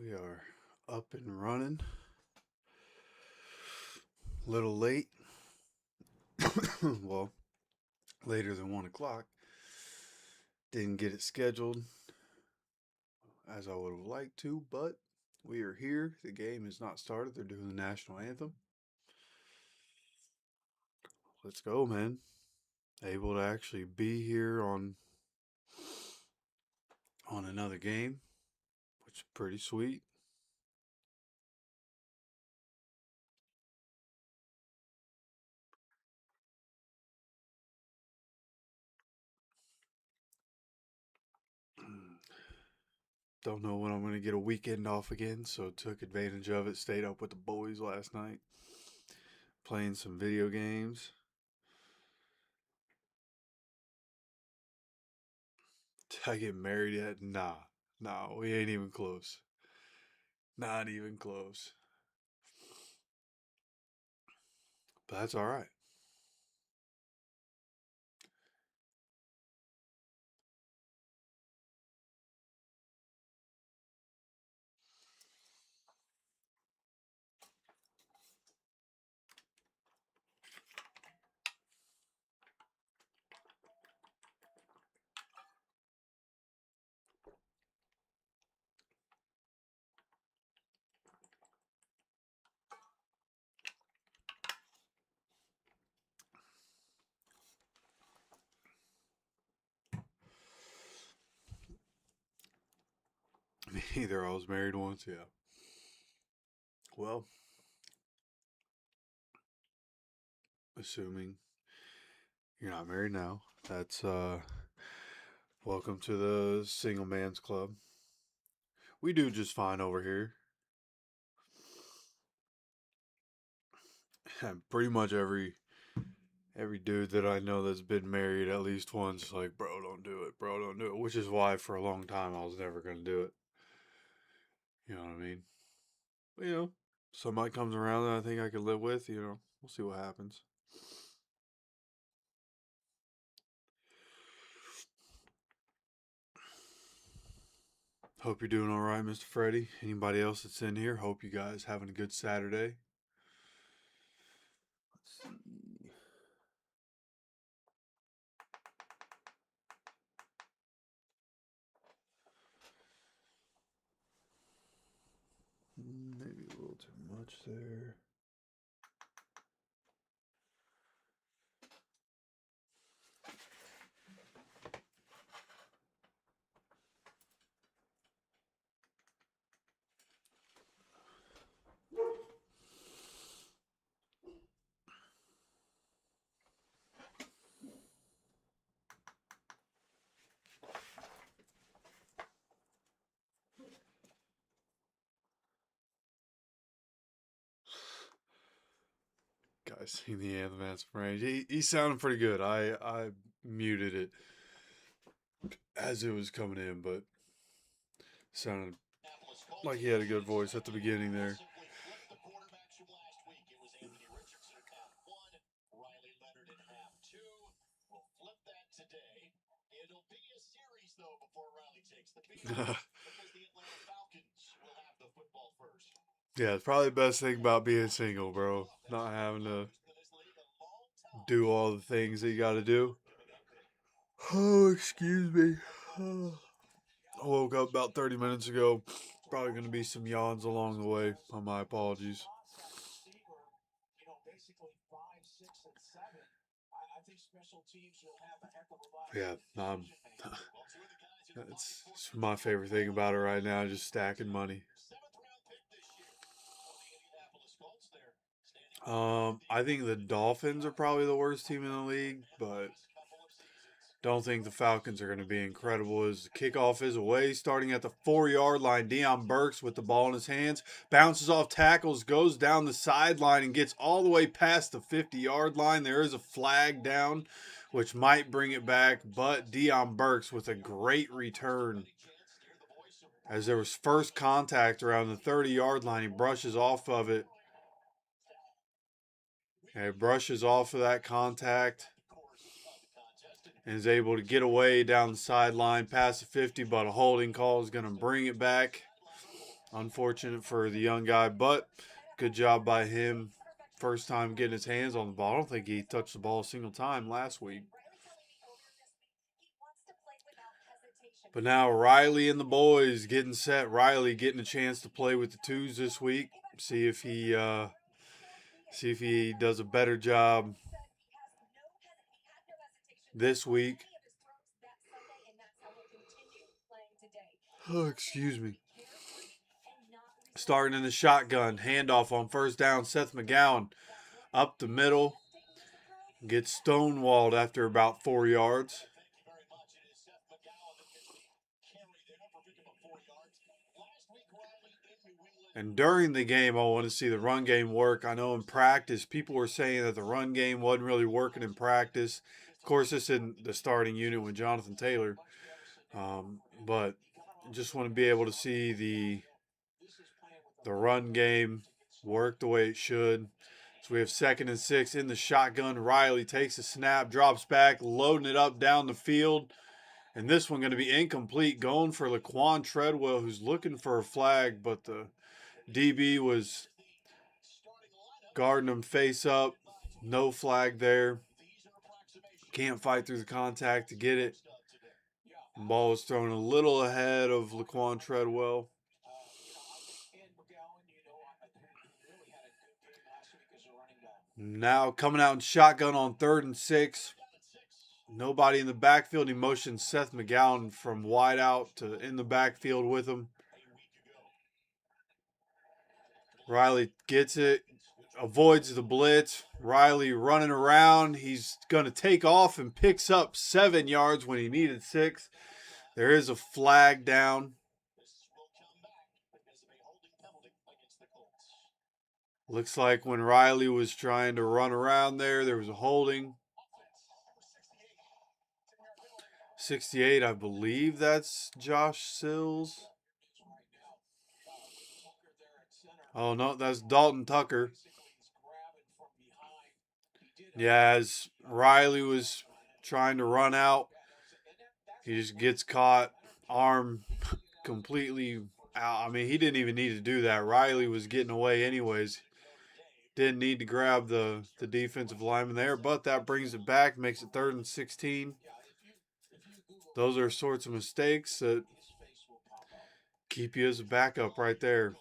We are up and running. A little late. Well, later than 1 o'clock. Didn't get it scheduled as I would have liked to, but we are here. The game has not started. They're doing the national anthem. Let's go, man. Able to actually be here on another game, which is pretty sweet. Don't know when I'm going to get a weekend off again, so took advantage of it. Stayed up with the boys last night, playing some video games. Did I get married yet? Nah, we ain't even close. Not even close. But that's all right. Me either. I was married once, yeah. Well, assuming you're not married now, that's welcome to the single man's club. We do just fine over here. And pretty much every dude that I know that's been married at least once, like, bro, don't do it, bro, don't do it. Which is why for a long time I was never gonna do it. You know what I mean? But, somebody comes around that I think I could live with, we'll see what happens. Hope you're doing all right, Mr. Freddie. Anybody else that's in here, hope you guys having a good Saturday. Let's see. Maybe a little too much there. Guys, seen the anthem at some range. He sounded pretty good. I muted it as it was coming in, but sounded like he had a good voice at the beginning there. Yeah, it's probably the best thing about being single, bro. Not having to do all the things that you got to do. Oh, excuse me. I woke up about 30 minutes ago. Probably going to be some yawns along the way. My apologies. Yeah, that's my favorite thing about it right now, just stacking money. I think the Dolphins are probably the worst team in the league, but don't think the Falcons are going to be incredible. As the kickoff is away, starting at the 4-yard line, Deion Burks with the ball in his hands, bounces off tackles, goes down the sideline, and gets all the way past the 50-yard line. There is a flag down, which might bring it back, but Deion Burks with a great return. As there was first contact around the 30-yard line, he brushes off of it. And he brushes off of that contact and is able to get away down the sideline past the 50, but a holding call is going to bring it back. Unfortunate for the young guy, but good job by him. First time getting his hands on the ball. I don't think he touched the ball a single time last week. But now Riley and the boys getting set. Riley getting a chance to play with the twos this week. See if he does a better job this week. Oh, excuse me. Starting in the shotgun. Handoff on first down. Seth McGowan up the middle. Gets stonewalled after about 4 yards. And during the game, I want to see the run game work. I know in practice, people were saying that the run game wasn't really working in practice. Of course, this isn't the starting unit with Jonathan Taylor. But just want to be able to see the run game work the way it should. So we have 2nd and 6 in the shotgun. Riley takes a snap, drops back, loading it up down the field. And this one going to be incomplete, going for Laquan Treadwell, who's looking for a flag, but the DB was guarding him face up. No flag there. Can't fight through the contact to get it. The ball was thrown a little ahead of Laquan Treadwell. Now coming out in shotgun on 3rd and 6. Nobody in the backfield. He motions Seth McGowan from wide out to in the backfield with him. Riley gets it, avoids the blitz. Riley running around. He's going to take off and picks up 7 yards when he needed 6. There is a flag down. Looks like when Riley was trying to run around there was a holding. 68, I believe that's Josh Sills. Oh, no, that's Dalton Tucker. Yeah, as Riley was trying to run out, he just gets caught, arm completely out. I mean, he didn't even need to do that. Riley was getting away anyways. Didn't need to grab the defensive lineman there, but that brings it back, makes it 3rd and 16. Those are sorts of mistakes that keep you as a backup right there.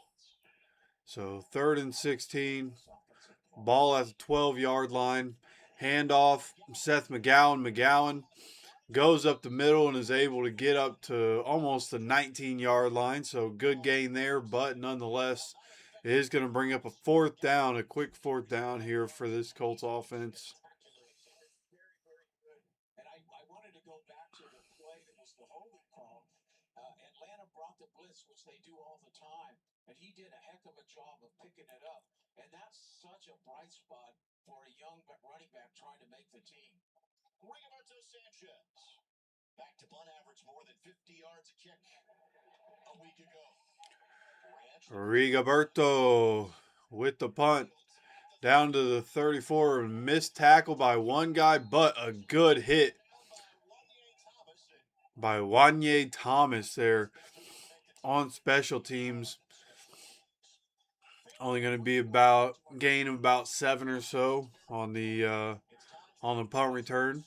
So 3rd and 16, ball at the 12-yard line, handoff, Seth McGowan. McGowan goes up the middle and is able to get up to almost the 19-yard line. So good gain there, but nonetheless, it is going to bring up a 4th down, a quick 4th down here for this Colts offense. Which they do all the time, and he did a heck of a job of picking it up. And that's such a bright spot for a young running back trying to make the team. Rigoberto Sanchez, back to punt average more than 50 yards a kick a week ago. Rigoberto with the punt down to the 34, missed tackle by one guy, but a good hit by Wanye Thomas there on special teams. Only going to be about gain of about 7 or so on the punt return.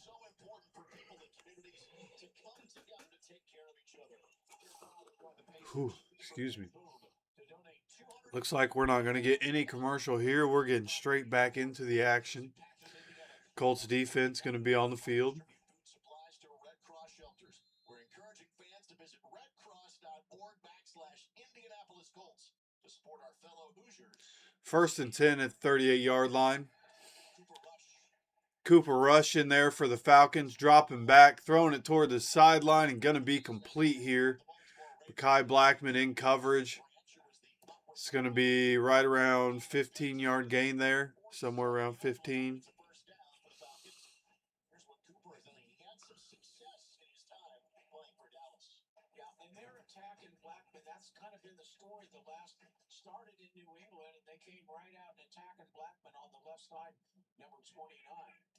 Whew, excuse me. Looks like we're not going to get any commercial here. We're getting straight back into the action. Colts defense going to be on the field. We're encouraging fans to visit redcross.org/Indianapolis Colts to support our fellow Hoosiers. 1st and 10 at the 38-yard line. Cooper Rush in there for the Falcons, dropping back, throwing it toward the sideline, and going to be complete here. Kai Blackman in coverage. It's going to be right around 15-yard gain there, somewhere around 15. That's kind of been the story the last started in New England, and they came right out and attacking Blackman on the left side, number 29.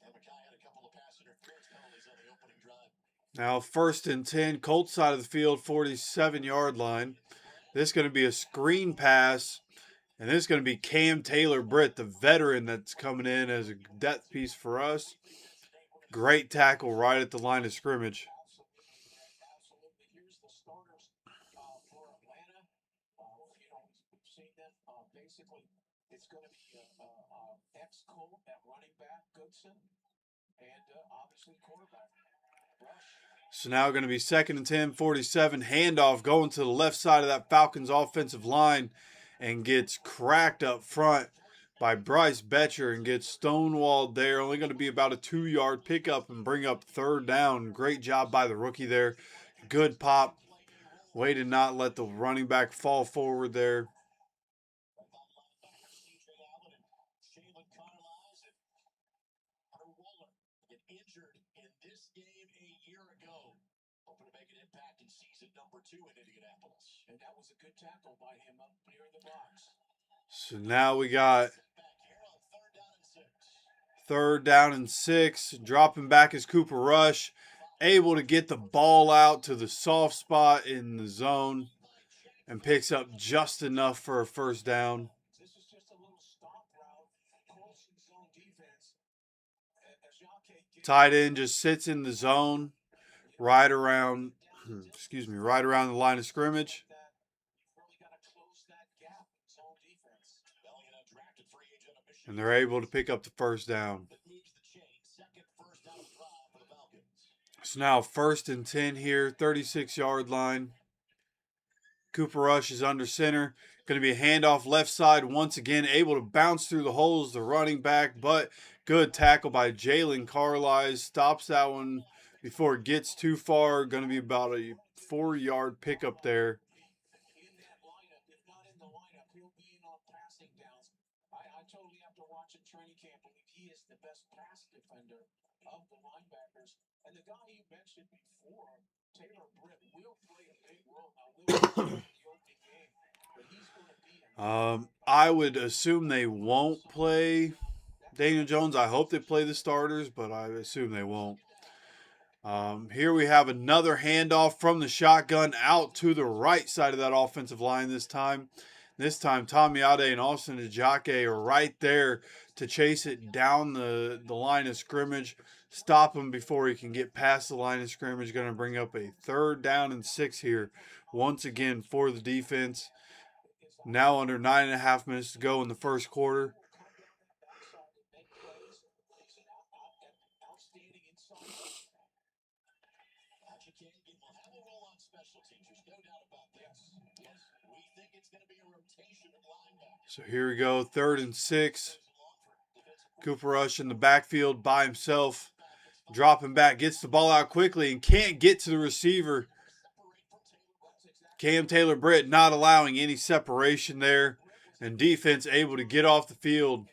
And Mackay had a couple of pass interference penalties on the opening drive. Now 1st and 10, Colts side of the field, 47-yard line. This is going to be a screen pass. And this is going to be Cam Taylor-Britt, the veteran that's coming in as a depth piece for us. Great tackle right at the line of scrimmage. So now going to be 2nd and 10, 47. Handoff going to the left side of that Falcons offensive line and gets cracked up front by Bryce Betcher and gets stonewalled there. Only going to be about a 2-yard pickup and bring up 3rd down. Great job by the rookie there. Good pop. Way to not let the running back fall forward there. So now we got 3rd down and 6. Dropping back is Cooper Rush. Able to get the ball out to the soft spot in the zone and picks up just enough for a 1st down. Tight end just sits in the zone right around right around the line of scrimmage. And they're able to pick up the 1st down. So now 1st and 10 here, 36-yard line. Cooper Rush is under center. Going to be a handoff left side once again, able to bounce through the holes, the running back, but good tackle by Jalen Carlisle. Stops that one before it gets too far. Going to be about a 4-yard pickup there. I would assume they won't play Daniel Jones. I hope they play the starters, but I assume they won't. Here we have another handoff from the shotgun out to the right side of that offensive line this time. This time, Tomiade and Austin Ajake are right there to chase it down the line of scrimmage, stop him before he can get past the line of scrimmage. Going to bring up a 3rd down and 6 here once again for the defense. Now under 9.5 minutes to go in the 1st quarter. So here we go, 3rd and 6. Cooper Rush in the backfield by himself. Dropping back, gets the ball out quickly and can't get to the receiver. Cam Taylor-Britt not allowing any separation there. And defense able to get off the field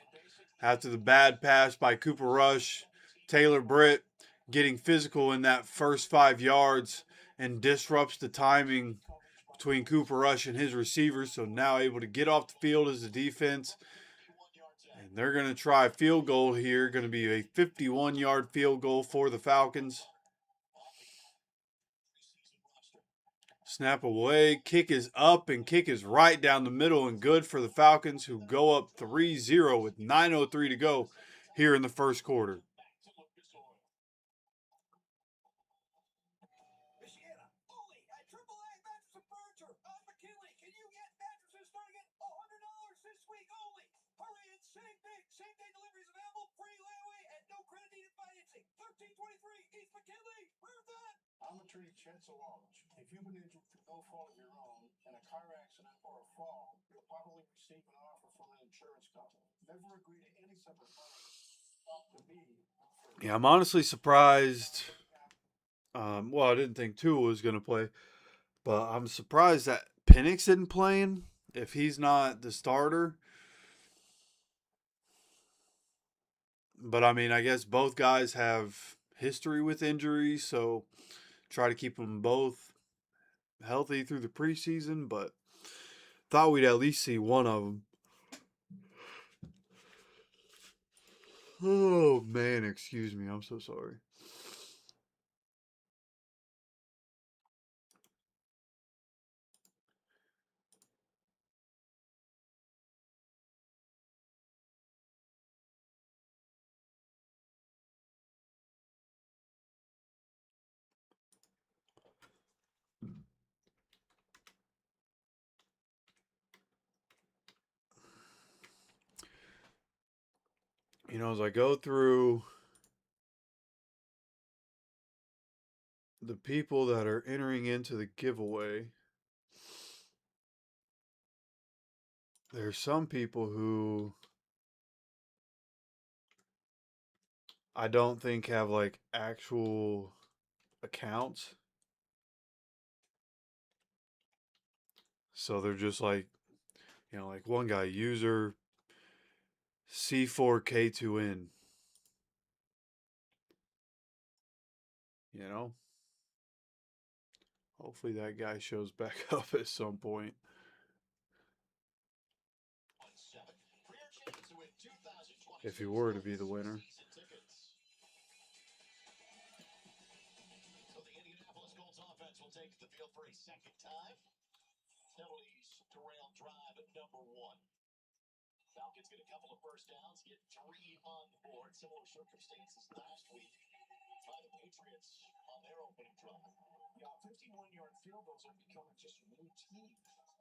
after the bad pass by Cooper Rush. Taylor-Britt getting physical in that first 5 yards and disrupts the timing between Cooper Rush and his receivers. So now able to get off the field as a defense. And they're going to try a field goal here. Going to be a 51-yard field goal for the Falcons. Snap away. Kick is up and kick is right down the middle and good for the Falcons, who go up 3-0 with 9:03 to go here in the 1st quarter. Yeah, I'm honestly surprised. Well, I didn't think Tua was going to play, but I'm surprised that Penix isn't playing if he's not the starter. But I mean, I guess both guys have history with injuries, so try to keep them both healthy through the preseason. But thought we'd at least see one of them. Oh man, excuse me. I'm so sorry. As I go through the people that are entering into the giveaway, there's some people who I don't think have like actual accounts. So they're just like, like one guy, user C4K2N, you know? Hopefully that guy shows back up at some point. If he were to be the winner. So the Indianapolis Colts offense will take the field for a second time. Penalties to rail drive at number 1. Falcons get a couple of first downs, get 3 on the board. Similar circumstances last week by the Patriots on their opening drive. Yeah, 51-yard field goals are becoming just routine.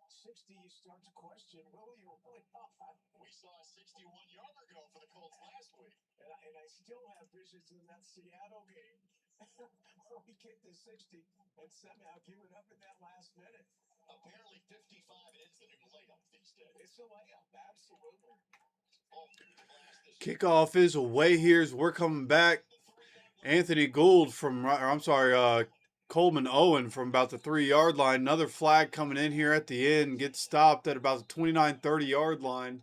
60, you start to question, will he or will he not? We saw a 61-yarder go for the Colts last week. And I still have visions in that Seattle game where we kicked the 60 and somehow give it up in that last minute. Apparently 55 is the new layup these days. It's a layup, absolutely. Kickoff is away here as we're coming back. Anthony Gould Coleman Owen from about the 3-yard line. Another flag coming in here at the end. Gets stopped at about the 29-30-yard line.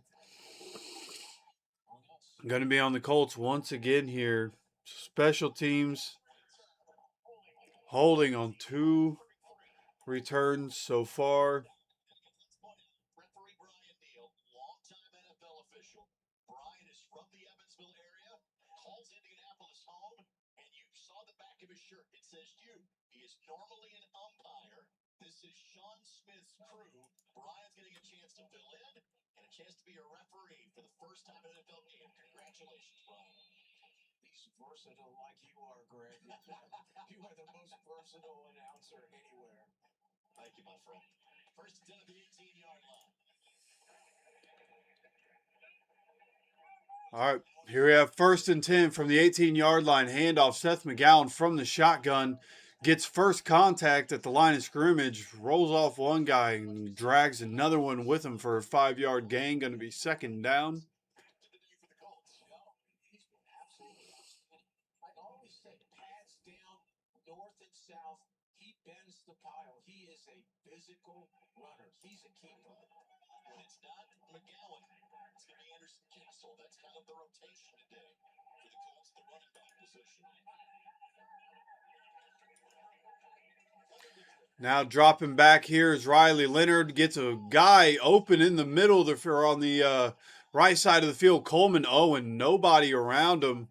Going to be on the Colts once again here. Special teams holding on 2 returns so far. Referee Brian Neal, longtime NFL official. Brian is from the Evansville area, calls Indianapolis home, and you saw the back of his shirt. It says you. He is normally an umpire. This is Sean Smith's crew. Brian's getting a chance to fill in and a chance to be a referee for the first time in an NFL game. Congratulations, Brian. He's versatile like you are, Greg. You are the most versatile announcer anywhere. Thank you, my friend. First and 10 at the 18-yard line. All right, here we have first and 10 from the 18-yard line. Handoff, Seth McGowan from the shotgun. Gets first contact at the line of scrimmage. Rolls off one guy and drags another one with him for a 5-yard gain. Going to be second down. I always say pads down, north and south. He bends the pile. He is a physical runner. He's a keeper. When it's not McGowan, it's going to be Anderson Castle. That's kind of the rotation today for the Colts, the running back position. Now dropping back here is Riley Leonard. Gets a guy open in the middle on the right side of the field. Coleman Owen, nobody around him.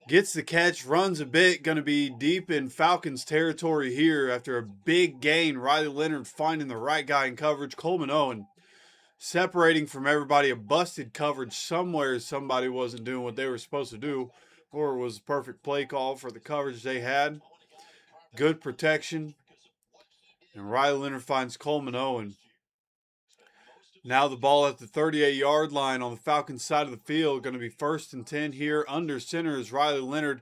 Gets the catch, runs a bit. Going to be deep in Falcons territory here after a big gain. Riley Leonard finding the right guy in coverage. Coleman Owen separating from everybody. A busted coverage somewhere. Somebody wasn't doing what they were supposed to do, or it was a perfect play call for the coverage they had. Good protection. And Riley Leonard finds Coleman Owen. Now the ball at the 38-yard line on the Falcons side of the field. Going to be first and 10 here. Under center is Riley Leonard.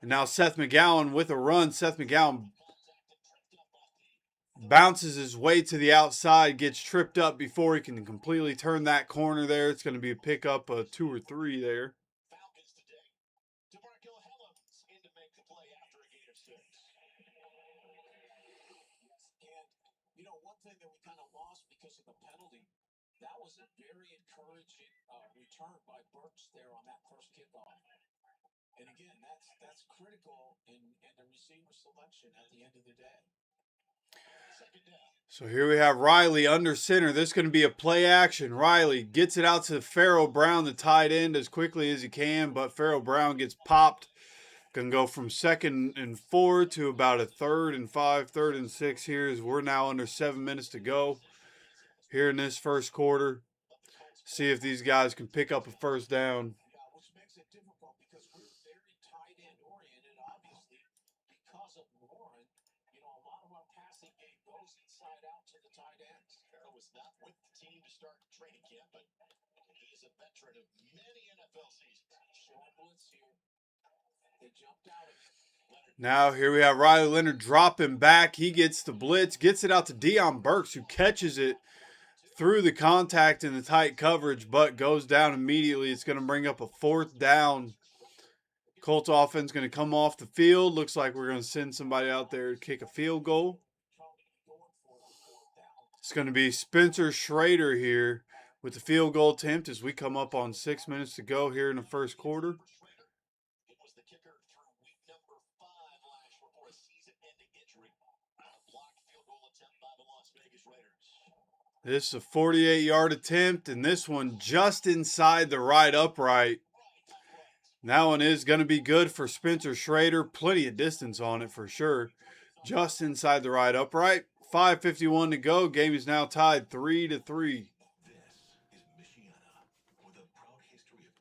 And now Seth McGowan with a run. Seth McGowan bounces his way to the outside. Gets tripped up before he can completely turn that corner there. It's going to be a pickup of 2 or 3 there. One thing that we kind of lost because of the penalty, that was a very encouraging return by Burks there on that first kickoff. And again, that's critical in the receiver selection at the end of the day. So here we have Riley under center. This is going to be a play action. Riley gets it out to Farrell Brown, the tight end, as quickly as he can, but Farrell Brown gets popped. Can go from 2nd and 4 to about a 3rd and 5, 3rd and 6 here as we're now under 7 minutes to go here in this first quarter. See if these guys can pick up a first down. Which makes it difficult because we're very tight end oriented, obviously, because of Warren. A lot of our passing game goes inside out to the tight ends. Farrell was not with the team to start training camp, but he is a veteran of many NFL seasons. Short blitz here. They jumped out at Leonard. Now here we have Riley Leonard dropping back. He gets the blitz, gets it out to Deion Burks, who catches it through the contact in the tight coverage, but goes down immediately. It's going to bring up a 4th down. Colts offense going to come off the field. Looks like we're going to send somebody out there to kick a field goal. It's going to be Spencer Schrader here with the field goal attempt as we come up on 6 minutes to go here in the first quarter. It was the kicker through week number 5 last year before a season-ending injury. A blocked field goal attempt by the Las Vegas Raiders. This is a 48-yard attempt, and this one just inside the right upright. That one is going to be good for Spencer Schrader. Plenty of distance on it for sure. Just inside the right upright. 5:51 to go. Game is now tied 3-3. This is Michiana with a proud history of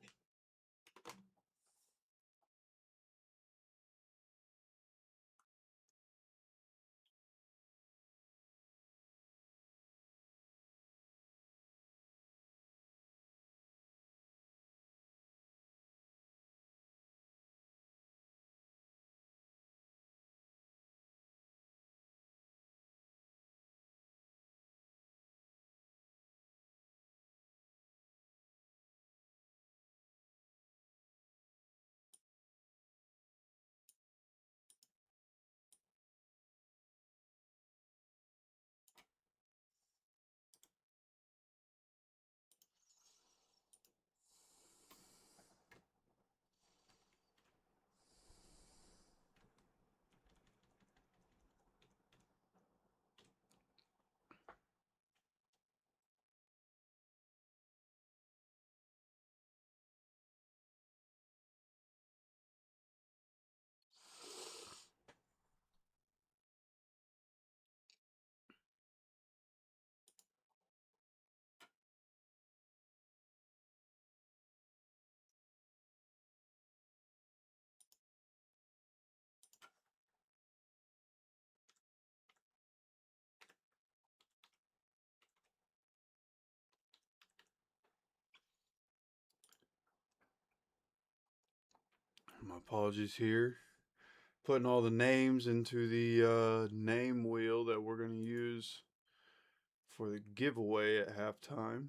My apologies here. Putting all the names into the name wheel that we're going to use for the giveaway at halftime.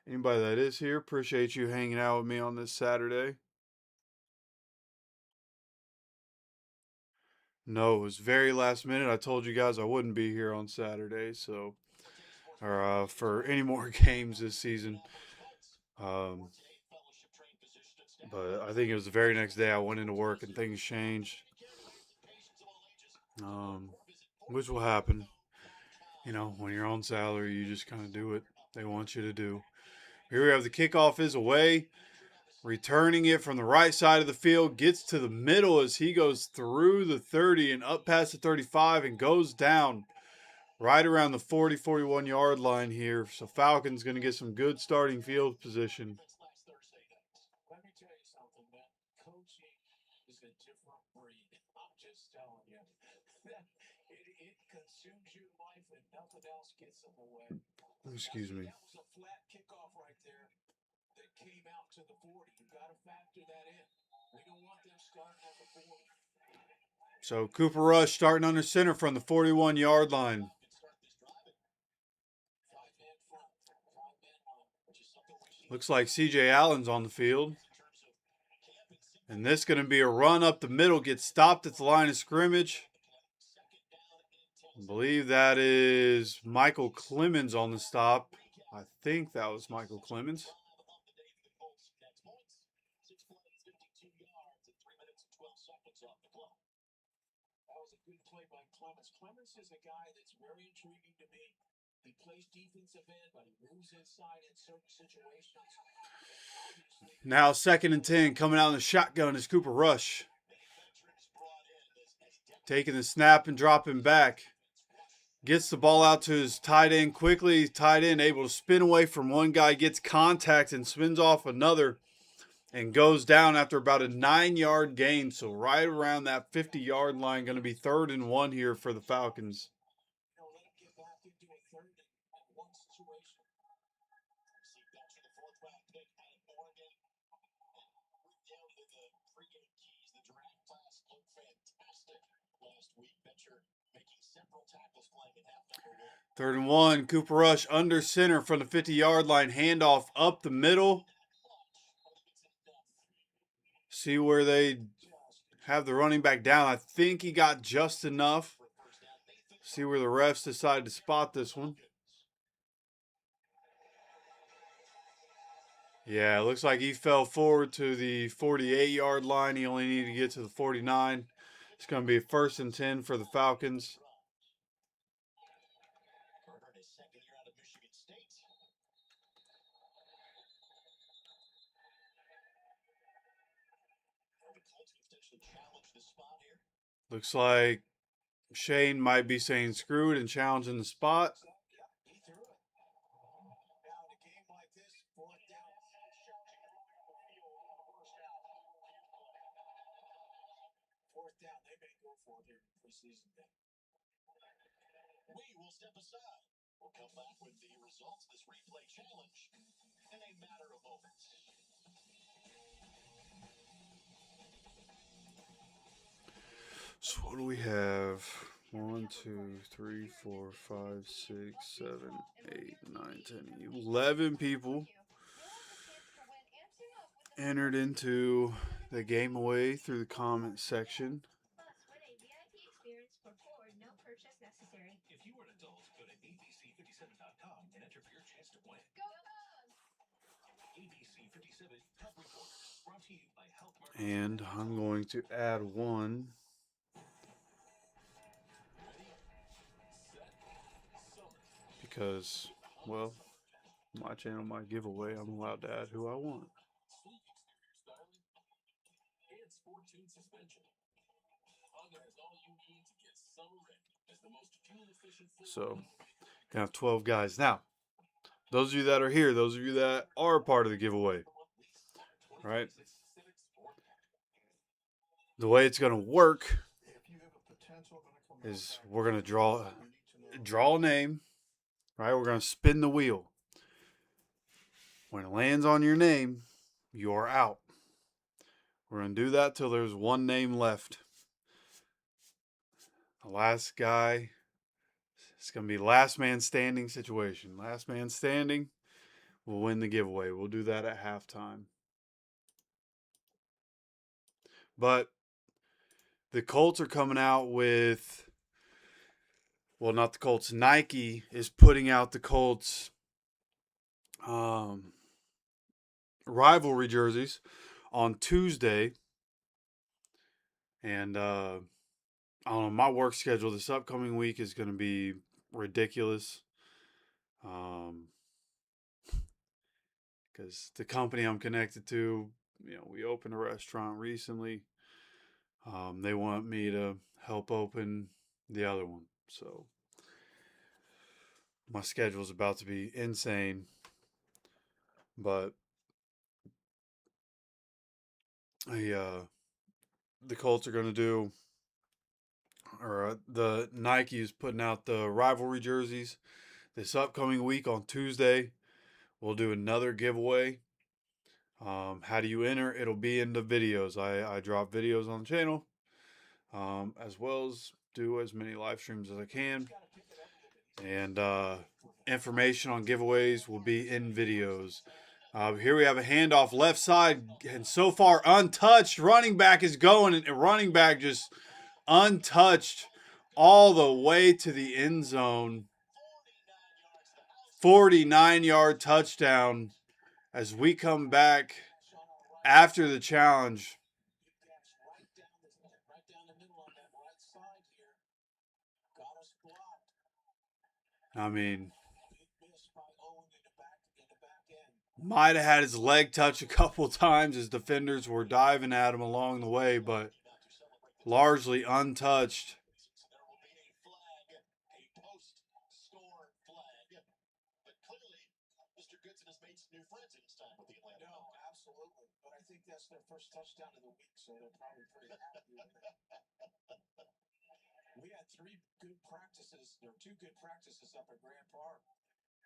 Anybody that is here, appreciate you hanging out with me on this Saturday. No, it was very last minute. I told you guys I wouldn't be here on Saturday, so or for any more games this season. But I think it was the very next day I went into work and things changed. Which will happen. You know, when you're on salary, you just kind of do what they want you to do. Here we have the kickoff is away. Returning it from the right side of the field, gets to the middle as he goes through the 30 and up past the 35 and goes down right around the 40-41 yard line here. So Falcons going to get some good starting field position. Let me tell you something, man. Coaching is a different breed. I'm just telling you. It consumes your life and nothing else gets in the way. Excuse me. That was a flat kickoff right there that came out to the 40. You got to factor that in. We don't want them starting at the 40. So Cooper Rush starting under center from the 41 yard line. Looks like C.J. Allen's on the field. And this is going to be a run up the middle, gets stopped at the line of scrimmage. I believe that is Michael Clemens on the stop. I think that was Michael Clemens. That was a good play by Clemens. Clemens is a guy that's very intriguing to me. He plays defensive end, but he moves inside in certain situations. Now 2nd and 10, coming out in the shotgun is Cooper Rush. Taking the snap and dropping back. Gets the ball out to his tight end quickly. Tight end able to spin away from one guy, gets contact and spins off another and goes down after about a 9-yard gain. So right around that 50-yard line, going to be 3rd and 1 here for the Falcons. Third and 1, Cooper Rush under center from the 50-yard line, handoff up the middle. See where they have the running back down. I think he got just enough. See where the refs decide to spot this one. Yeah, it looks like he fell forward to the 48-yard line. He only needed to get to the 49. It's going to be 1st and 10 for the Falcons. Looks like Shane might be saying screw it and challenging the spot. We will step aside. We'll come back with the results of this replay challenge in a matter of moments. So what do we have? 1, 2, 3, 4, 5, 6, 7, 8, 9, 10, 11 people entered into the game away through the comment section. If you are an adult, go to abc57.com and enter for your chance to win. ABC57 Help Reporters, brought to you by Help Markets. And I'm going to add one. Because, well, my channel, my giveaway, I'm allowed to add who I want. And Sportune suspension. Honda has all you need to get summer ready as the most fuel-efficient. So, gonna have 12 guys. Now, those of you that are here, those of you that are a part of the giveaway, right? The way it's gonna work is we're gonna draw a name, right? We're gonna spin the wheel. When it lands on your name, you're out. We're gonna do that till there's one name left. The last guy, it's gonna be last man standing situation. Last man standing will win the giveaway. We'll do that at halftime. But the Colts are coming out with, well, not the Colts. Nike is putting out the Colts rivalry jerseys on Tuesday. And I don't know, my work schedule this upcoming week is going to be ridiculous. Because the company I'm connected to, we opened a restaurant recently. They want me to help open the other one. So my schedule is about to be insane. But the Colts are going to do, or the Nike is putting out the rivalry jerseys this upcoming week on Tuesday. We'll do another giveaway. How do you enter? It'll be in the videos. I drop videos on the channel, as well as do as many live streams as I can. And information on giveaways will be in videos. Here we have a handoff left side, and so far untouched. Running back is going, and running back just untouched all the way to the end zone. 49-yard touchdown as we come back after the challenge. I mean, Might have had his leg touch a couple times as defenders were diving at him along the way, but largely untouched. There will be a flag, a post-score flag. But clearly, Mr. Goodson has made some new friends in his time with the Atlanta Falcons. No, absolutely. But I think that's their first touchdown of the week, so they're probably pretty happy with it. We had two good practices up at Grand Park,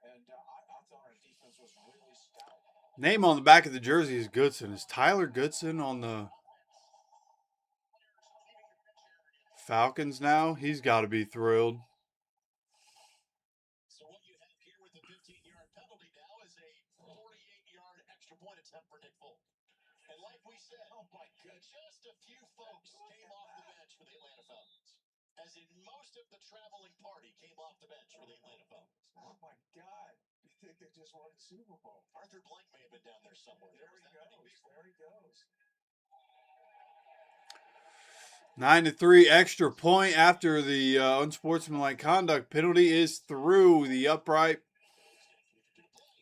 and I thought our defense was really stout. Name on the back of the jersey is Goodson. Is Tyler Goodson on the Falcons now? He's got to be thrilled. So what you have here with the 15-yard penalty now is a 48-yard extra point attempt for Nick Folk. And like we said, oh my goodness, just a few folks came off the bench for the Atlanta Falcons. As in most of the traveling party came off the bench for the Atlanta Falcons. Oh my God. You think they just won the Super Bowl? Arthur Blank may have been down there somewhere. There he goes. There he goes. 9-3 extra point after the unsportsmanlike conduct penalty is through the upright.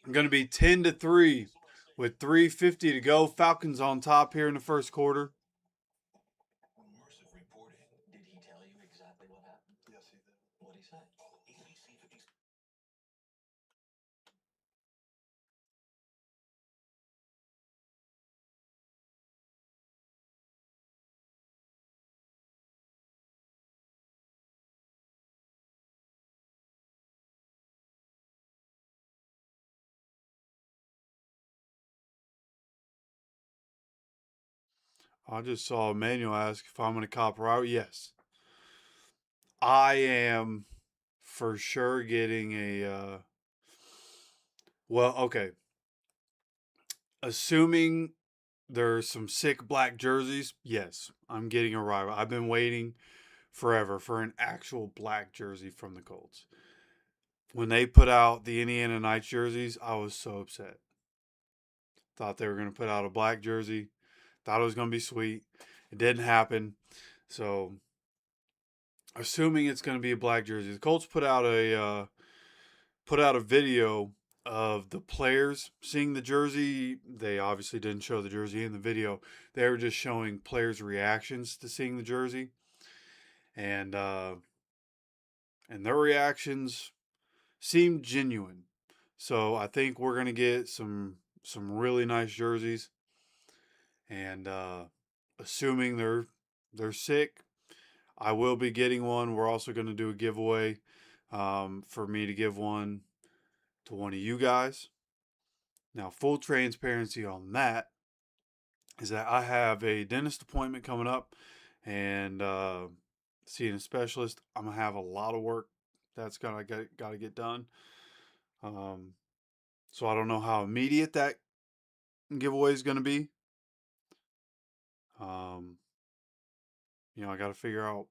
Going to be 10-3 with 3:50 to go. Falcons on top here in the first quarter. When Mercer reported, did he tell you exactly what happened? Yes, he did. What did he say? ABC 50. I just saw Emmanuel ask if I'm going to cop Robert. Yes. I am for sure getting a well, okay. Assuming there's some sick black jerseys, yes, I'm getting a rival. I've been waiting forever for an actual black jersey from the Colts. When they put out the Indiana Knights jerseys, I was so upset. Thought they were going to put out a black jersey. Thought it was going to be sweet. It didn't happen. So, assuming it's going to be a black jersey, the Colts put out a video of the players seeing the jersey. They obviously didn't show the jersey in the video. They were just showing players' reactions to seeing the jersey, and their reactions seemed genuine. So I think we're gonna get some really nice jerseys, and assuming they're sick, I will be getting one. We're also going to do a giveaway for me to give one to one of you guys. Now, full transparency on that is that I have a dentist appointment coming up and seeing a specialist. I'm gonna have a lot of work that's got to get done. So I don't know how immediate that giveaway is going to be. I got to figure out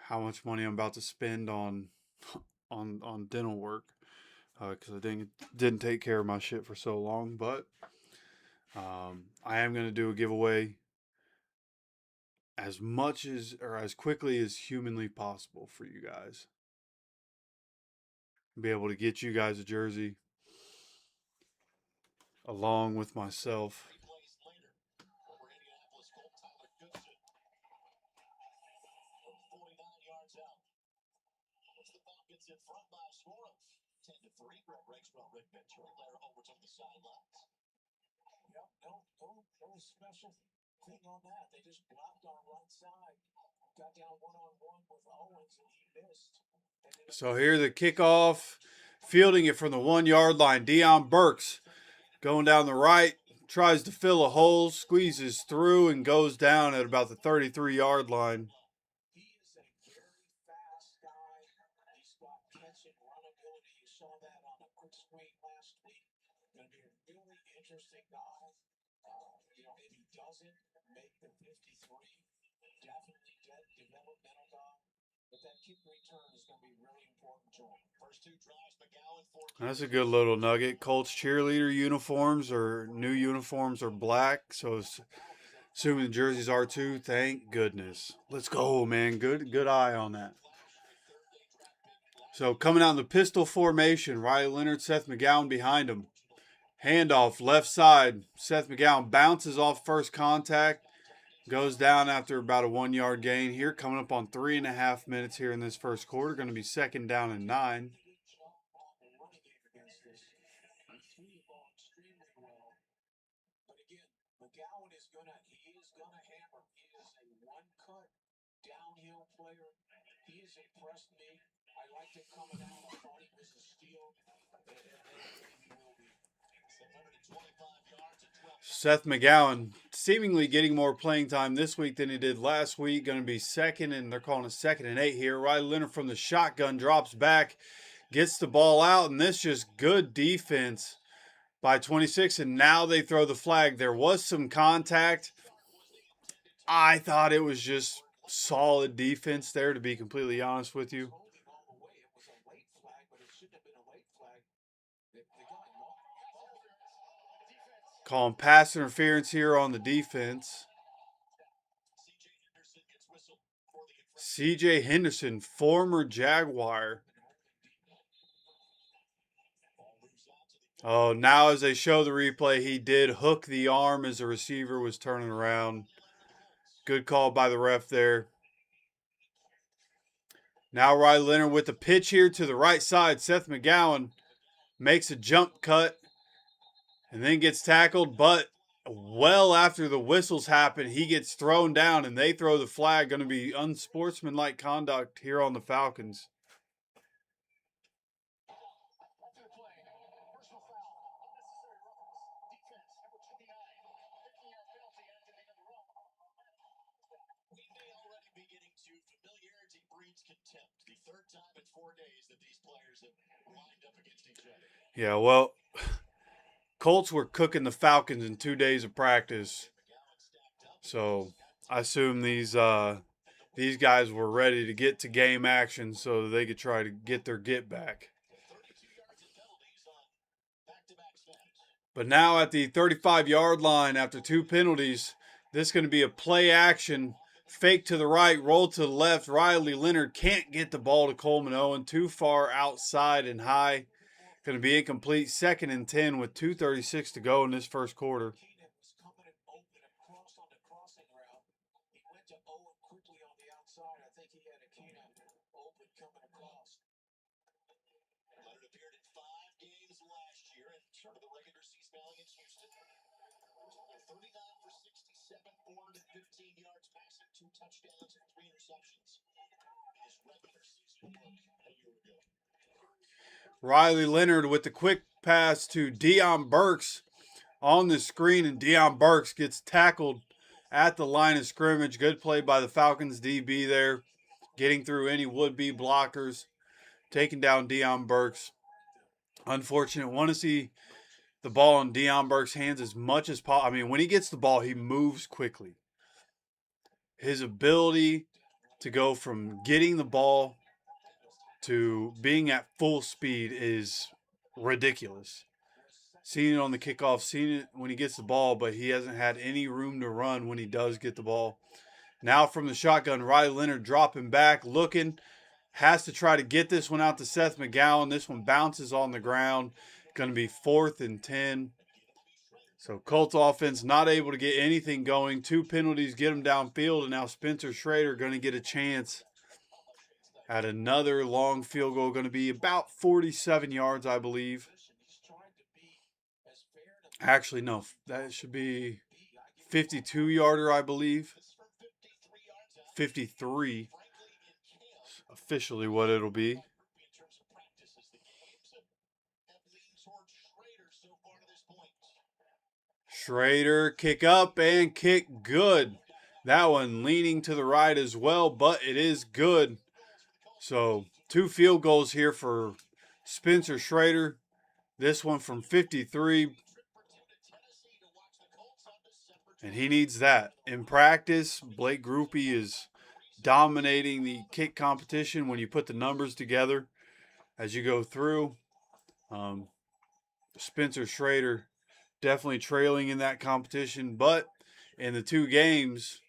how much money I'm about to spend on dental work because I didn't take care of my shit for so long. But I am going to do a giveaway as much as or as quickly as humanly possible for you guys. Be able to get you guys a jersey along with myself. 3 plays later, former Indianapolis Colt Tyler Goodson from 49 yards out. Puts the Falcons in front by a score of 10-3. Brett Rexwell, Rick Ventura over to the sidelines. Yep, no special thing on that. They just blocked on right side. Got down one-on-one with Owens, and he missed. So here the kickoff, fielding it from the 1 yard line. Deion Burks going down the right, tries to fill a hole, squeezes through, and goes down at about the 33-yard line. He is a very fast guy. He's got catch and run ability. You saw that on a quick screen last week. Going to be a really interesting guy. If he doesn't make the 53, definitely developmental guy. But that kick return is going to be really important to him. First 2 drives, McGowan 4. That's a good little nugget. Colts cheerleader uniforms or new uniforms are black, so assuming the jerseys are too. Thank goodness. Let's go, man. Good eye on that. So coming out in the pistol formation, Riley Leonard, Seth McGowan behind him. Handoff, left side. Seth McGowan bounces off first contact. Goes down after about a 1 yard gain here. Coming up on 3.5 minutes here in this first quarter. Going to be 2nd down and 9. McGowan is gonna hammer. He is a one-cut downhill player. He has impressed me. I liked him coming out. I thought he was a steal, and I believe he will be. 725 yards and 12. Seth McGowan seemingly getting more playing time this week than he did last week. Going to be second, and they're calling it 2nd and 8 here. Riley Leonard from the shotgun drops back, gets the ball out, and this just good defense by 26, and now they throw the flag. There was some contact. I thought it was just solid defense there, to be completely honest with you. Calling pass interference here on the defense. C.J. Henderson, former Jaguar. Oh, now as they show the replay, he did hook the arm as the receiver was turning around. Good call by the ref there. Now Riley Leonard with the pitch here to the right side. Seth McGowan makes a jump cut and then gets tackled, but well after the whistles happen, he gets thrown down and they throw the flag. Going to be unsportsmanlike conduct here on the Falcons. The 3rd time in 4 days that these players have lined up against each other. Yeah, well, Colts were cooking the Falcons in 2 days of practice. So I assume these guys were ready to get to game action so they could try to get their get back. But now at the 35-yard line after 2 penalties, this is going to be a play action. Fake to the right, roll to the left. Riley Leonard can't get the ball to Coleman Owen. Too far outside and high. Going to be incomplete. 2nd and 10 with 2:36 to go in this first quarter. Leonard appeared in 5 games last year and started the regular season against Houston. 39 for 67, 415 yards passing, 2 touchdowns and 3 interceptions. His regular season work a year ago. Riley Leonard with the quick pass to Deion Burks on the screen, and Deion Burks gets tackled at the line of scrimmage. Good play by the Falcons DB there, getting through any would-be blockers, taking down Deion Burks. Unfortunate. Want to see the ball in Deion Burks' hands as much as possible. I mean, when he gets the ball, he moves quickly. His ability to go from getting the ball to being at full speed is ridiculous. Seeing it on the kickoff, seeing it when he gets the ball, but he hasn't had any room to run when he does get the ball. Now from the shotgun, Riley Leonard dropping back, looking, has to try to get this one out to Seth McGowan. This one bounces on the ground. Going to be 4th and 10. So Colts offense not able to get anything going. 2 penalties get them downfield, and now Spencer Schrader going to get a chance at another long field goal. Going to be about 47 yards, I believe. Actually, no, that should be 52-yarder, I believe. 53, officially what it'll be. Schrader, kick up and kick good. That one leaning to the right as well, but it is good. So 2 field goals here for Spencer Schrader. This one from 53. And he needs that. In practice, Blake Grupe is dominating the kick competition when you put the numbers together as you go through. Spencer Schrader definitely trailing in that competition, but in the 2 games,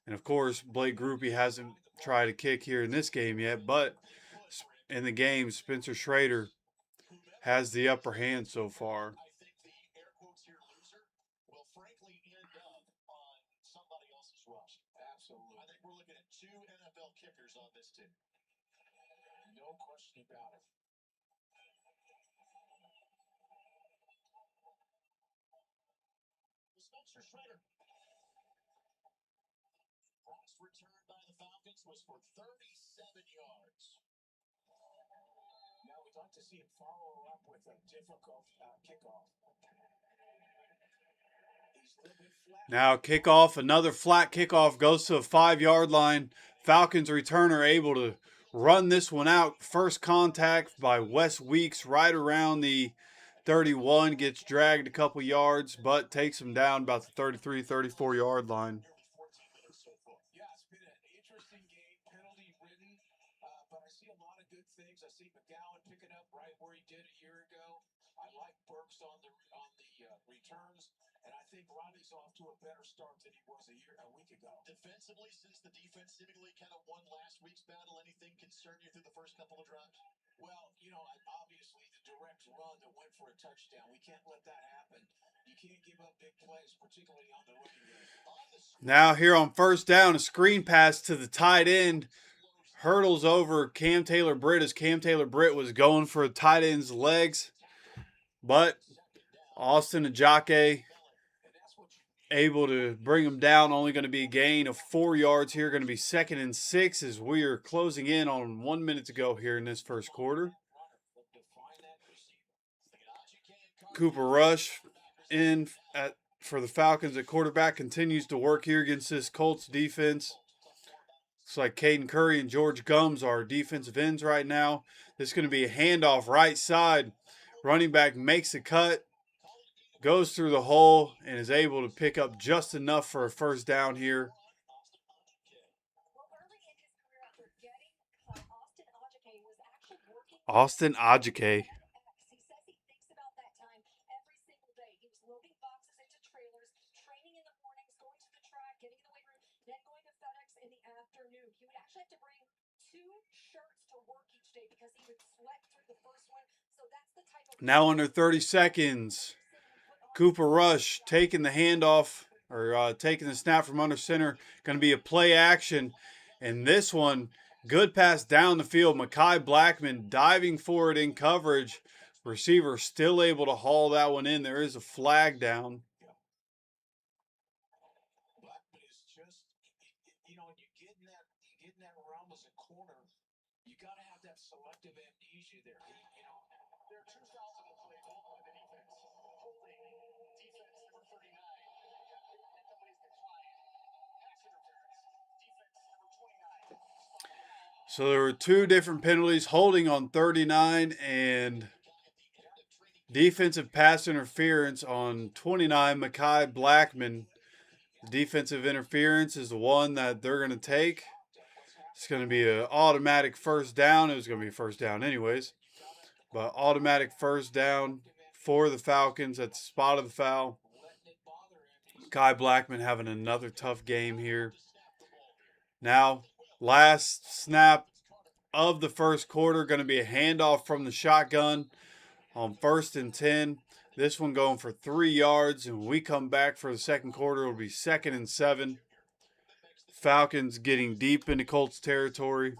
and of course Blake Grupe hasn't tried a kick here in this game yet, but in the game, Spencer Schrader has the upper hand so far. I think the air quotes here loser will frankly end up on somebody else's roster. Absolutely. I think we're looking at 2 NFL kickers on this team. No question about it. Spencer Schrader. Last return by the Falcons was for 37 yards. Now we'd like to see him follow up with a difficult kickoff. He's a little bit flat. Now kickoff, another flat kickoff goes to the 5-yard line. Falcons returner able to run this one out. First contact by Wes Weeks right around the 31. Gets dragged a couple yards, but takes him down about the 33, 34-yard line. Nearly 14 minutes so far. Yeah, it's been an interesting game, penalty-ridden, but I see a lot of good things. I see McGowan picking up right where he did a year ago. I like Burks on the returns, and I think Riley's off to a better start than he was a week ago. Defensively, since the defense seemingly kind of won last week's battle, anything concern you through the first couple of drives? Well, obviously the direct run that went for a touchdown, we can't let that happen. You can't give up big plays, particularly on the rookie game. Now here on first down, a screen pass to the tight end. Hurdles over Cam Taylor-Britt as Cam Taylor-Britt was going for a tight end's legs. But Austin Ajake able to bring him down. Only going to be a gain of 4 yards here. Going to be 2nd and 6 as we are closing in on 1 minute to go here in this first quarter. Cooper Rush in for the Falcons at quarterback. Continues to work here against this Colts defense. Looks like Caden Curry and George Gums are defensive ends right now. This is going to be a handoff right side. Running back makes a cut, goes through the hole, and is able to pick up just enough for a first down here. Austin Ajake. He says he thinks about that time every single day. He was loading boxes into trailers, training in the mornings, going to the track, getting in the weight room, then going to FedEx in the afternoon. He would actually have to bring 2 shirts to work each day because he would sweat through the first one. So that's the type of Now under 30 seconds. Cooper Rush taking the handoff or taking the snap from under center. Going to be a play action. And this one, good pass down the field. Mekhi Blackman diving for it in coverage. Receiver still able to haul that one in. There is a flag down. Blackman is just, when you get in that realm as a corner, you got to have that selective amnesia there. There are 2 fouls on the play called by the defense. Holding defense number 39. And nobody's declined. Pass interference. Defense number 29. So there were 2 different penalties, holding on 39 and defensive pass interference on 29, Mekhi Blackman. The defensive interference is the one that they're going to take. It's going to be an automatic first down. It was going to be a first down anyways. But automatic first down for the Falcons at the spot of the foul. Mekhi Blackman having another tough game here. Now, last snap of the first quarter, going to be a handoff from the shotgun on 1st and 10. This one going for 3 yards, and when we come back for the second quarter, it'll be 2nd and 7. Falcons getting deep into Colts territory.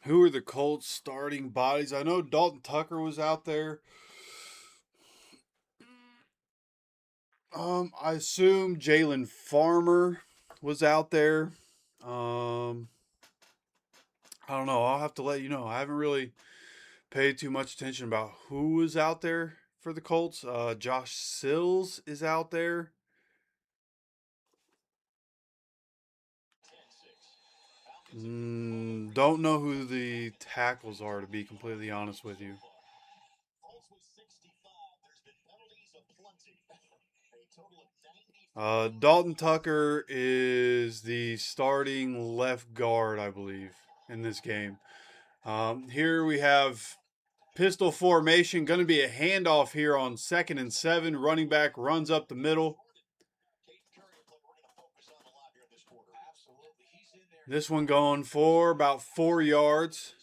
Who are the Colts starting bodies? I know Dalton Tucker was out there. I assume Jalen Farmer was out there. I don't know. I'll have to let you know. I haven't really paid too much attention about who was out there for the Colts. Josh Sills is out there. Don't know who the tackles are, to be completely honest with you. Dalton Tucker is the starting left guard, I believe, in this game. Here we have pistol formation. Going to be a handoff here on 2nd and 7. Running back runs up the middle. This one going for about 4 yards.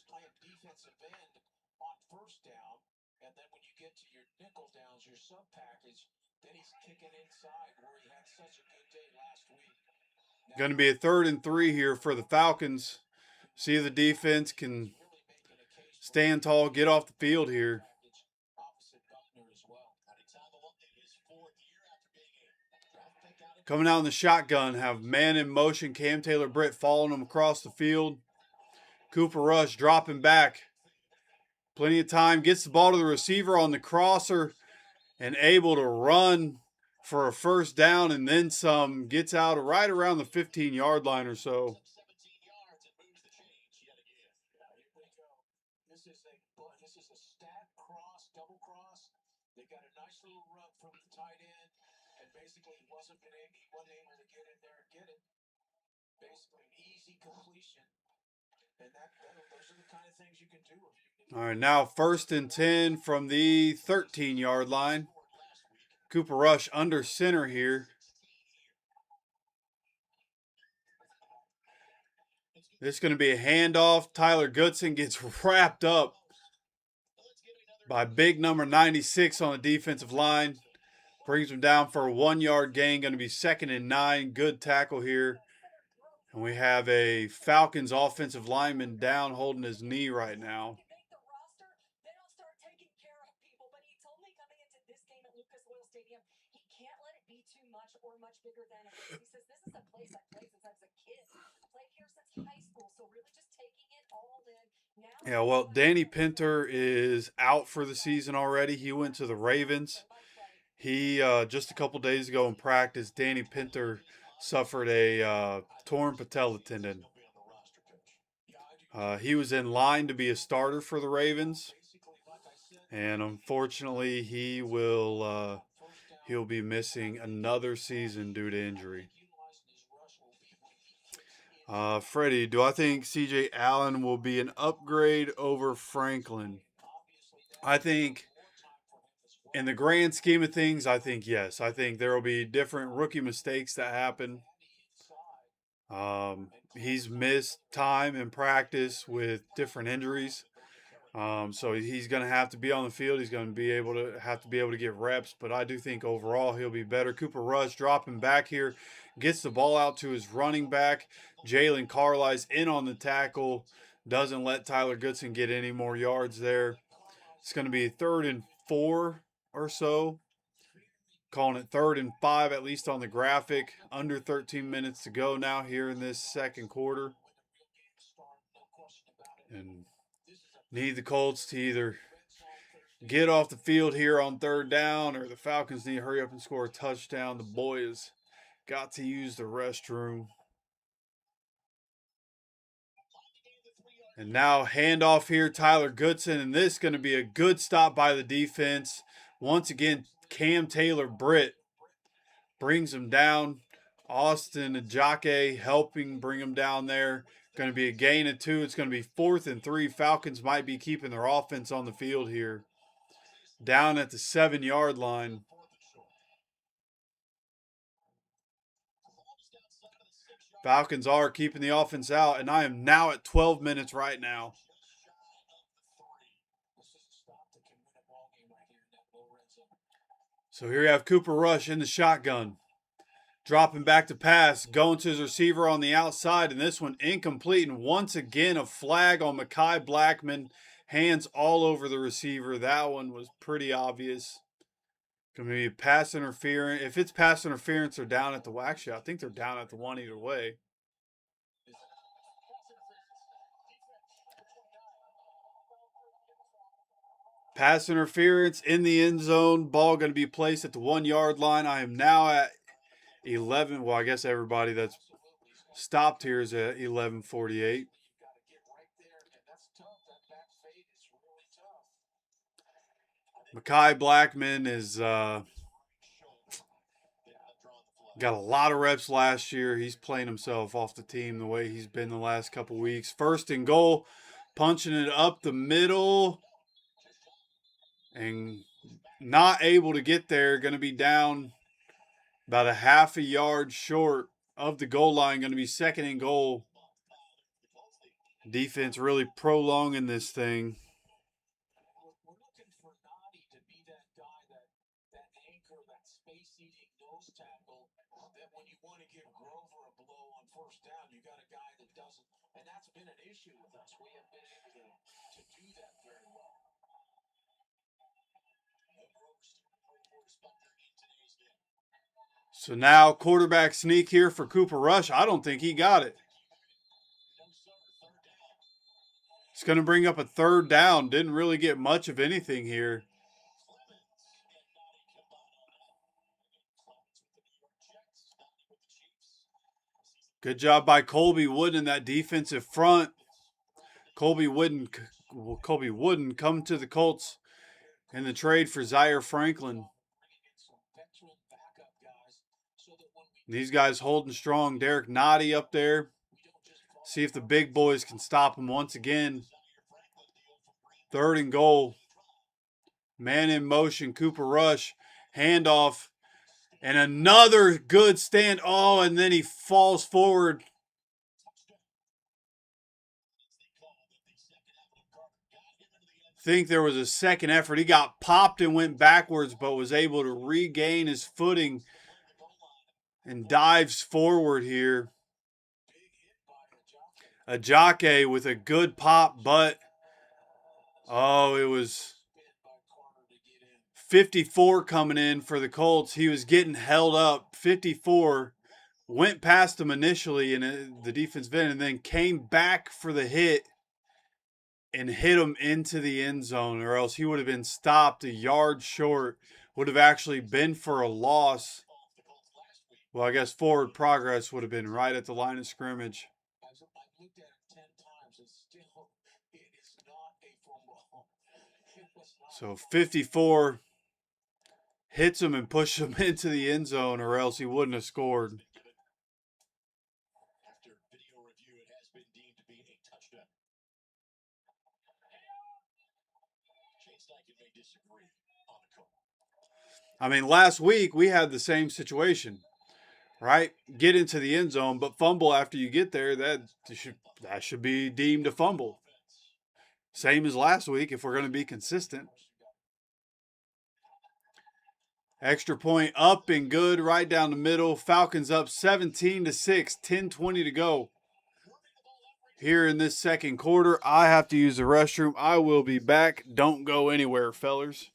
Going to be a 3rd and 3 here for the Falcons. See if the defense can stand tall, get off the field here. Coming out in the shotgun, have man in motion. Cam Taylor-Britt following him across the field. Cooper Rush dropping back. Plenty of time. Gets the ball to the receiver on the crosser and able to run for a first down and then some. Gets out right around the 15-yard line or so. This is a stat cross, double cross. They got a nice little run from the tight end, and basically he wasn't able to get in there and get it. Basically an easy completion. And those are the kind of things you can do. All right, now 1st and 10 from the 13-yard line. Cooper Rush under center here. This is going to be a handoff. Tyler Goodson gets wrapped up by big number 96 on the defensive line. Brings him down for a 1-yard gain. Going to be 2nd and 9. Good tackle here. And we have a Falcons offensive lineman down holding his knee right now. Yeah, well, Danny Pinter is out for the season already. He went to the Ravens. He, just a couple days ago in practice, Danny Pinter suffered a torn patella tendon. He was in line to be a starter for the Ravens. And unfortunately, he'll be missing another season due to injury. Freddie, do I think C.J. Allen will be an upgrade over Franklin? I think, in the grand scheme of things, I think yes. I think there will be different rookie mistakes that happen. He's missed time in practice with different injuries. So he's going to have to be on the field. He's going to be able to get reps. But I do think overall he'll be better. Cooper Rush dropping back here, gets the ball out to his running back. Jalen Carlisle's in on the tackle. Doesn't let Tyler Goodson get any more yards there. It's going to be 3rd and 4 or so. Calling it 3rd and 5, at least on the graphic. Under 13 minutes to go now here in this second quarter. And need the Colts to either get off the field here on 3rd down, or the Falcons need to hurry up and score a touchdown. The boys got to use the restroom. And now handoff here, Tyler Goodson, and this is going to be a good stop by the defense. Once again, Cam Taylor-Britt brings him down. Austin Ajake helping bring him down there. Going to be a gain of 2. It's going to be 4th and 3. Falcons might be keeping their offense on the field here. Down at the 7-yard line. Falcons are keeping the offense out, and I am now at 12 minutes right now. So here you have Cooper Rush in the shotgun. Dropping back to pass, going to his receiver on the outside, and this one incomplete. And once again, a flag on Mekhi Blackman. Hands all over the receiver. That one was pretty obvious. Going to be pass interference. If it's pass interference, they're down at the... Actually, I think they're down at the 1 either way. Pass interference in the end zone. Ball going to be placed at the 1 yard line. I am now at 11. Well, I guess everybody that's stopped here is at 11:48. Mekhi Blackman is got a lot of reps last year. He's playing himself off the team the way he's been the last couple weeks. 1st and goal, punching it up the middle and not able to get there. Going to be down about a half a yard short of the goal line. Going to be 2nd and goal. Defense really prolonging this thing. We're looking for Nani to be that guy, that anchor, that space-eating nose tackle, that when you want to give Grover a blow on 1st down, you got a guy that doesn't. And that's been an issue with us. We have been able to do that very well. So now quarterback sneak here for Cooper Rush. I don't think he got it. It's going to bring up a 3rd down. Didn't really get much of anything here. Good job by Colby Wooden in that defensive front. Colby Wooden come to the Colts in the trade for Zaire Franklin. These guys holding strong. Derek Nottie up there. See if the big boys can stop him once again. 3rd and goal. Man in motion. Cooper Rush. Handoff. And another good stand. Oh, and then he falls forward. Think there was a second effort. He got popped and went backwards, but was able to regain his footing and dives forward here. Ajake with a good pop, but it was 54 coming in for the Colts. He was getting held up. 54 went past him initially in the defensive end and then came back for the hit and hit him into the end zone, or else he would have been stopped a yard short. Would have actually been for a loss. Well, I guess forward progress would have been right at the line of scrimmage. I've looked at it 10 times, and still, it is not a fumble. So 54 hits him and pushes him into the end zone, or else he wouldn't have scored. After video review, it has been deemed to be a touchdown. Shane Steichen may disagree on the call. I mean, last week we had the same situation. Right? Get into the end zone, but fumble after you get there, that should be deemed a fumble. Same as last week if we're going to be consistent. Extra point up and good right down the middle. Falcons up 17-6, 10:20 to go. Here in this 2nd quarter, I have to use the restroom. I will be back. Don't go anywhere, fellers.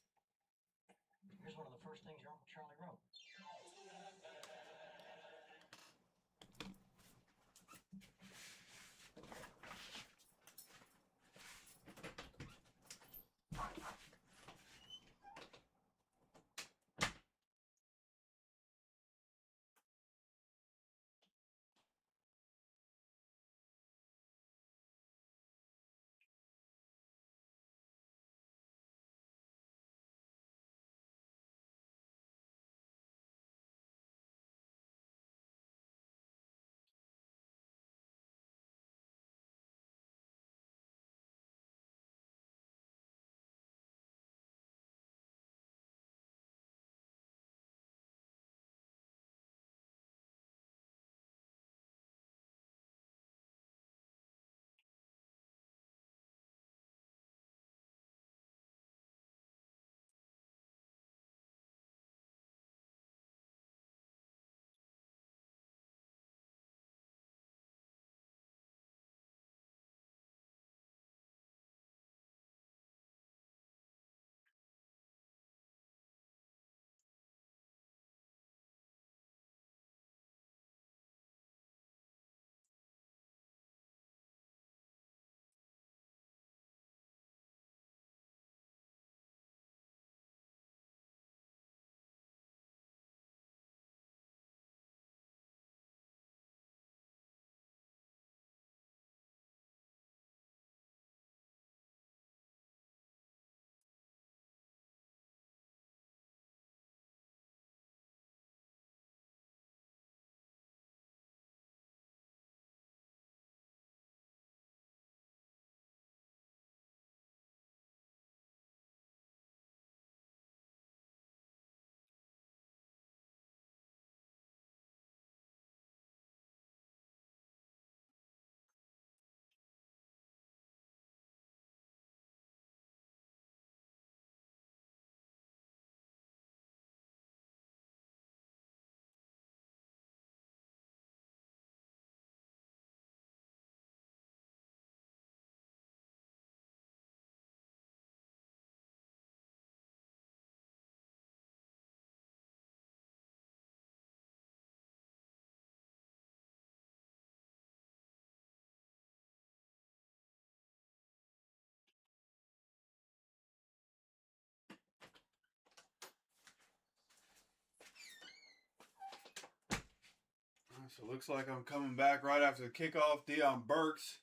So it looks like I'm coming back right after the kickoff. Deion Burks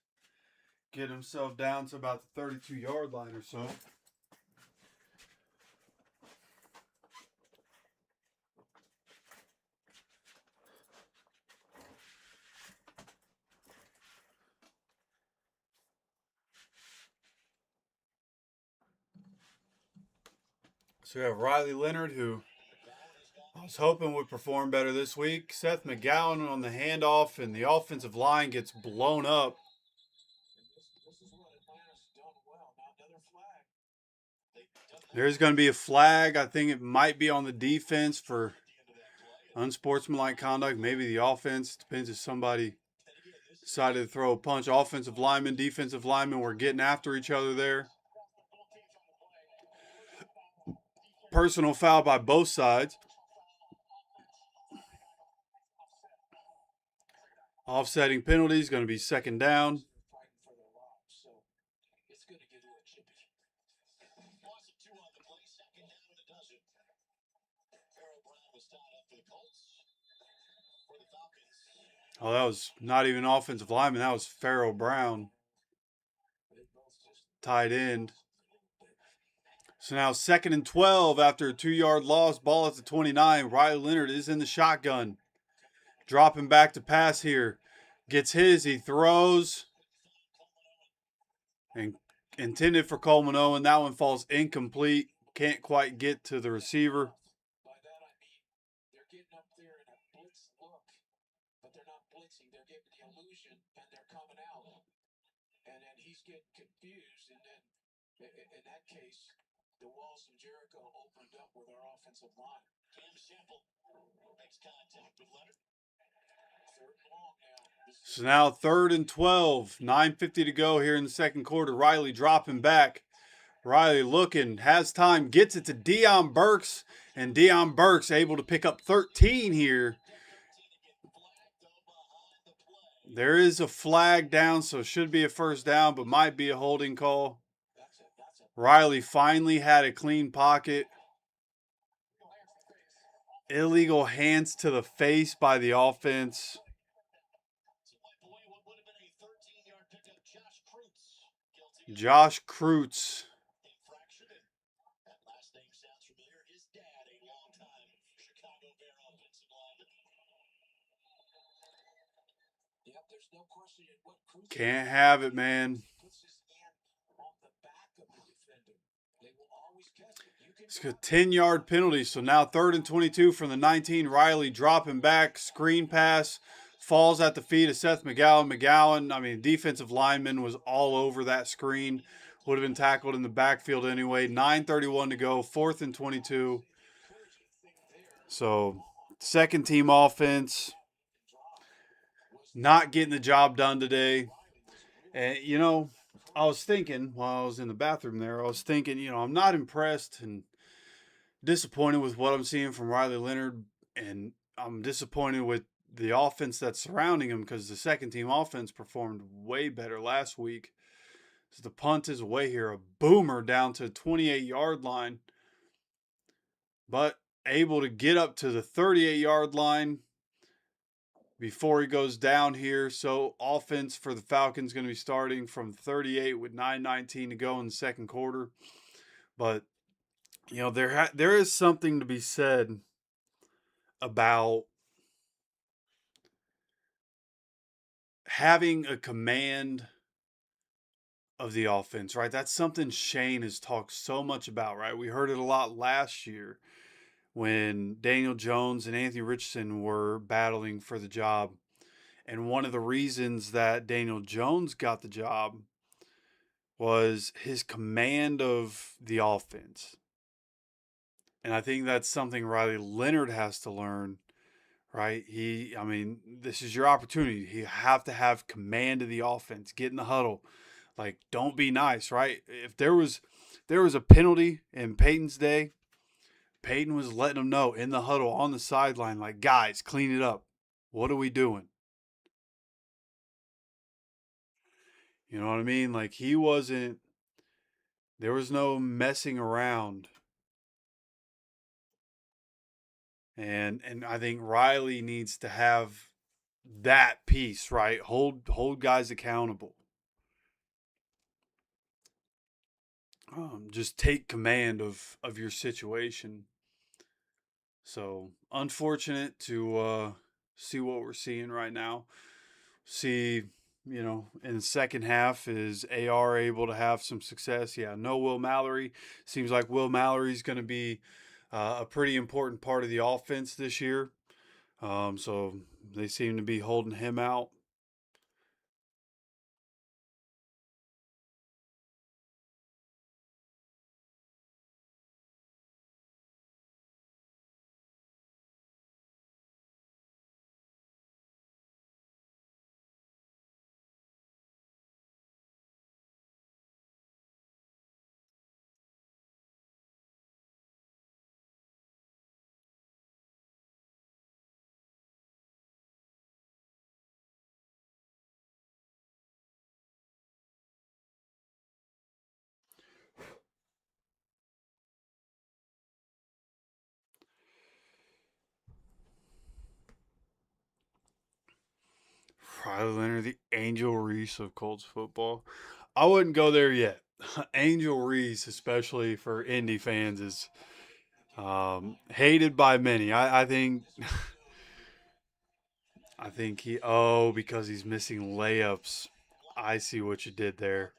getting himself down to about the 32-yard line or so. So we have Riley Leonard, who I was hoping would perform better this week. Seth McGowan on the handoff, and the offensive line gets blown up. This is what Atlanta's done well. Now another flag. There's going to be a flag. I think it might be on the defense for unsportsmanlike conduct. Maybe the offense. Depends if somebody decided to throw a punch. Offensive linemen, defensive linemen were getting after each other there. Personal foul by both sides. Offsetting penalties, going to be second down. Fighting for their lives, so it's going to get a little chippy. Loss of 2 on the play, second down and a dozen. Referral Brown was tied up for the Colts. For the Falcons. Oh, that was not even offensive lineman. That was Farrell Brown, tight end. So now 2nd and 12 after a 2-yard loss. Ball at the 29. Riley Leonard is in the shotgun. Dropping back to pass here. Gets his. He throws. And intended for Coleman Owen. That one falls incomplete. Can't quite get to the receiver. By that I mean they're getting up there in a blitz look, but they're not blitzing. They're giving the illusion, and they're coming out. And then he's getting confused, and then in that case, the walls of Jericho opened up with our offensive line. Cam Sample makes contact with Leonard. 3rd and long now. So now 3rd and 12. 9:50 to go here in the second quarter. Riley dropping back. Riley looking, has time, gets it to Deion Burks, and Deion Burks able to pick up 13 here. There is a flag down, so should be a first down, but might be a holding call. Riley finally had a clean pocket. Illegal hands to the face by the offense. Josh Kreutz. There's no question in what Cruz Can't have it, man. puts his hand on the back of the defender. They will always catch it. You can It's a 10-yard penalty. So now 3rd and 22 from the 19. Riley dropping back. Screen pass. Falls at the feet of Seth McGowan. McGowan, I mean, defensive lineman was all over that screen. Would have been tackled in the backfield anyway. 9:31 to go. 4th and 22. So, second team offense. Not getting the job done today. And, you know, I was thinking while I was in the bathroom there, I was thinking, you know, I'm not impressed and disappointed with what I'm seeing from Riley Leonard. And I'm disappointed with the offense that's surrounding him because the second team offense performed way better last week. So the punt is away here. A boomer down to 28-yard line. But able to get up to the 38-yard line before he goes down here. So offense for the Falcons going to be starting from 38 with 9:19 to go in the second quarter. But, you know, there is something to be said about having a command of the offense, right? That's something Shane has talked so much about, right? We heard it a lot last year when Daniel Jones and Anthony Richardson were battling for the job. And one of the reasons that Daniel Jones got the job was his command of the offense. And I think that's something Riley Leonard has to learn, right? This is your opportunity. You have to have command of the offense. Get in the huddle. Like, don't be nice, right? If there was a penalty in Peyton's day, Peyton was letting them know in the huddle on the sideline, like, guys, clean it up. What are we doing? You know what I mean? Like, there was no messing around. And I think Riley needs to have that piece, right? Hold guys accountable. Just take command of your situation. So unfortunate to see what we're seeing right now. See, in the second half, is AR able to have some success? Yeah, no Will Mallory. Seems like Will Mallory's going to be a pretty important part of the offense this year. So they seem to be holding him out. Riley Leonard, the Angel Reese of Colts football. I wouldn't go there yet. Angel Reese, especially for Indy fans, is hated by many. I think I think because he's missing layups. I see what you did there.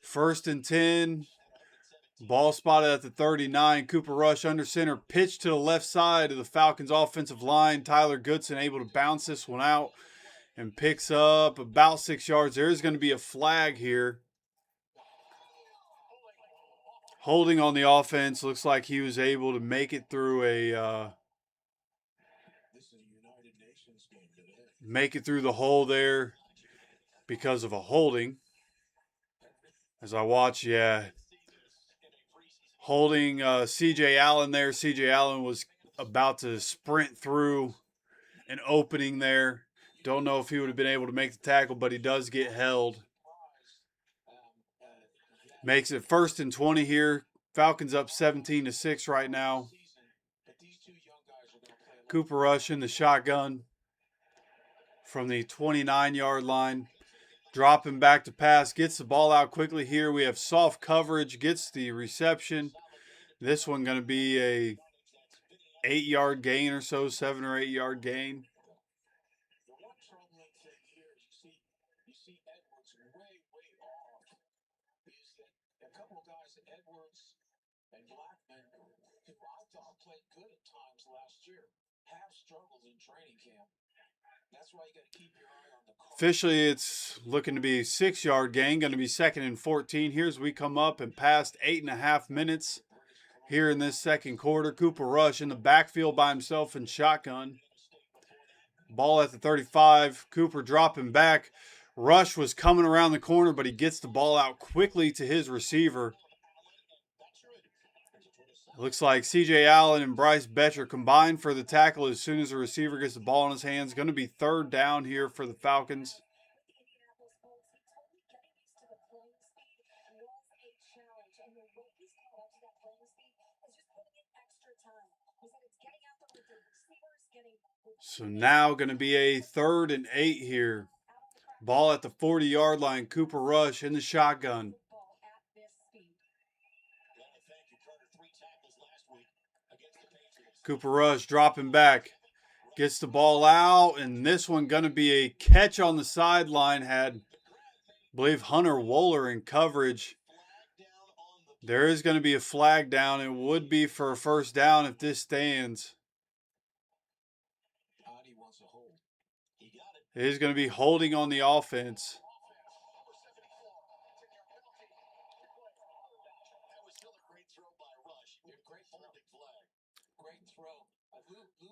1st and 10. Ball spotted at the 39. Cooper Rush under center. Pitch to the left side of the Falcons offensive line. Tyler Goodson able to bounce this one out and picks up about 6 yards. There is going to be a flag here. Holding on the offense. Looks like he was able to make it through make it through the hole there because of a holding. As I watch, yeah, holding C.J. Allen there. C.J. Allen was about to sprint through an opening there. Don't know if he would have been able to make the tackle, but he does get held. Makes it 1st and 20 here. Falcons up 17-6 right now. Cooper Rush in the shotgun from the 29-yard line. Dropping back to pass. Gets the ball out quickly here. We have soft coverage. Gets the reception. This one going to be a 8-yard gain or so. 7 or 8 yard gain. Officially, it's looking to be a 6-yard gain. Going to be 2nd and 14. Here's we come up and past 8.5 minutes here in this second quarter. Cooper Rush in the backfield by himself in shotgun. Ball at the 35. Cooper dropping back. Rush was coming around the corner, but he gets the ball out quickly to his receiver. Looks like C.J. Allen and Bryce Betcher combined for the tackle as soon as the receiver gets the ball in his hands. Going to be 3rd down here for the Falcons. So now going to be a 3rd and 8 here. Ball at the 40-yard line. Cooper Rush in the shotgun. Cooper Rush dropping back. Gets the ball out, and this one going to be a catch on the sideline. Had, I believe, Hunter Wohler in coverage. There is going to be a flag down. It would be for a 1st down if this stands. It is going to be holding on the offense.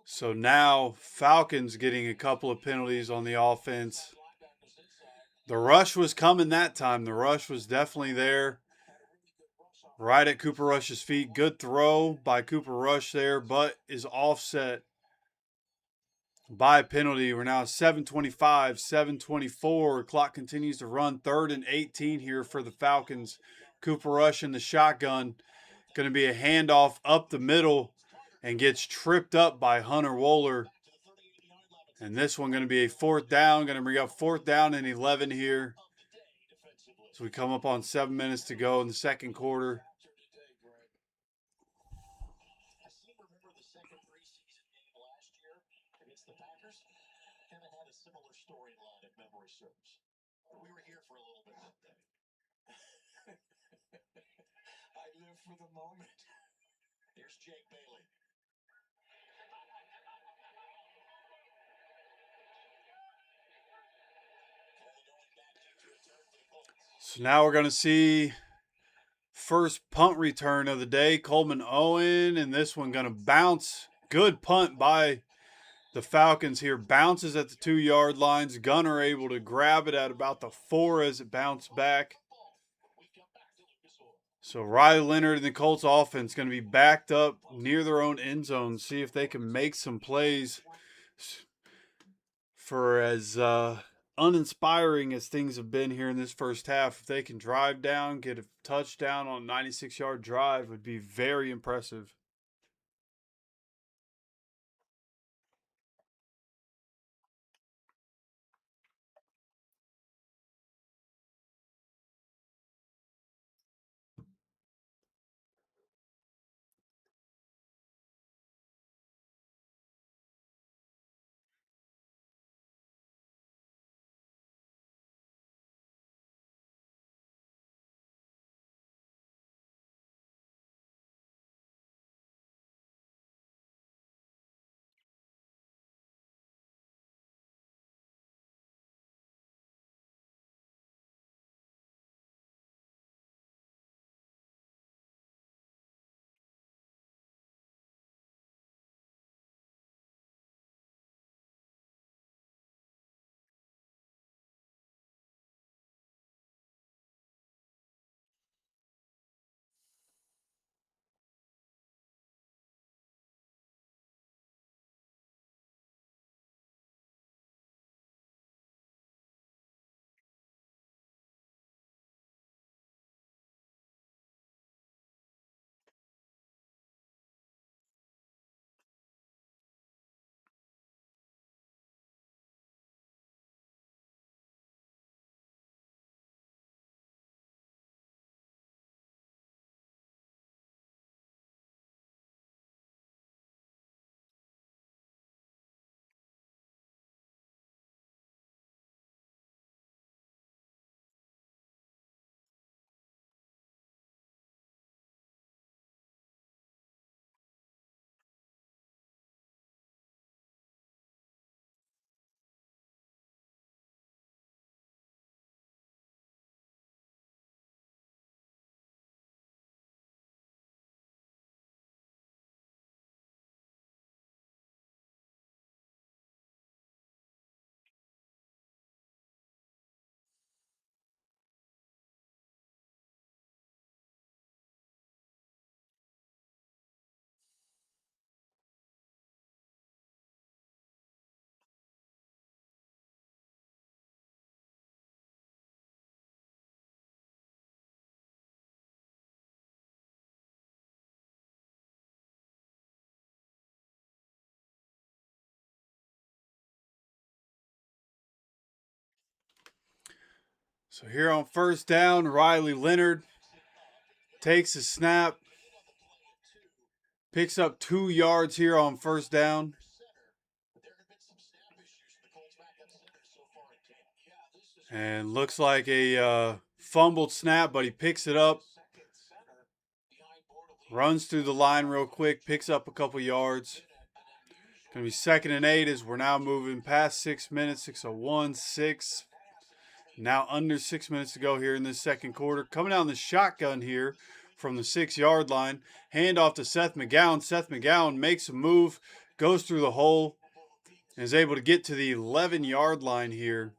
So now Falcons getting a couple of penalties on the offense. The rush was coming that time. The rush was definitely there. Right at Cooper Rush's feet. Good throw by Cooper Rush there, but is offset by a penalty. We're now 7:25, 7:24. Clock continues to run. 3rd and 18 here for the Falcons. Cooper Rush in the shotgun. Going to be a handoff up the middle. and gets tripped up by Hunter Wohler. And this one going to be a 4th down. Going to bring up 4th down and 11 here. So we come up on 7 minutes to go in the second quarter. I seem to remember the second preseason game last year against the Packers. Kind of had a similar storyline if memory serves. We were here for a little bit that day. I live for the moment. Here's Jake Bailey. So now we're going to see first punt return of the day. Coleman Owen, and this one going to bounce. Good punt by the Falcons here. Bounces at the 2-yard lines. Gunner able to grab it at about the 4 as it bounced back. So Riley Leonard and the Colts offense going to be backed up near their own end zone. See if they can make some plays. For as uninspiring as things have been here in this first half, if they can drive down, get a touchdown on a 96-yard drive, would be very impressive. So here on first down, Riley Leonard takes a snap, picks up 2 yards here on first down. And looks like a fumbled snap, but he picks it up. Runs through the line real quick, picks up a couple yards. Going to be 2nd and 8 as we're now moving past 6 minutes, 6:01, 6. Now under 6 minutes to go here in this second quarter. Coming down the shotgun here from the 6-yard line. Hand off to Seth McGowan. Seth McGowan makes a move, goes through the hole, and is able to get to the 11-yard line here.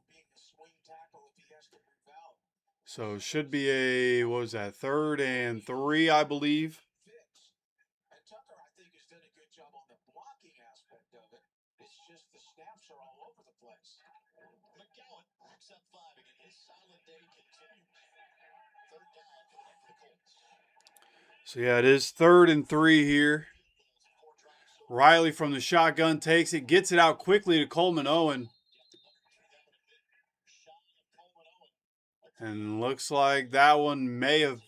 So should be a, what was that, 3rd and 3, I believe. And Tucker, I think, has done a good job on the blocking aspect of it. It's just the snaps are all over the place. McGowan picks up 5 again. His solid day continues. 3rd down for the Colts. So yeah, it is 3rd and 3 here. Riley from the shotgun takes it, gets it out quickly to Coleman Owen. And looks like that one may have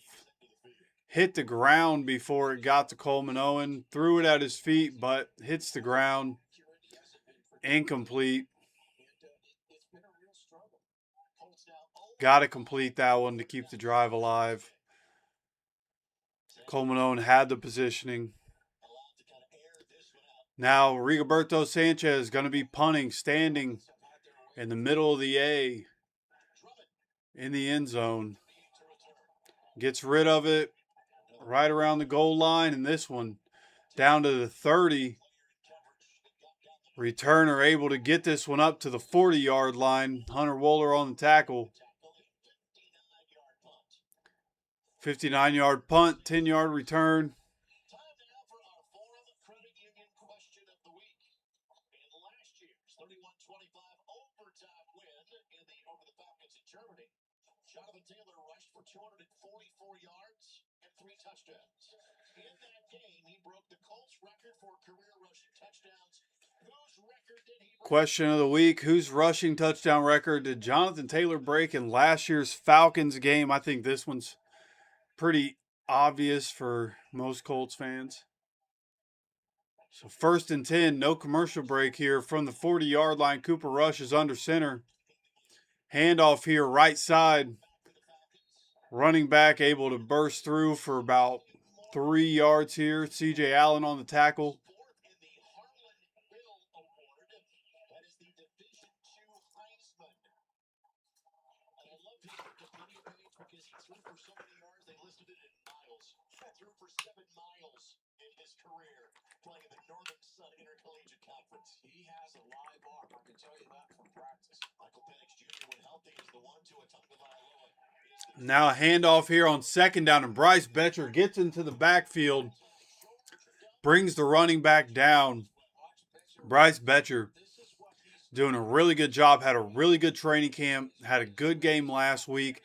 hit the ground before it got to Coleman Owen. Threw it at his feet, but hits the ground. Incomplete. Got to complete that one to keep the drive alive. Coleman Owen had the positioning. Now Rigoberto Sanchez is going to be punting, standing in the middle of the A in the end zone. Gets rid of it right around the goal line, and this one down to the 30. Returner able to get this one up to the 40-yard line. Hunter Wohler on the tackle. 59-yard punt, 10-yard return. Time now for our fourth credit union question of the week. In last year's 31-25 overtime win over the Falcons in Germany, Jonathan Taylor rushed for 244 yards and 3 touchdowns. In that game, he broke the Colts record for career rushing touchdowns. Whose record did he break? Question of the week: whose rushing touchdown record did Jonathan Taylor break in last year's Falcons game? I think this one's pretty obvious for most Colts fans. So 1st and 10, no commercial break here from the 40-yard line. Cooper Rush is under center. Handoff here, right side. Running back able to burst through for about 3 yards here. C.J. Allen on the tackle. Threw for 7 miles in his career playing in the Northern Sun Intercollegiate Conference. He has a live arm, I can tell you that from practice. Michael Penix Jr., when healthy, is the one to a Tagovailoa. Now a handoff here on 2nd down, and Bryce Betcher gets into the backfield, brings the running back down. Bryce Betcher doing a really good job, had a really good training camp, had a good game last week.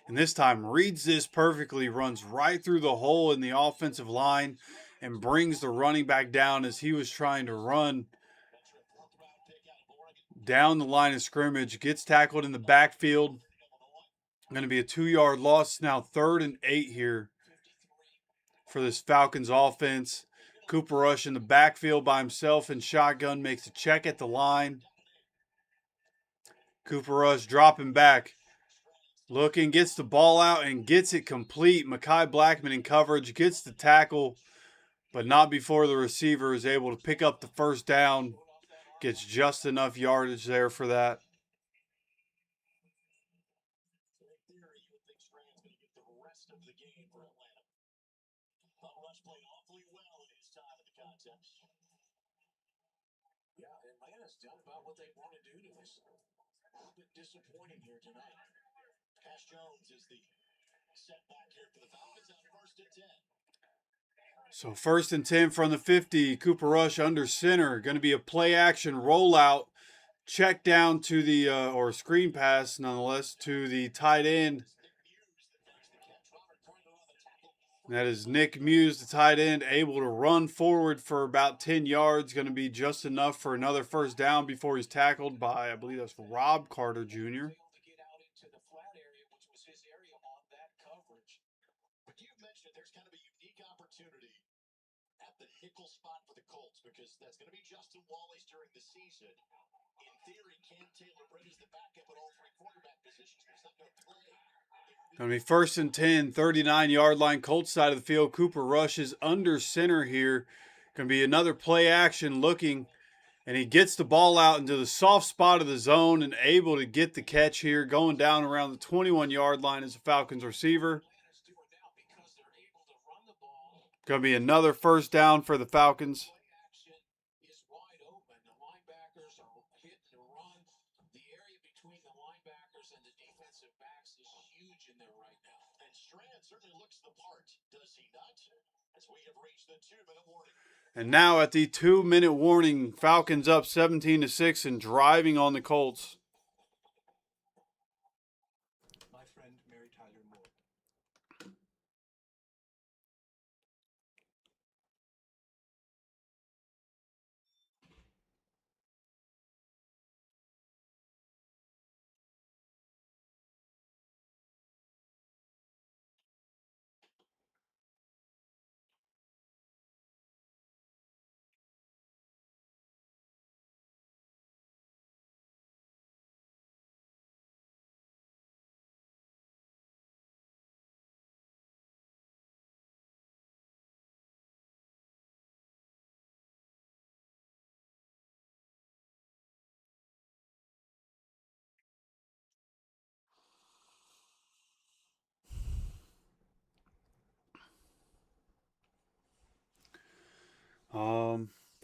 And this time reads this perfectly, runs right through the hole in the offensive line and brings the running back down as he was trying to run down the line of scrimmage. Gets tackled in the backfield. Going to be a 2-yard loss. Now 3rd and 8 here for this Falcons offense. Cooper Rush in the backfield by himself in shotgun, makes a check at the line. Cooper Rush dropping back. Looking, gets the ball out and gets it complete. Mekhi Blackman in coverage, gets the tackle, but not before the receiver is able to pick up the 1st down. Gets just enough yardage there for that. In theory, you would think Strand's going to get the rest of the game for Atlanta. But Rush played awfully well in his time in the contest. Yeah, Atlanta's done about what they want to do to us. A little bit disappointing here tonight. Cash Jones is the setback here for the Falcons on 1st and 10. So 1st and 10 from the 50. Cooper Rush under center. Going to be a play action rollout. Check down to the, or screen pass nonetheless, to the tight end. That is Nick Muse, the tight end, able to run forward for about 10 yards. Going to be just enough for another 1st down before he's tackled by, I believe that's Rob Carter Jr. But you've mentioned it, there's kind of a unique opportunity at the nickel spot for the Colts because that's going to be Justin Wallace during the season. In theory, Cam Taylor-Britt is the backup at all 3 quarterback positions, but he's not going to play. Going to be 1st and 10, 39-yard line, Colts side of the field. Cooper Rush is under center here. Going to be another play action looking, and he gets the ball out into the soft spot of the zone and able to get the catch here, going down around the 21-yard line as a Falcons receiver. Going to be another 1st down for the Falcons. Is wide open. The linebackers are hit and run. The area between the linebackers and the defensive backs is huge in there right now. And Strand certainly looks the part, does he not? As we have reached the 2-minute warning. And now at the 2-minute warning, Falcons up 17-6 and driving on the Colts.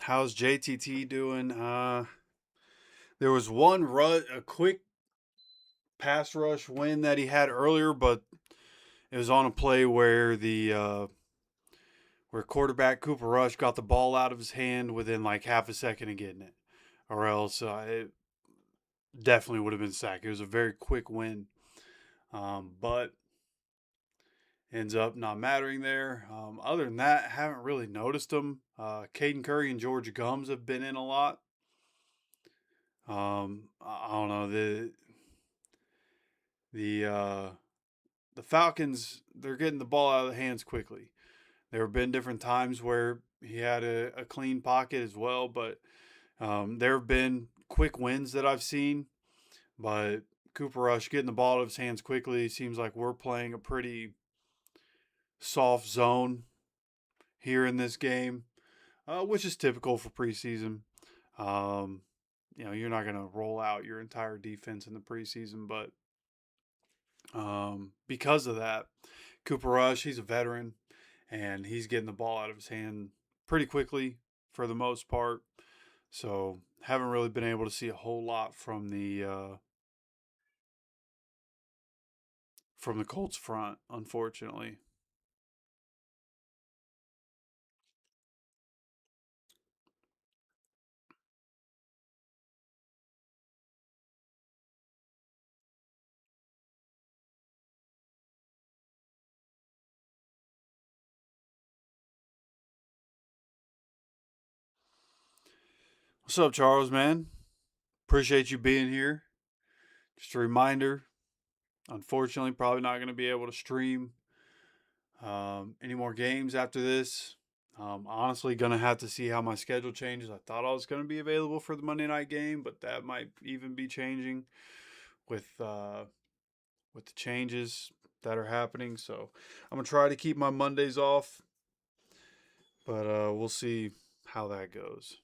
How's JTT doing? There was one a quick pass rush win that he had earlier, but it was on a play where where quarterback Cooper Rush got the ball out of his hand within like half a second of getting it, or else it definitely would have been sacked. It was a very quick win, but ends up not mattering there. Other than that, haven't really noticed them. Caden Curry and George Gums have been in a lot. I don't know the the Falcons. They're getting the ball out of the hands quickly. There have been different times where he had a clean pocket as well, but there have been quick wins that I've seen. But Cooper Rush getting the ball out of his hands quickly seems like we're playing a pretty soft zone here in this game, which is typical for preseason. You're not going to roll out your entire defense in the preseason, but because of that, Cooper Rush, he's a veteran, and he's getting the ball out of his hand pretty quickly for the most part. So haven't really been able to see a whole lot from the Colts front, unfortunately. What's up, Charles, man? Appreciate you being here. Just a reminder, unfortunately, probably not going to be able to stream any more games after this. Honestly, going to have to see how my schedule changes. I thought I was going to be available for the Monday night game, but that might even be changing with the changes that are happening. So I'm going to try to keep my Mondays off, but we'll see how that goes.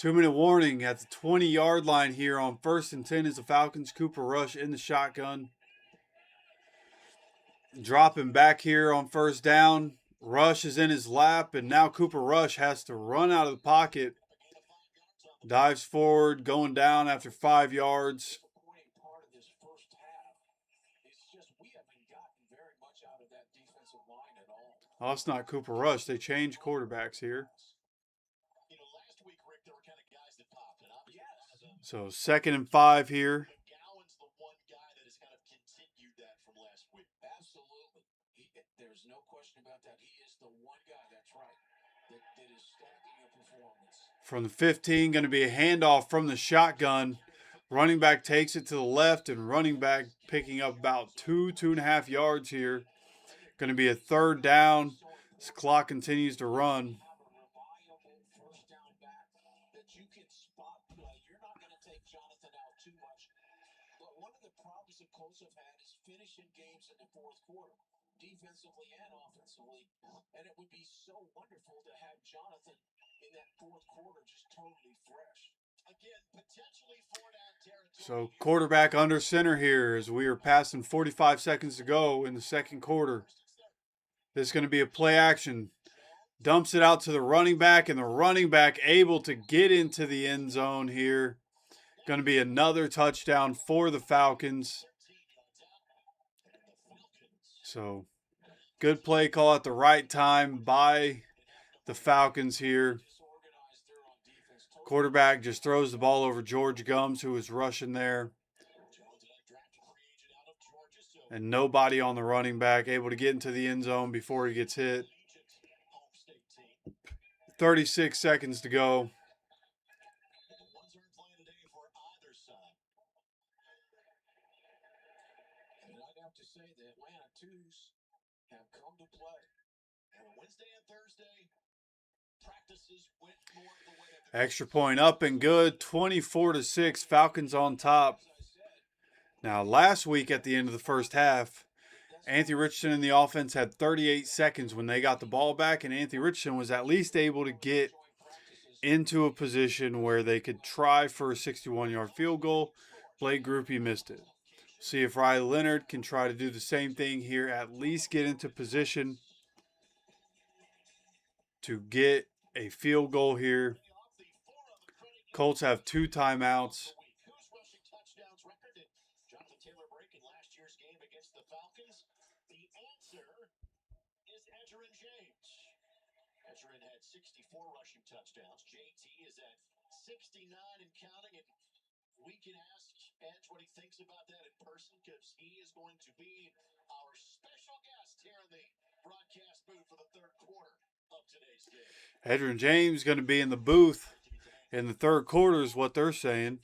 2-minute warning at the 20-yard line here on 1st and 10 is the Falcons. Cooper Rush in the shotgun. Dropping back here on 1st down. Rush is in his lap, and now Cooper Rush has to run out of the pocket. Dives forward, going down after 5 yards. Oh, it's not Cooper Rush. They changed quarterbacks here. So 2nd and 5 here. There's no question about that. He is the one guy, that's right, that is stacking a performance. From the 15, going to be a handoff from the shotgun. Running back takes it to the left, and running back picking up about 2.5 yards here. Going to be a 3rd down. This clock continues to run. The Colts have had is finishing games in the 4th quarter, defensively and offensively, and it would be so wonderful to have Jonathan in that 4th quarter just totally fresh. Again, potentially 4-down territory. So quarterback under center here as we are passing 45 seconds to go in the 2nd quarter. This is going to be a play action. Dumps it out to the running back, and the running back able to get into the end zone here. Going to be another touchdown for the Falcons. So, good play call at the right time by the Falcons here. Quarterback just throws the ball over George Gums, who was rushing there. And nobody on the running back, able to get into the end zone before he gets hit. 36 seconds to go. Have come to play. And Wednesday and Thursday, practices went more the way of Extra point up and good. 24-6. Falcons on top. Now, last week at the end of the first half, Anthony Richardson and the offense had 38 seconds when they got the ball back, and Anthony Richardson was at least able to get into a position where they could try for a 61-yard field goal. Blake Groupie missed it. See if Riley Leonard can try to do the same thing here, at least get into position. to get a field goal here. Colts have 2 timeouts. Whose rushing touchdowns record did Jonathan Taylor break in last year's game against the Falcons? The answer is Edgerrin James. Edgerrin had 64 rushing touchdowns. JT is at 69 and counting, and we can ask Edge what he thinks about that in person, because he is going to be our special guest here in the broadcast booth for the third quarter of today's game. Edgerrin James going to be in the booth in the third quarter is what they're saying.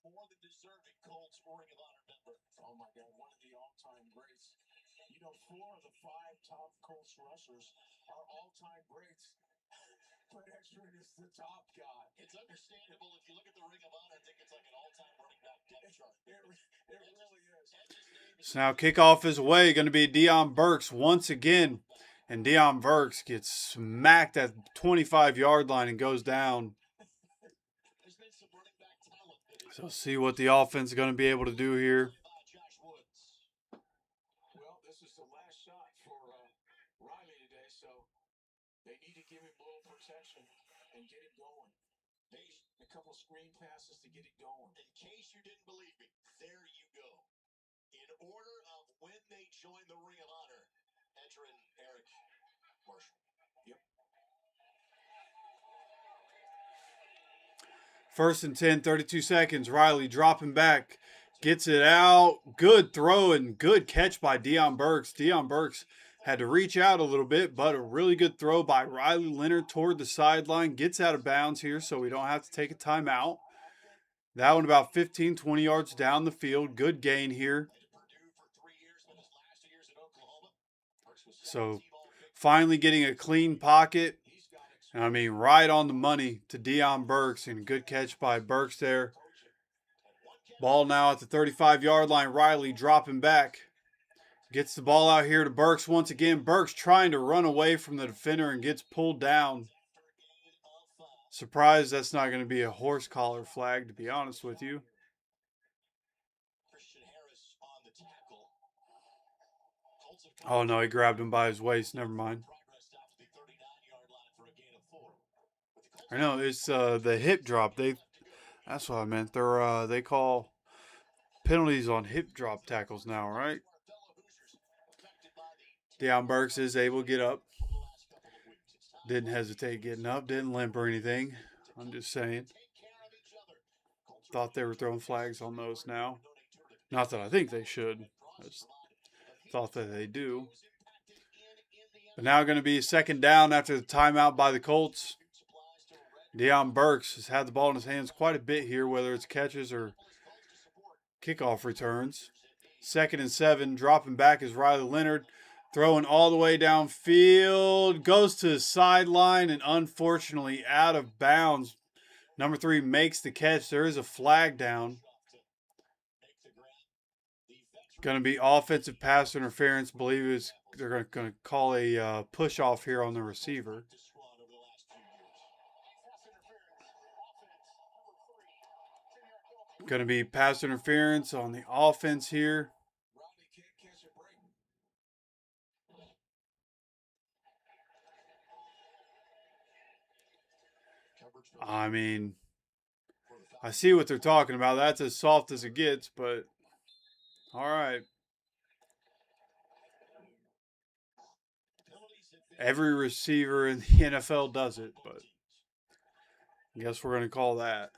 More than deserving Colts Ring of Honor member. Oh my God, one of the all-time greats. You know, 4 of the 5 top Colts rushers are all-time greats. But Edgerrin is the top guy. It's understandable if you look at the Ring of Honor. I think it's like an all-time running back depth chart. It really is. So now kickoff is away. Going to be Deion Burks once again. And Deion Burks gets smacked at the 25-yard line and goes down. There's been some running back talent. So see what the offense is going to be able to do here. Well, this is the last shot for Riley today, so they need to give him a little protection and get him going. A couple screen passes to get it going. In case you didn't believe me, there you go. In order of when they join the Ring of Honor, Edgerrin, Eric, Marshall. Yep. First and 10, 32 seconds. Riley dropping back. Gets it out. Good throw and good catch by Deion Burks. Deion Burks had to reach out a little bit, but a really good throw by Riley Leonard toward the sideline. Gets out of bounds here, so we don't have to take a timeout. That one about 15, 20 yards down the field. Good gain here. So finally getting a clean pocket. I mean, right on the money to Deion Burks, and good catch by Burks there. Ball now at the 35-yard line. Riley dropping back. Gets the ball out here to Burks once again. Burks trying to run away from the defender and gets pulled down. Surprised that's not going to be a horse collar flag, to be honest with you. Oh, no, he grabbed him by his waist. Never mind. I know, it's the hip drop. That's what I meant. They call penalties on hip drop tackles now, right? Deion Burks is able to get up. Didn't hesitate getting up. Didn't limp or anything. I'm just saying. Thought they were throwing flags on those now. Not that I think they should. I just thought that they do. But now going to be second down after the timeout by the Colts. Deion Burks has had the ball in his hands quite a bit here, whether it's catches or kickoff returns. 2nd and 7, dropping back is Riley Leonard. Throwing all the way downfield. Goes to the sideline and unfortunately out of bounds. Number 3 makes the catch. There is a flag down. Going to be offensive pass interference. Believe they're going to call a push off here on the receiver. Going to be pass interference on the offense here. I mean, I see what they're talking about. That's as soft as it gets, but all right. Every receiver in the NFL does it, but I guess we're going to call that.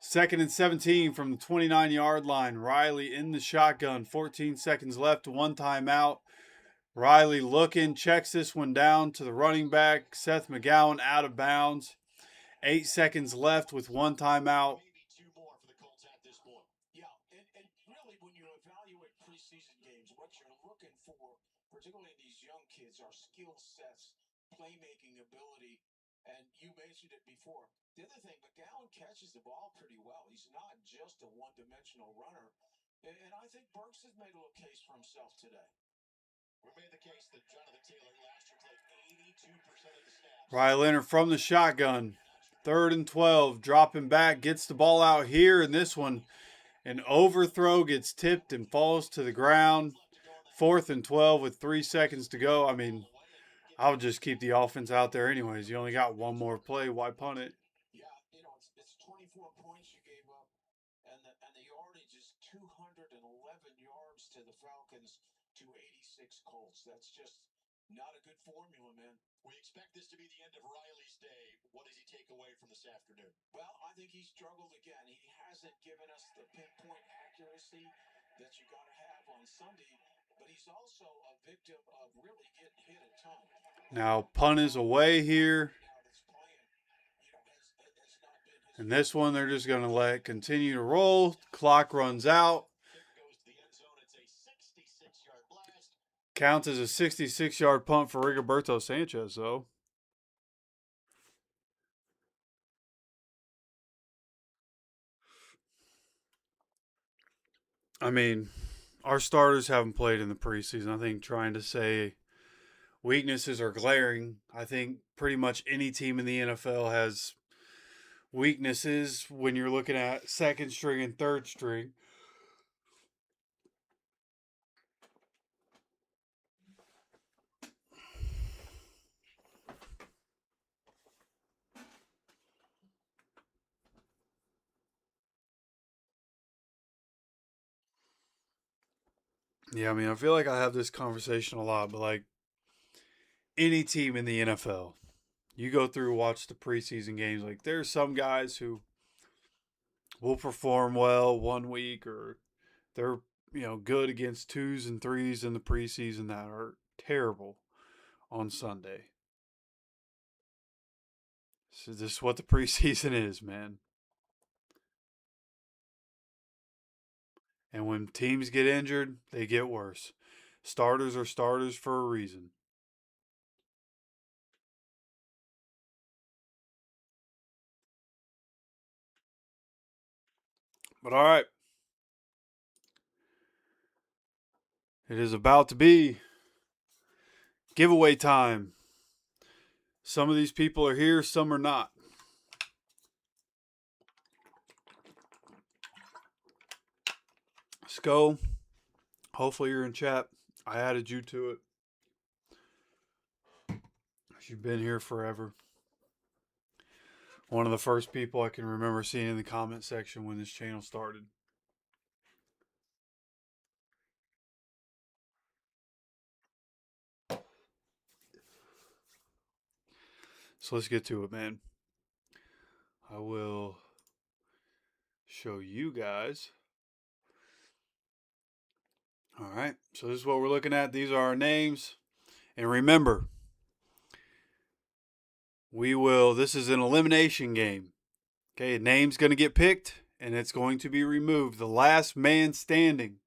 2nd and 17 from the 29-yard line. Riley in the shotgun. 14 seconds left. 1 timeout. Riley looking. Checks this one down to the running back. Seth McGowan out of bounds. 8 seconds left with 1 timeout. Yeah, and really when you evaluate preseason games, what you're looking for, particularly in these young kids, are skill sets, playmaking ability, and you mentioned it before. The other thing, McGowan catches the ball pretty well. He's not just a one-dimensional runner. And I think Burks has made a little case for himself today. We made the case that Jonathan Taylor last year played 82% of the snaps. Riley Leonard from the shotgun. 3rd and 12. Dropping back. Gets the ball out here. And this one, an overthrow, gets tipped and falls to the ground. 4th and 12 with 3 seconds to go. I mean, I would just keep the offense out there anyways. You only got one more play. Why punt it? Yeah, it's 24 points you gave up, and the yardage is 211 yards to the Falcons to 86 Colts. That's just not a good formula, man. We expect this to be the end of Riley's day. What does he take away from this afternoon? Well, I think he struggled again. He hasn't given us the pinpoint accuracy that you got to have on Sunday, but he's also a victim of really getting hit a ton. Now, punt is away here. Now that's playing, has not been his. And this one, they're just going to let continue to roll. Clock runs out. Kick goes to the end zone. It's a 66-yard blast. Counts as a 66-yard punt for Rigoberto Sanchez, though. I mean, our starters haven't played in the preseason. I think trying to say weaknesses are glaring. I think pretty much any team in the NFL has weaknesses when you're looking at second string and third string. Yeah, I mean, I feel like I have this conversation a lot, but like any team in the NFL, you go through, watch the preseason games, like there's some guys who will perform well one week or they're, good against twos and threes in the preseason that are terrible on Sunday. So this is what the preseason is, man. And when teams get injured, they get worse. Starters are starters for a reason. But all right. It is about to be giveaway time. Some of these people are here, some are not. Sco, hopefully you're in chat. I added you to it. You've been here forever. One of the first people I can remember seeing in the comment section when this channel started. So let's get to it, man. I will show you guys. All right, so this is what we're looking at. These are our names. And remember, this is an elimination game. Okay, a name's going to get picked, and it's going to be removed. The last man standing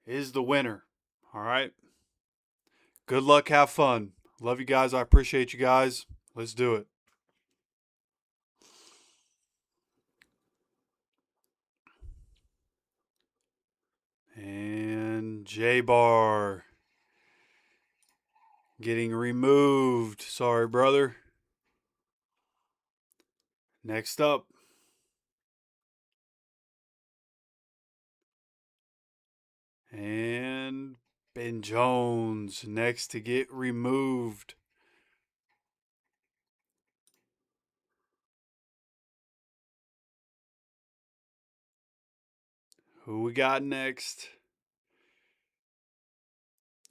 is the winner. All right? Good luck, have fun. Love you guys. I appreciate you guys. Let's do it. And J-Bar getting removed. Sorry, brother. Next up. And Ben Jones next to get removed. Who we got next?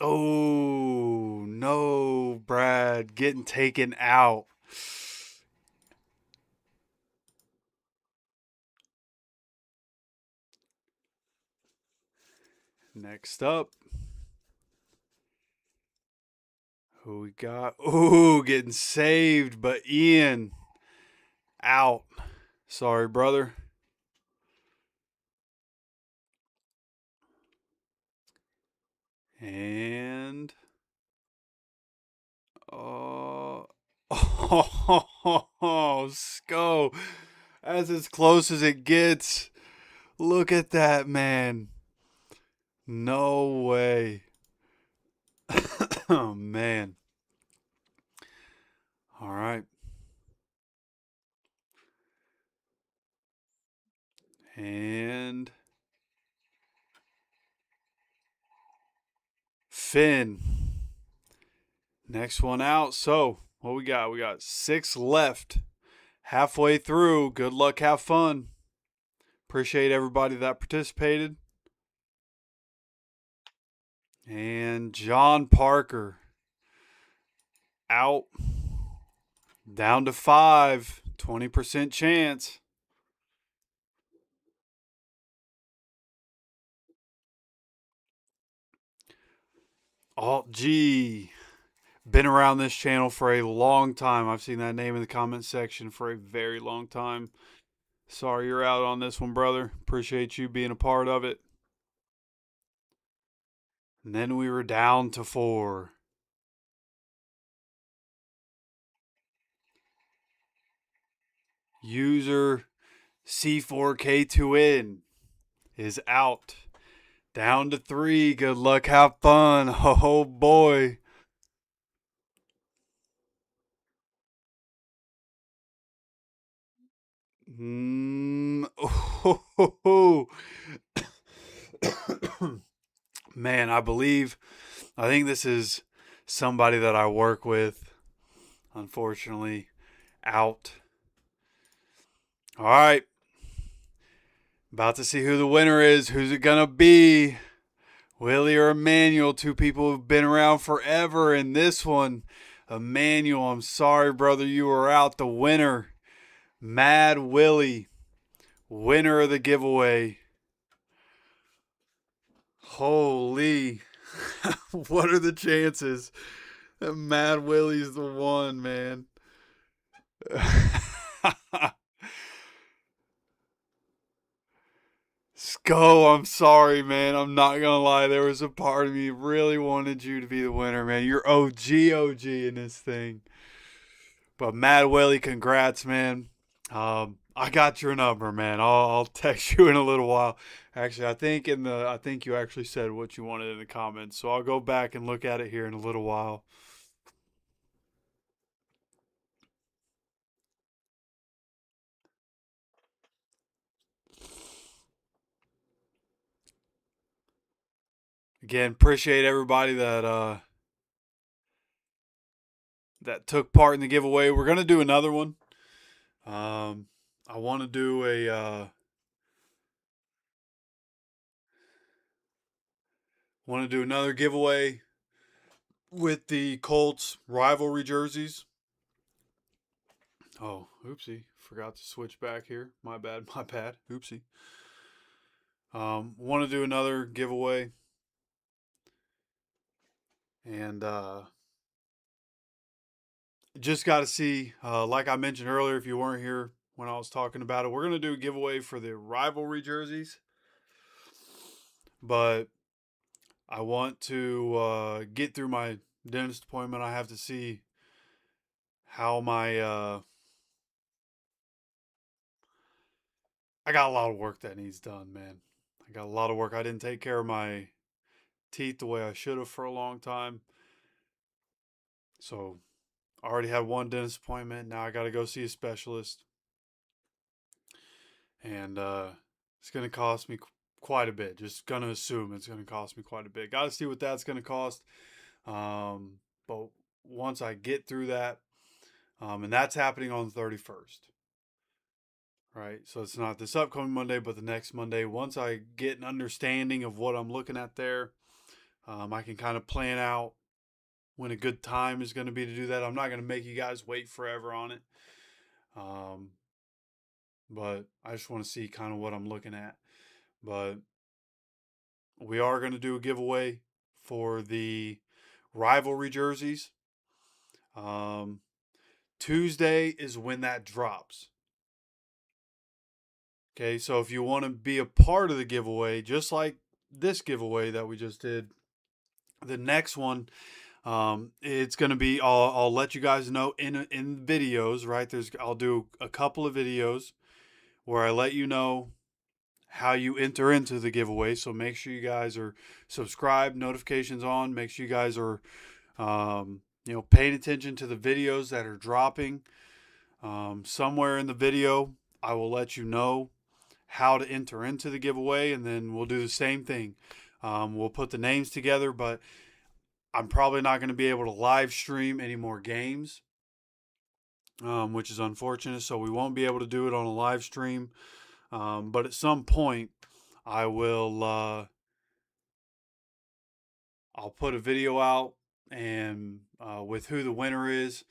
Oh, no, Brad getting taken out. Next up. Who we got? Oh, getting saved, but Ian out. Sorry, brother. And oh, Sco. That's as close as it gets. Look at that, man. No way. Oh, man. All right. And Finn Next one out. So, what we got? We got 6 left. Halfway through. Good luck. Have fun. Appreciate everybody that participated. And John Parker out. Down to 5. 20% chance. Alt G. Been around this channel for a long time. I've seen that name in the comment section for a very long time. Sorry you're out on this one, brother. Appreciate you being a part of it. And then we were down to 4. User C4K2N is out. Down to 3. Good luck. Have fun. Oh, boy. Man, I think this is somebody that I work with. Unfortunately, out. All right. About to see who the winner is. Who's it going to be? Willie or Emmanuel? 2 people who've been around forever in this one. Emmanuel, I'm sorry, brother. You are out. The winner, Mad Willie. Winner of the giveaway. Holy. What are the chances that Mad Willie's the one, man? Sco, I'm sorry, man. I'm not going to lie. There was a part of me really wanted you to be the winner, man. You're OG in this thing. But Mad Willie, congrats, man. I got your number, man. I'll text you in a little while. Actually, I think you actually said what you wanted in the comments. So I'll go back and look at it here in a little while. Again, appreciate everybody that took part in the giveaway. We're gonna do another one. I want to do another giveaway with the Colts rivalry jerseys. Oh, oopsie. Forgot to switch back here. My bad. Oopsie. Want to do another giveaway. And just got to see, like I mentioned earlier, if you weren't here when I was talking about it, we're going to do a giveaway for the rivalry jerseys. But I want to get through my dentist appointment. I have to see how my I got a lot of work that needs done, man. I got a lot of work. I didn't take care of my teeth the way I should have for a long time. So I already had one dentist appointment. Now I got to go see a specialist. And it's going to cost me quite a bit. Just going to assume it's going to cost me quite a bit. Got to see what that's going to cost. But once I get through that, and that's happening on the 31st. Right? So it's not this upcoming Monday, but the next Monday. Once I get an understanding of what I'm looking at there, I can kind of plan out when a good time is going to be to do that. I'm not going to make you guys wait forever on it. But I just want to see kind of what I'm looking at. But we are going to do a giveaway for the rivalry jerseys. Tuesday is when that drops. Okay, so if you want to be a part of the giveaway, just like this giveaway that we just did, the next one, it's going to be, I'll let you guys know in videos, right? I'll do a couple of videos where I let you know how you enter into the giveaway. So make sure you guys are subscribed, notifications on. Make sure you guys are, paying attention to the videos that are dropping. Somewhere in the video, I will let you know how to enter into the giveaway, and then we'll do the same thing. We'll put the names together, but I'm probably not going to be able to live stream any more games, which is unfortunate. So we won't be able to do it on a live stream. But at some point, I will. I'll put a video out and with who the winner is.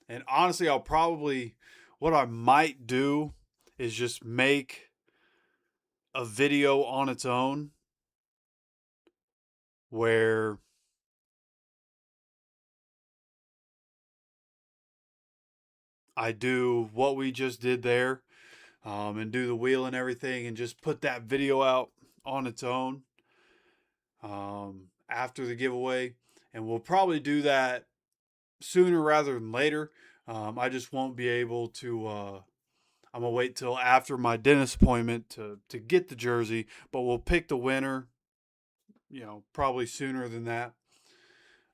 And honestly, I'll probably what I might do is just make a video on its own where I do what we just did there, and do the wheel and everything, and just put that video out on its own after the giveaway. And we'll probably do that sooner rather than later. I just won't be able to. I'm gonna wait till after my dentist appointment to get the jersey, but we'll pick the winner. Probably sooner than that.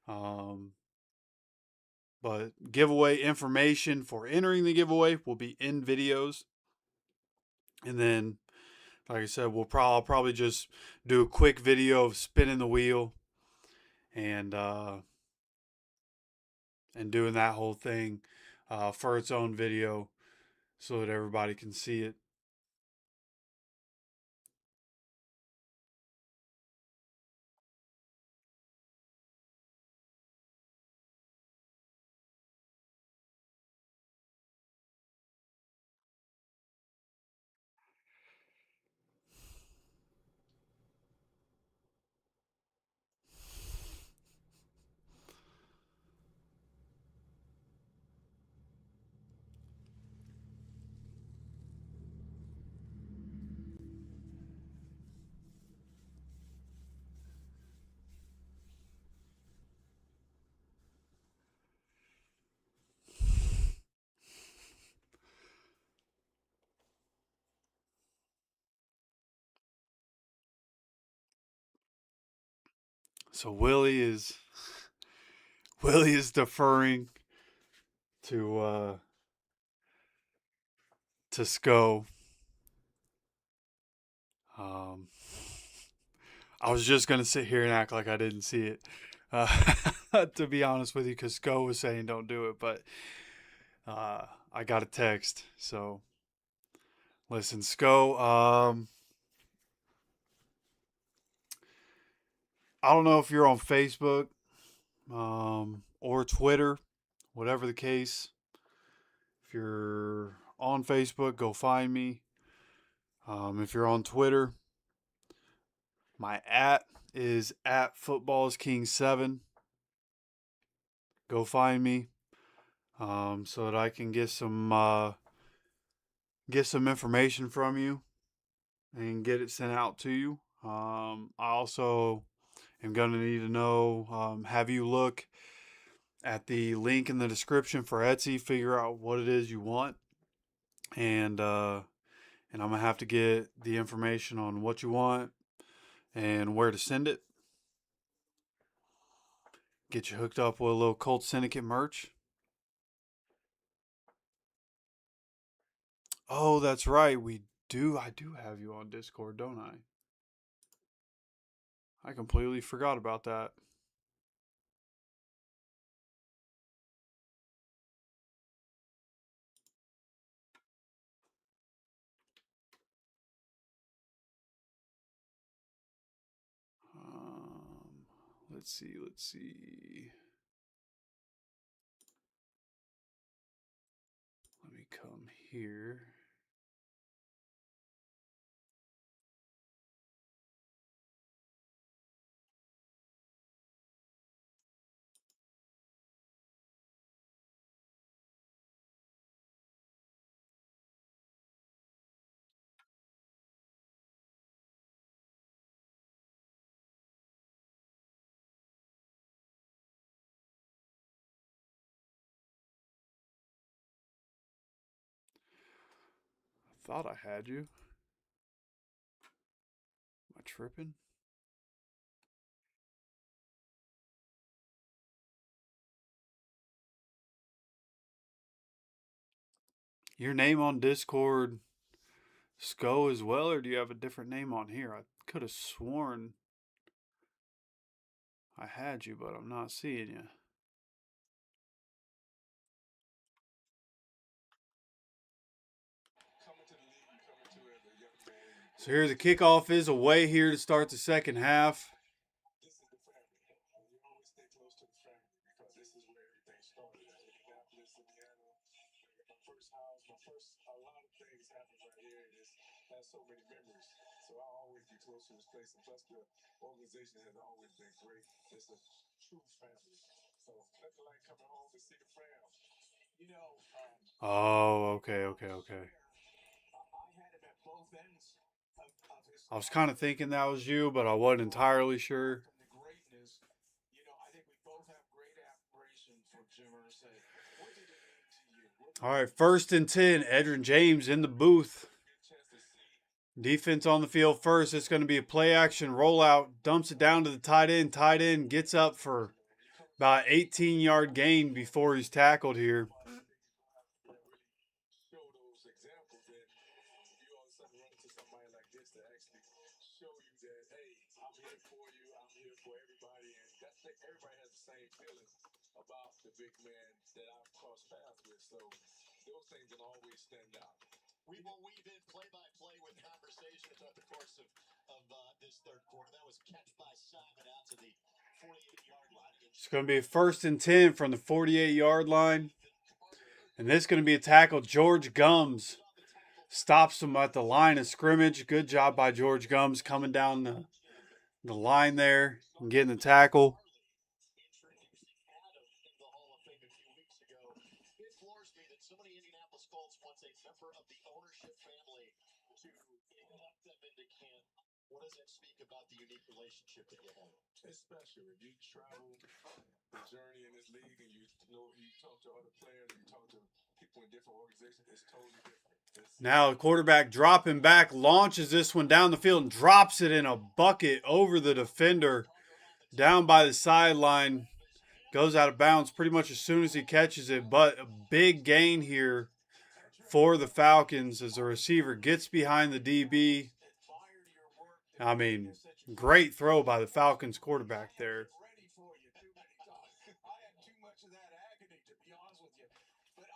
Um, but giveaway information for entering the giveaway will be in videos, and then, like I said, I'll probably just do a quick video of spinning the wheel and doing that whole thing for its own video so that everybody can see it. So Willie is deferring to Sco. Um, I was just gonna sit here and act like I didn't see it, to be honest with you, because Sco was saying don't do it, but I got a text. So listen, Sco. I don't know if you're on Facebook or Twitter, whatever the case. If you're on Facebook, go find me. If you're on Twitter, my @ is @footballsking7. Go find me so that I can get some information from you and get it sent out to you. I also am going to need to know, have you look at the link in the description for Etsy, figure out what it is you want, and I'm gonna have to get the information on what you want and where to send it. Get you hooked up with a little Colts Syndicate merch. Oh, that's right. I do have you on Discord, don't I? I completely forgot about that. Let's see. Let me come here. I thought I had you. Am I tripping? Your name on Discord, Sco, as well, or do you have a different name on here? I could have sworn I had you, but I'm not seeing you. So here the kickoff is away here to start the second half. This is the family. You always stay close to the family because this is where everything started. Indianapolis, Indiana. My first house, a lot of things happened right here. It has so many memories. So I'll always be close to this place. And plus, the organization has always been great. It's a true family. So nothing like coming home to see the fam. You know, Oh, okay. I had him at both ends of his I was kind of thinking that was you, but I wasn't entirely sure. from the greatness. You know, I think we both have great admiration for Jim Irsay. What did it mean to you? All right, 1st and 10. Edrin James in the booth. Chance to see Defense on the field first. It's going to be a play action rollout. Dumps it down to the tight end. Tight end gets up for about 18-yard gain before he's tackled here. show those examples, and you all of a sudden run into somebody like this to actually show you that, hey, I'm here for you, I'm here for everybody, and everybody has the same feeling about the big man that I've crossed paths with. So those things will always stand out. We will weave in play-by-play with conversation throughout the course of this third quarter. That was catch by Simon out to the 48-yard line. It's going to be a 1st and 10 from the 48-yard line. And this is going to be a tackle. George Gums stops him at the line of scrimmage. Good job by George Gums coming down the line there and getting the tackle. Introducing Adam in the Hall of Fame a few weeks ago. It floors me that so many Indianapolis Colts wants a member of the ownership family to induct them into camp. What does that speak about the unique relationship that you have? It's special. If you travel the journey in this league and you talk to other players, you talk to people in different organizations, it's totally different. Now the quarterback dropping back, launches this one down the field and drops it in a bucket over the defender down by the sideline. Goes out of bounds pretty much as soon as he catches it, but a big gain here for the Falcons as the receiver gets behind the DB. I mean, great throw by the Falcons quarterback there. Ready for you too many times. I had too much of that agony, to be honest with you. But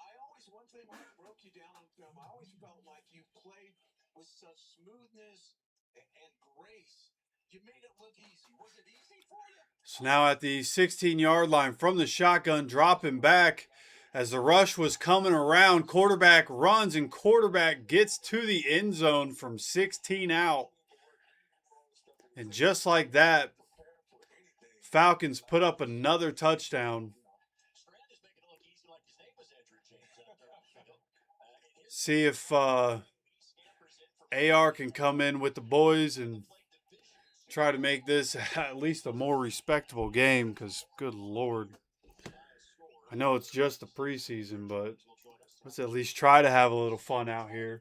one thing when I broke you down on film, I always felt like you played with such smoothness and grace. You made it look easy. Was it easy for you? So now at the 16-yard line from the shotgun, dropping back as the rush was coming around. Quarterback runs and quarterback gets to the end zone from 16 out. And just like that, Falcons put up another touchdown. See if AR can come in with the boys and try to make this at least a more respectable game because, good Lord, I know it's just the preseason, but let's at least try to have a little fun out here.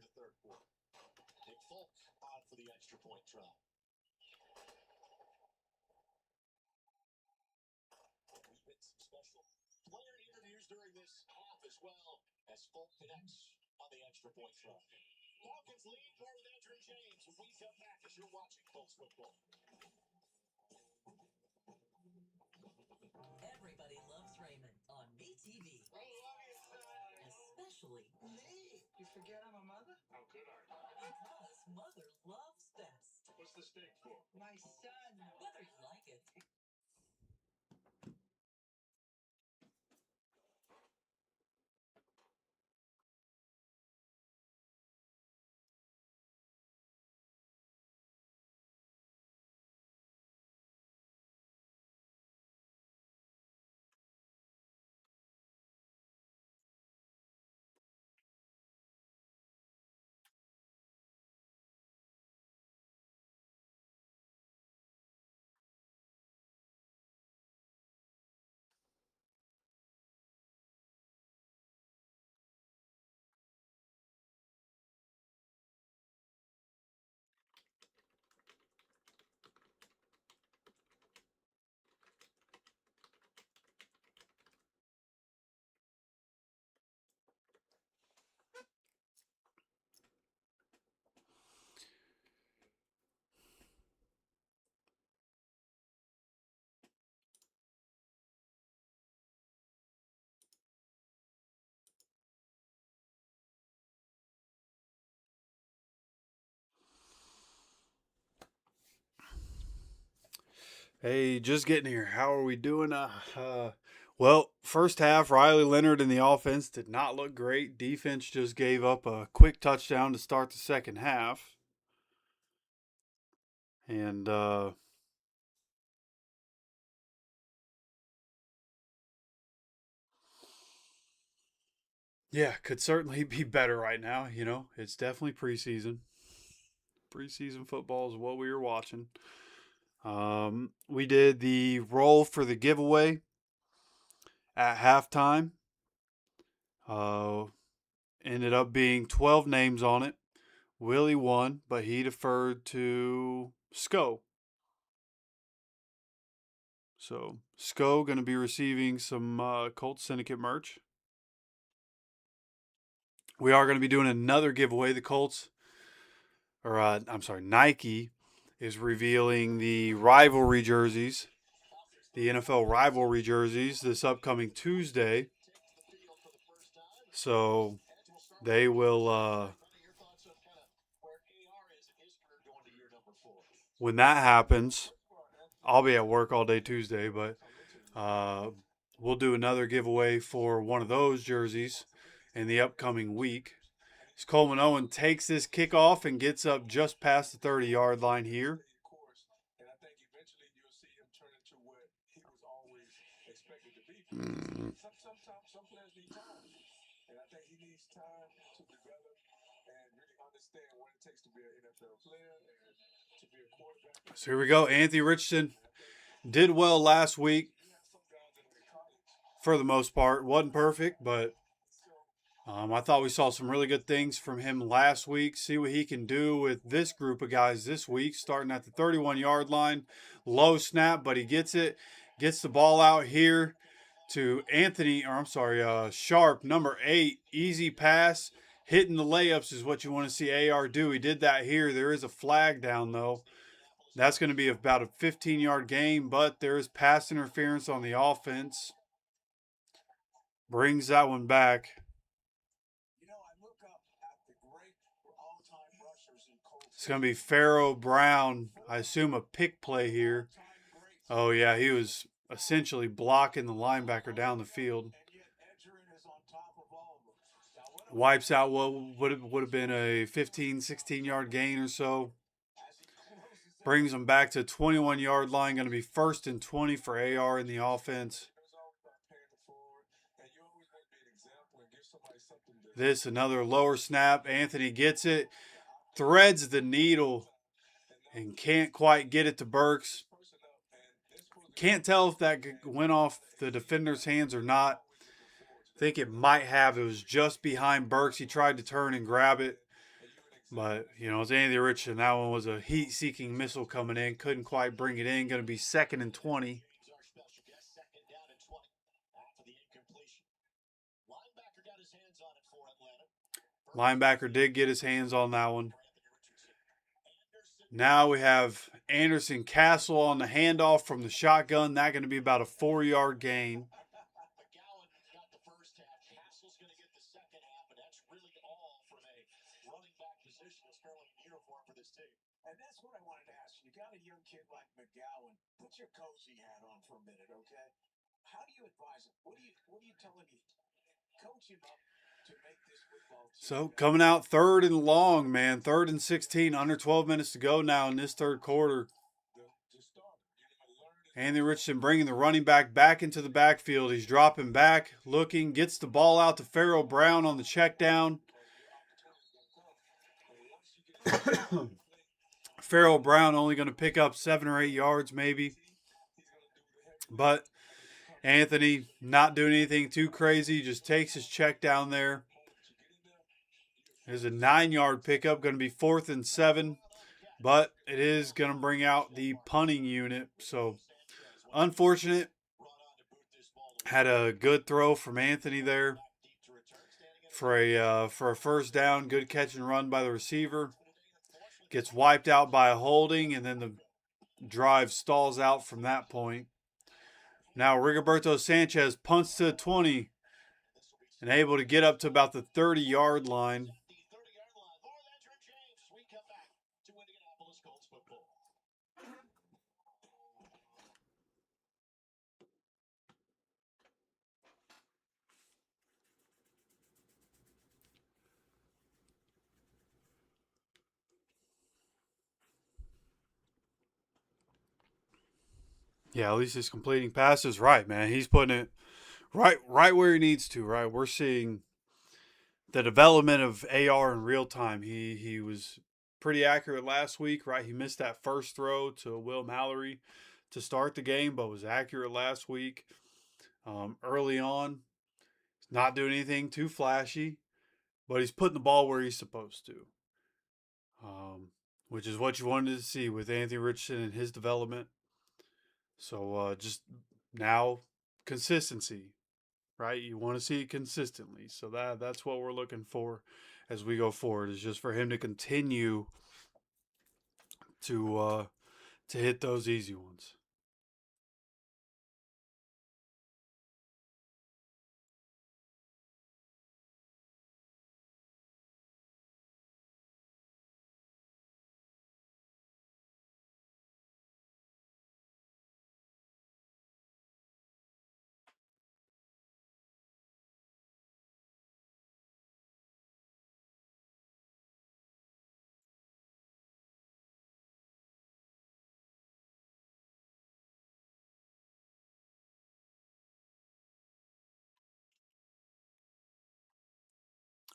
Player interviews during this half as well as Folk connects on the extra point try. Falcons lead more with Edrin James when we come back as you're watching Colts football. Everybody loves Raymond on MeTV. I love you, son. Especially Me? You forget I'm a mother? How could I? because mother loves best. What's the steak for? My son. Whether you like it Hey, just getting here. How are we doing? Well, first half, Riley Leonard and the offense did not look great. Defense just gave up a quick touchdown to start the second half. And, yeah, could certainly be better right now. You know, it's definitely preseason. Preseason football is what we were watching. We did the roll for the giveaway at halftime. Uh, Ended up being 12 names on it. Willie won, but he deferred to Sco. So Sco going to be receiving some Colts Syndicate merch. We are going to be doing another giveaway. The Colts, or I'm sorry, Nike is revealing the rivalry jerseys, the NFL rivalry jerseys, this upcoming Tuesday. So they will. When that happens, I'll be at work all day Tuesday, but we'll do another giveaway for one of those jerseys in the upcoming week. As Coleman Owen takes this kickoff and gets up just past the 30-yard line here. And I think eventually you'll see him turn into what he was always expected to be. Some players need time. And I think he needs time to develop and really understand what it takes to be an NFL player and to be a quarterback. So here we go. Anthony Richardson did well last week for the most part. Wasn't perfect, but I thought we saw some really good things from him last week. See what he can do with this group of guys this week, starting at the 31-yard line. Low snap, but he gets it. Gets the ball out here to Sharp, number 8. Easy pass. Hitting the layups is what you want to see AR do. He did that here. There is a flag down, though. That's going to be about a 15-yard gain, but there is pass interference on the offense. Brings that one back. It's going to be Pharaoh Brown. I assume a pick play here. Oh, yeah, he was essentially blocking the linebacker down the field. Wipes out what would have been a 15, 16-yard gain or so. Brings them back to 21-yard line. Going to be 1st and 20 for AR in the offense. This, another lower snap. Anthony gets it. Threads the needle and can't quite get it to Burks. Can't tell if that went off the defender's hands or not. I think it might have. It was just behind Burks. He tried to turn and grab it. But, you know, it's Anthony Richardson. That one was a heat-seeking missile coming in. Couldn't quite bring it in. Going to be 2nd and 20. Linebacker did get his hands on that one. Now we have Anderson Castle on the handoff from the shotgun. That's going to be about a 4-yard gain. And that's what I wanted to ask you. You got a young kid like McGowan. Put your cozy hat on for a minute, okay? How do you advise him? What are you telling him? Coach him up to make this football team. So coming out 3rd and long, man. 3rd and 16. Under 12 minutes to go now in this third quarter. Anthony Richardson bringing the running back into the backfield. He's dropping back, looking, gets the ball out to Pharaoh Brown on the check down. Pharaoh Brown only going to pick up 7 or 8 yards maybe. But Anthony not doing anything too crazy. Just takes his check down there. There's a 9-yard pickup. Going to be 4th and 7. But it is going to bring out the punting unit. So unfortunate. Had a good throw from Anthony there for a first down. Good catch and run by the receiver. Gets wiped out by a holding, and then the drive stalls out from that point. Now Rigoberto Sanchez punts to the 20 and able to get up to about the 30-yard line. Yeah, at least he's completing passes right, man. He's putting it right where he needs to, right? We're seeing the development of AR in real time. He was pretty accurate last week, right? He missed that first throw to Will Mallory to start the game, but was accurate last week. Early on, not doing anything too flashy, but he's putting the ball where he's supposed to, which is what you wanted to see with Anthony Richardson and his development. So just now, consistency, right? You want to see it consistently. So that's what we're looking for as we go forward. Is just for him to continue to hit those easy ones.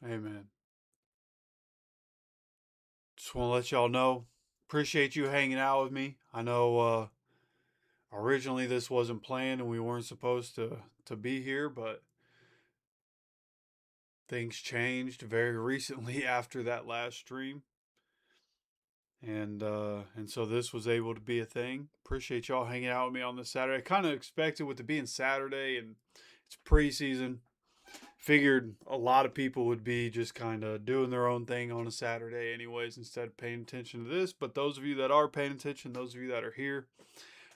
Amen. Just want to let y'all know. Appreciate you hanging out with me. I know originally this wasn't planned and we weren't supposed to be here, but things changed very recently after that last stream. And so this was able to be a thing. Appreciate y'all hanging out with me on this Saturday. I kind of expected with it being Saturday and it's preseason. Figured a lot of people would be just kind of doing their own thing on a Saturday, anyways, instead of paying attention to this. But those of you that are paying attention, those of you that are here,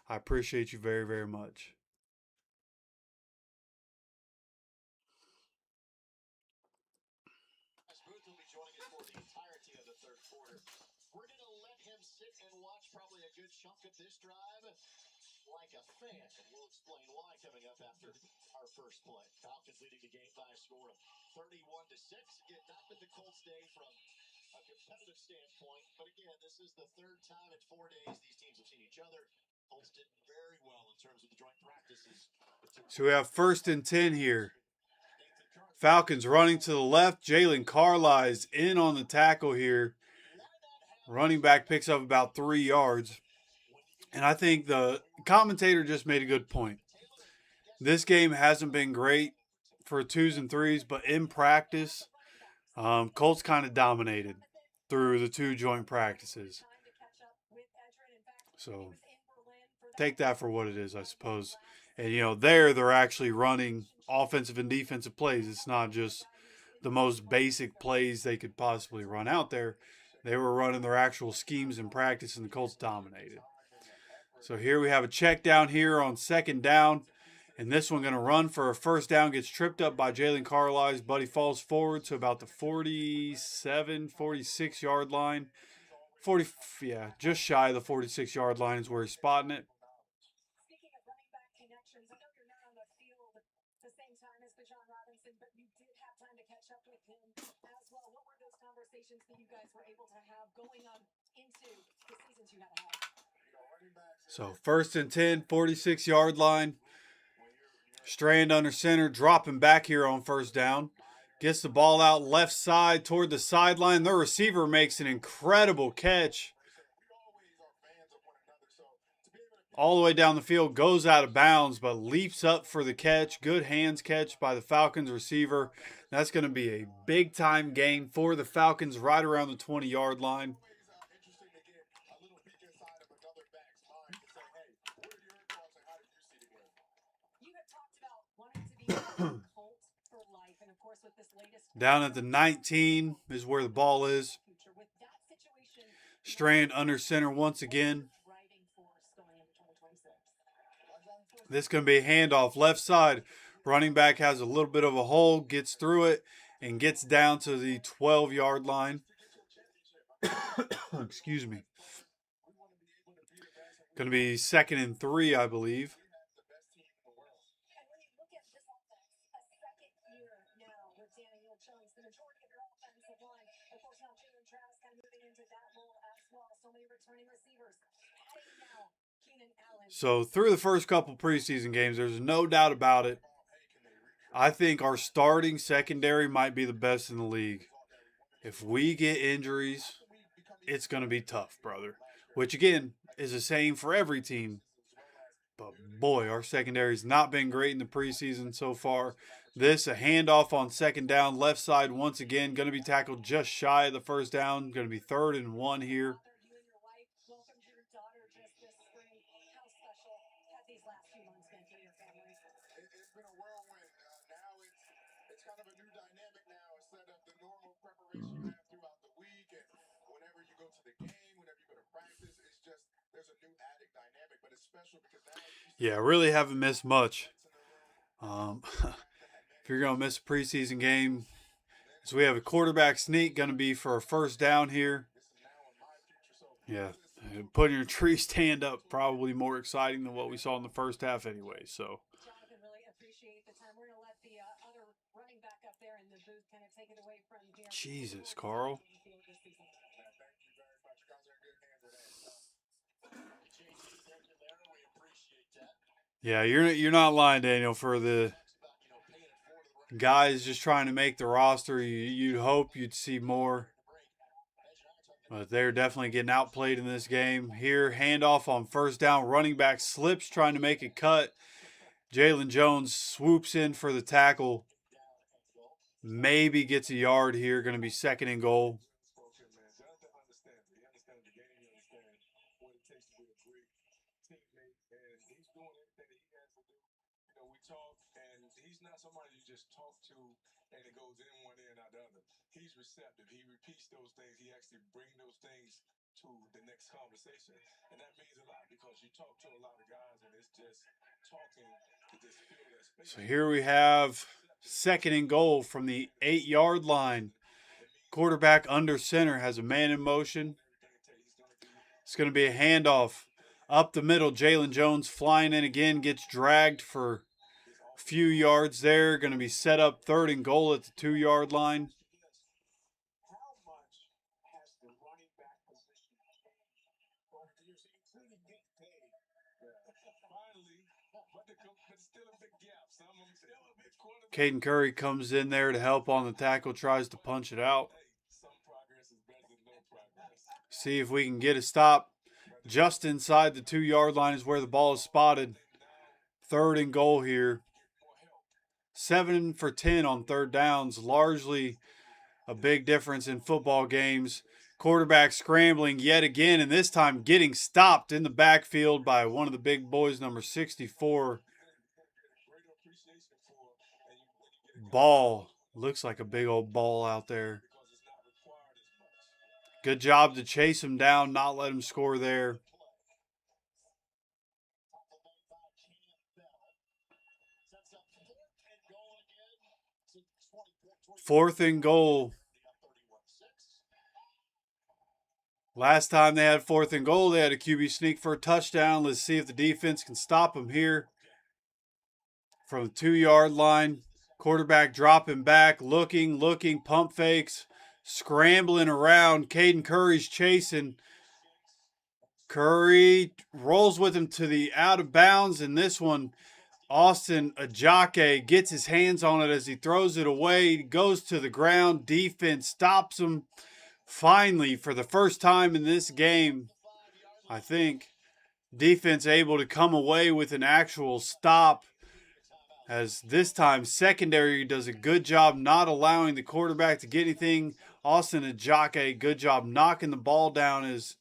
I appreciate you very, very much. Booth will be joining us for the entirety of the third quarter. We're going to let him sit and watch probably a good chunk of this drive like a fan, and we'll explain why coming up after our first play. Falcons leading the game by a score of 31-6. Again, not been the Colts' day from a competitive standpoint, but again, this is the third time in 4 days these teams have seen each other. Colts did very well in terms of the joint practices. So we have 1st and 10 here. Falcons running to the left. Jalen Carlisle's in on the tackle here. Running back picks up about 3 yards. And I think the commentator just made a good point. This game hasn't been great for 2s and 3s, but in practice, Colts kind of dominated through the 2 joint practices. So take that for what it is, I suppose. And, they're actually running offensive and defensive plays. It's not just the most basic plays they could possibly run out there. They were running their actual schemes in practice, and the Colts dominated. So here we have a check down here on 2nd down. And this one going to run for a 1st down, gets tripped up by Jalen Carlisle, but he falls forward to about the 47, 46-yard line. Just shy of the 46-yard line is where he's spotting it. Speaking of running back connections, I know you're not on the field the same time as Bijan Robinson, but you did have time to catch up with him as well. What were those conversations that you guys were able to have going on into the seasons you had ahead? So 1st and 10, 46-yard line. Strand under center, dropping back here on 1st down. Gets the ball out left side toward the sideline. The receiver makes an incredible catch. All the way down the field, goes out of bounds, but leaps up for the catch. Good hands catch by the Falcons receiver. That's going to be a big-time gain for the Falcons right around the 20-yard line. Down at the 19 is where the ball is. Strand under center once again. This is going to be a handoff left side. Running back has a little bit of a hole, gets through it, and gets down to the 12-yard line. Excuse me. Going to be 2nd and 3, I believe. So through the first couple preseason games, there's no doubt about it. I think our starting secondary might be the best in the league. If we get injuries, it's going to be tough, brother. Which, again, is the same for every team. But, boy, our secondary's not been great in the preseason so far. This, a handoff on second down, left side once again. Going to be tackled just shy of the first down. Going to be 3rd and 1 here. It's been a whirlwind. Now it's kind of a new dynamic now instead of the normal preparation you have throughout the week. And whenever you go to the game, whenever you go to practice, it's just there's a new added dynamic. But it's special because now Yeah, really haven't missed much. If you're going to miss a preseason game, so we have a quarterback sneak going to be for a first down here. Yeah, putting your tree stand up probably more exciting than what we saw in the first half anyway. So, Jonathan, really appreciate the time. We're going to let the other running back up there in the booth kind of take it away from here. Jesus, Carl. thank you very much. You guys are in good hands with that. Yeah, you're not lying, Daniel. For the guys just trying to make the roster, you'd hope you'd see more. But they're definitely getting outplayed in this game. Here, handoff on first down. Running back slips, trying to make a cut. Jalen Jones swoops in for the tackle. Maybe gets a yard here. Going to be 2nd and goal. He's not somebody you just talk to and it goes in one ear and out the other. He's receptive. He repeats those things. He actually brings those things to the next conversation. And that means a lot because you talk to a lot of guys and it's just talking to just fill that space. So here we have 2nd and goal from the 8-yard line. Quarterback under center has a man in motion. It's going to be a handoff up the middle. Jalen Jones flying in again, gets dragged for a few yards there. Going to be set up 3rd and goal at the 2-yard line. How much has the running back position changed over the years, including getting paid? Finally, but still a big gap. Some of them still a big quarterback. Caden Curry comes in there to help on the tackle, tries to punch it out. Some progress is better than no progress. See if we can get a stop. Just inside the 2-yard line is where the ball is spotted. 3rd and goal here. 7 for 10 on 3rd downs. Largely a big difference in football games. Quarterback scrambling yet again, and this time getting stopped in the backfield by one of the big boys, number 64. Ball. Looks like a big old ball out there. Good job to chase him down, not let him score there. Fourth and goal. Last time they had 4th and goal, they had a QB sneak for a touchdown. Let's see if the defense can stop him here. From the 2-yard line, quarterback dropping back, looking, pump fakes, scrambling around. Caden Curry's chasing. Curry rolls with him to the out of bounds, and this one, Austin Ajake gets his hands on it as he throws it away, goes to the ground. Defense stops him. Finally, for the first time in this game, I think, defense able to come away with an actual stop. As this time, secondary does a good job not allowing the quarterback to get anything. Austin Ajake, good job knocking the ball down as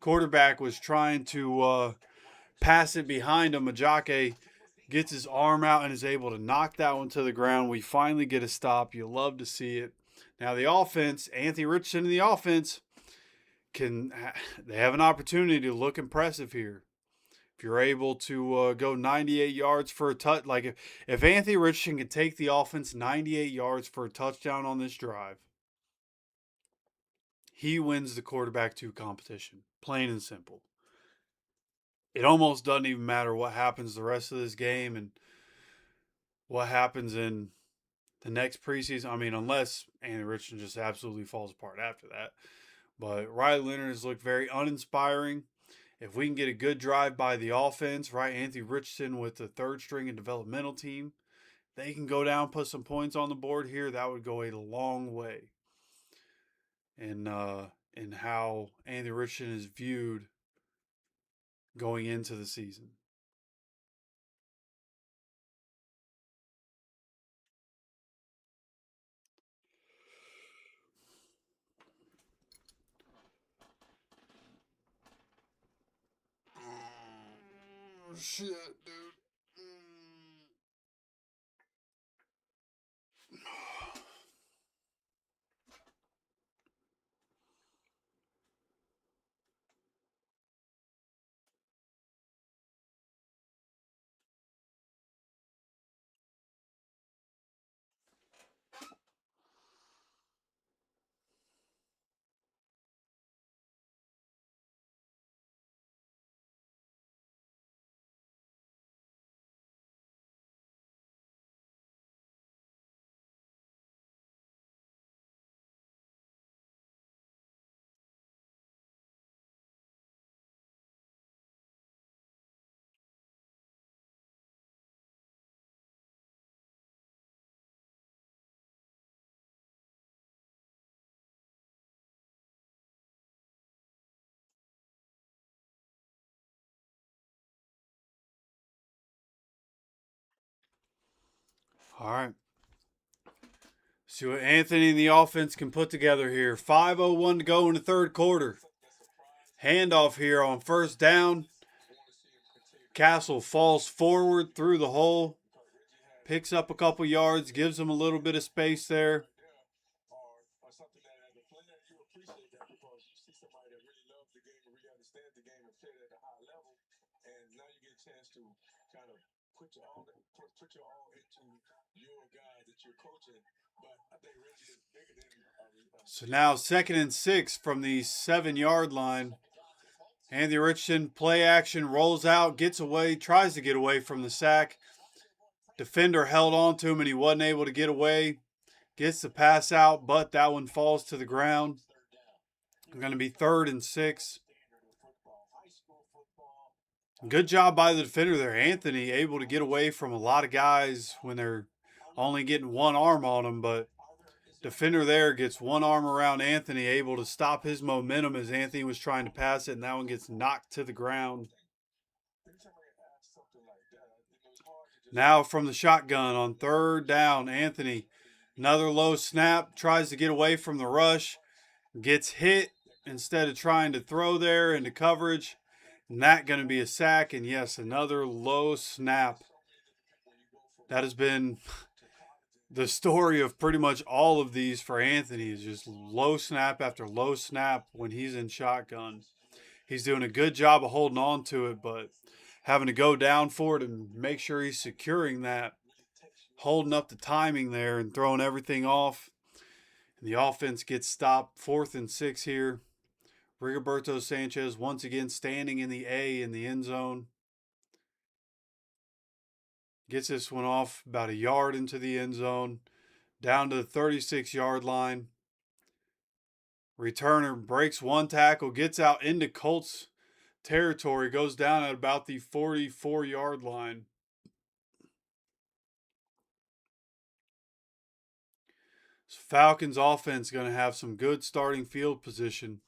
quarterback was trying to pass it behind him. Ajake gets his arm out and is able to knock that one to the ground. We finally get a stop. You love to see it. Now the offense, Anthony Richardson and the offense, they have an opportunity to look impressive here. If you're able to go 98 yards for a touch, like if Anthony Richardson can take the offense 98 yards for a touchdown on this drive, he wins the quarterback 2 competition, plain and simple. It almost doesn't even matter what happens the rest of this game and what happens in the next preseason. I mean, unless Anthony Richardson just absolutely falls apart after that. But Riley Leonard has looked very uninspiring. If we can get a good drive by the offense, right? Anthony Richardson with the third string and developmental team, they can go down, put some points on the board here. That would go a long way in how Anthony Richardson is viewed going into the season. Oh, shit, dude. All right. See what Anthony and the offense can put together here. 5:01 to go in the third quarter. Handoff here on first down. Castle falls forward through the hole. Picks up a couple yards. Gives him a little bit of space there. Or something that as a player you appreciate that because you see somebody that really loves the game and really understands the game and play it at a high level, and now you get a chance to kind of put your all into your guys that you're coaching. But I think Reggie is bigger than. So now 2nd and 6 from the 7-yard line. Anthony Richardson, play action, rolls out, gets away, tries to get away from the sack. Defender held on to him and he wasn't able to get away. Gets the pass out, but that one falls to the ground. Going to be 3rd and 6. Good job by the defender there. Anthony able to get away from a lot of guys when they're only getting one arm on them, but defender there gets one arm around Anthony, able to stop his momentum as Anthony was trying to pass it, and that one gets knocked to the ground. Now from the shotgun on 3rd down, Anthony, another low snap, tries to get away from the rush, gets hit instead of trying to throw there into coverage. And that going to be a sack, and yes, another low snap. That has been the story of pretty much all of these for Anthony, is just low snap after low snap when he's in shotgun. He's doing a good job of holding on to it, but having to go down for it and make sure he's securing that, holding up the timing there and throwing everything off. And the offense gets stopped. 4th and 6 here. Rigoberto Sanchez once again standing in the A in the end zone. Gets this one off about a yard into the end zone, down to the 36-yard line. Returner breaks one tackle, gets out into Colts territory, goes down at about the 44-yard line. So Falcons offense going to have some good starting field position.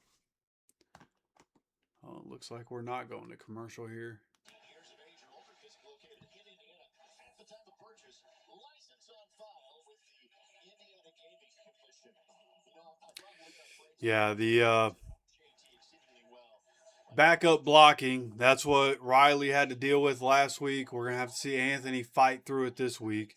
Oh, it looks like we're not going to commercial here. Years of age or older, physically located in Indiana. At the time of purchase, license on file with the Indiana Gaming Commission. You know, I love Leon Frank's Yeah, the JT exceedingly well. backup blocking, that's what Riley had to deal with last week. We're going to have to see Anthony fight through it this week.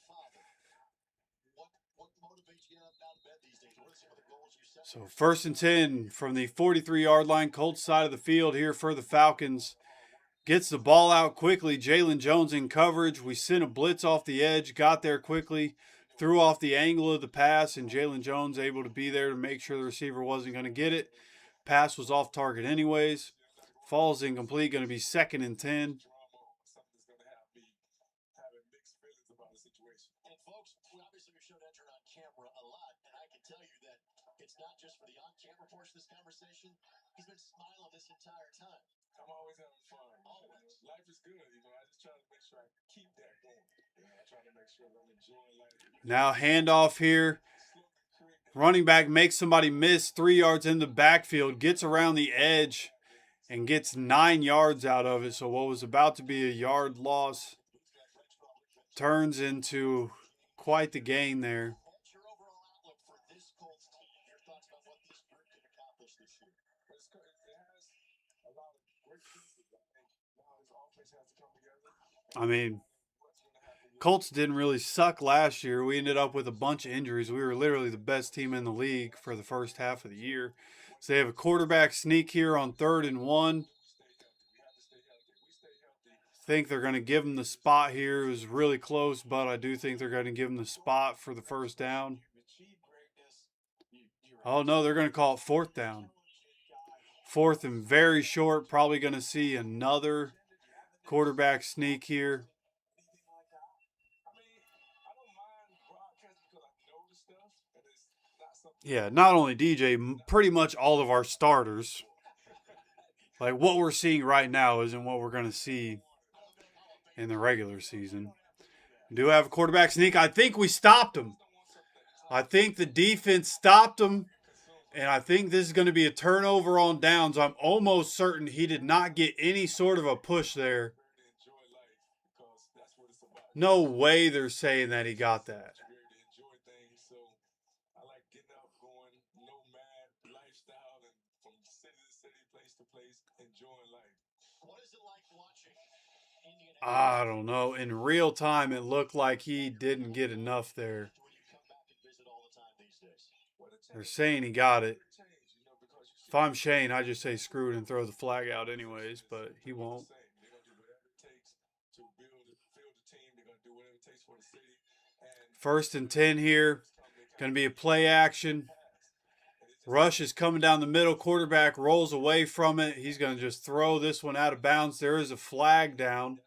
What motivates you out of bed these days? What are some of the goals you set? So 1st and 10 from the 43-yard line, Colts side of the field here for the Falcons. Gets the ball out quickly. Jalen Jones in coverage. We sent a blitz off the edge, got there quickly, threw off the angle of the pass, and Jalen Jones able to be there to make sure the receiver wasn't going to get it. Pass was off target anyways. Falls incomplete, going to be 2nd and 10. Something's going to have me having mixed feelings about the situation. And folks, we obviously we showed Edger on camera a lot, and I can tell you that it's not just for the on-camera portion of this conversation. He's been smiling this entire time. I'm always having fun. Always. Life is good, I just try to make sure I keep that going. I try to make sure that I'm enjoying life. Now handoff here. Running back makes somebody miss 3 yards in the backfield, gets around the edge, and gets 9 yards out of it. So what was about to be a yard loss turns into quite the gain there. What's your overall outlook for this Colts team? Your thoughts about what this group can accomplish this year? It has a lot of great pieces. I think now this offense has to come together. I mean, What's going to happen? Colts didn't really suck last year. We ended up with a bunch of injuries. We were literally the best team in the league for the first half of the year. So they have a quarterback sneak here on 3rd and 1. Think they're going to give him the spot here. It was really close, but I do think they're going to give him the spot for the first down. Oh, no, they're going to call it 4th down. 4th and very short. Probably going to see another quarterback sneak here. Yeah, not only DJ, pretty much all of our starters. Like, what we're seeing right now isn't what we're going to see in the regular season. We do have a quarterback sneak. I think we stopped him. I think the defense stopped him, and I think this is going to be a turnover on downs. I'm almost certain he did not get any sort of a push there. No way they're saying that he got that. What is it like watching Indianapolis? I don't know. In real time, it looked like he didn't get enough there. When you come back and visit all the time these days. They're saying he got it. If I'm Shane, I just say screw it and throw the flag out anyways, but he won't. First and 10 here. Going to be a play action. Rush is coming down the middle. Quarterback rolls away from it. He's going to just throw this one out of bounds. There is a flag down.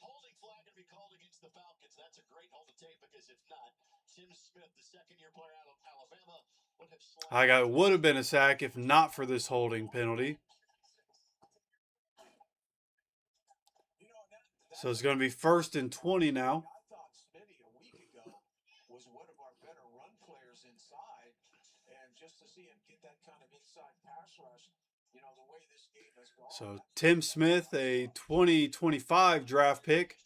Holding flag to be called against the Falcons. That's a great hold to take because if not, Tim Smith, the second-year player out of Alabama, Would have been a sack if not for this holding penalty. So it's going to be 1st and 20 now. I thought Smitty a week ago was one of our better run players inside, and just to see him get that kind of inside pass rush, the way this game has gone. So Tim Smith, a 2025 draft pick,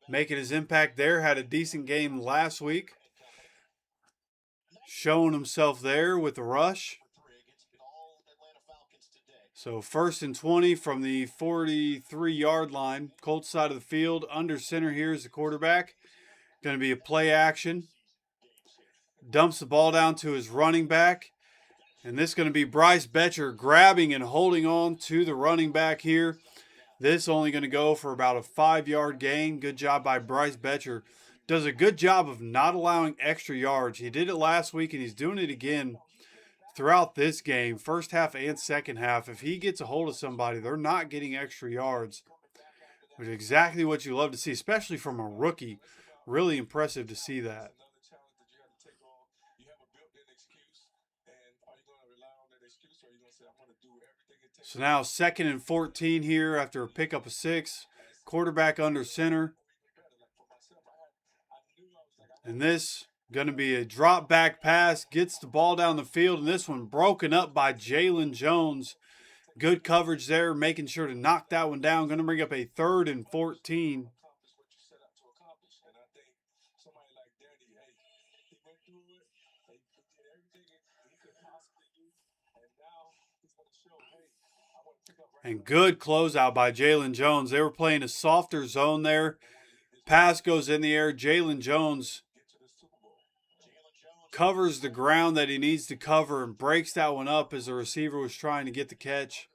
making his impact there. Had a decent game last week, showing himself there with the rush. So 1st and 20 from the 43-yard line. Colts side of the field. Under center here is the quarterback. Going to be a play action. Dumps the ball down to his running back. And this is going to be Bryce Betcher grabbing and holding on to the running back here. This only going to go for about a 5-yard gain. Good job by Bryce Betcher. Does a good job of not allowing extra yards. He did it last week and he's doing it again throughout this game, first half and second half. If he gets a hold of somebody, they're not getting extra yards, which is exactly what you love to see, especially from a rookie. Really impressive to see that. So now 2nd and 14 here after a pickup of 6. Quarterback under center. And this going to be a drop back pass, gets the ball down the field, and this one broken up by Jalen Jones. Good coverage there, making sure to knock that one down. Going to bring up a 3rd and 14. And good closeout by Jalen Jones. They were playing a softer zone there. Pass goes in the air. Jalen Jones covers the ground that he needs to cover and breaks that one up as the receiver was trying to get the catch.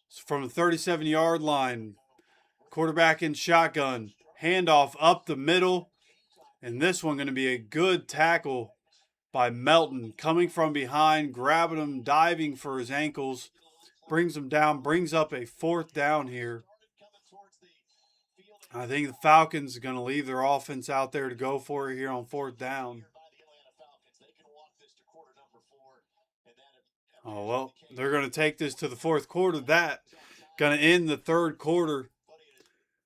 So from the 37-yard line, quarterback in shotgun, handoff up the middle, and this one going to be a good tackle by Melton, coming from behind, grabbing him, diving for his ankles, brings him down, brings up a 4th down here. I think the Falcons are going to leave their offense out there to go for it here on fourth down. Oh, well, they're going to take this to the fourth quarter. That going to end the third quarter.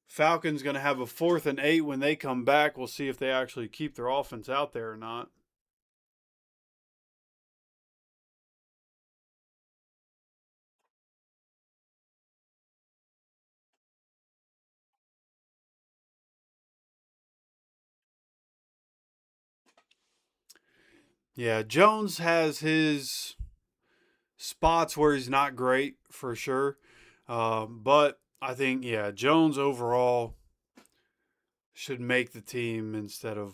Falcons going to have a 4th and 8 when they come back. We'll see if they actually keep their offense out there or not. Yeah, Jones has his spots where he's not great for sure. But I think, yeah, Jones overall should make the team instead of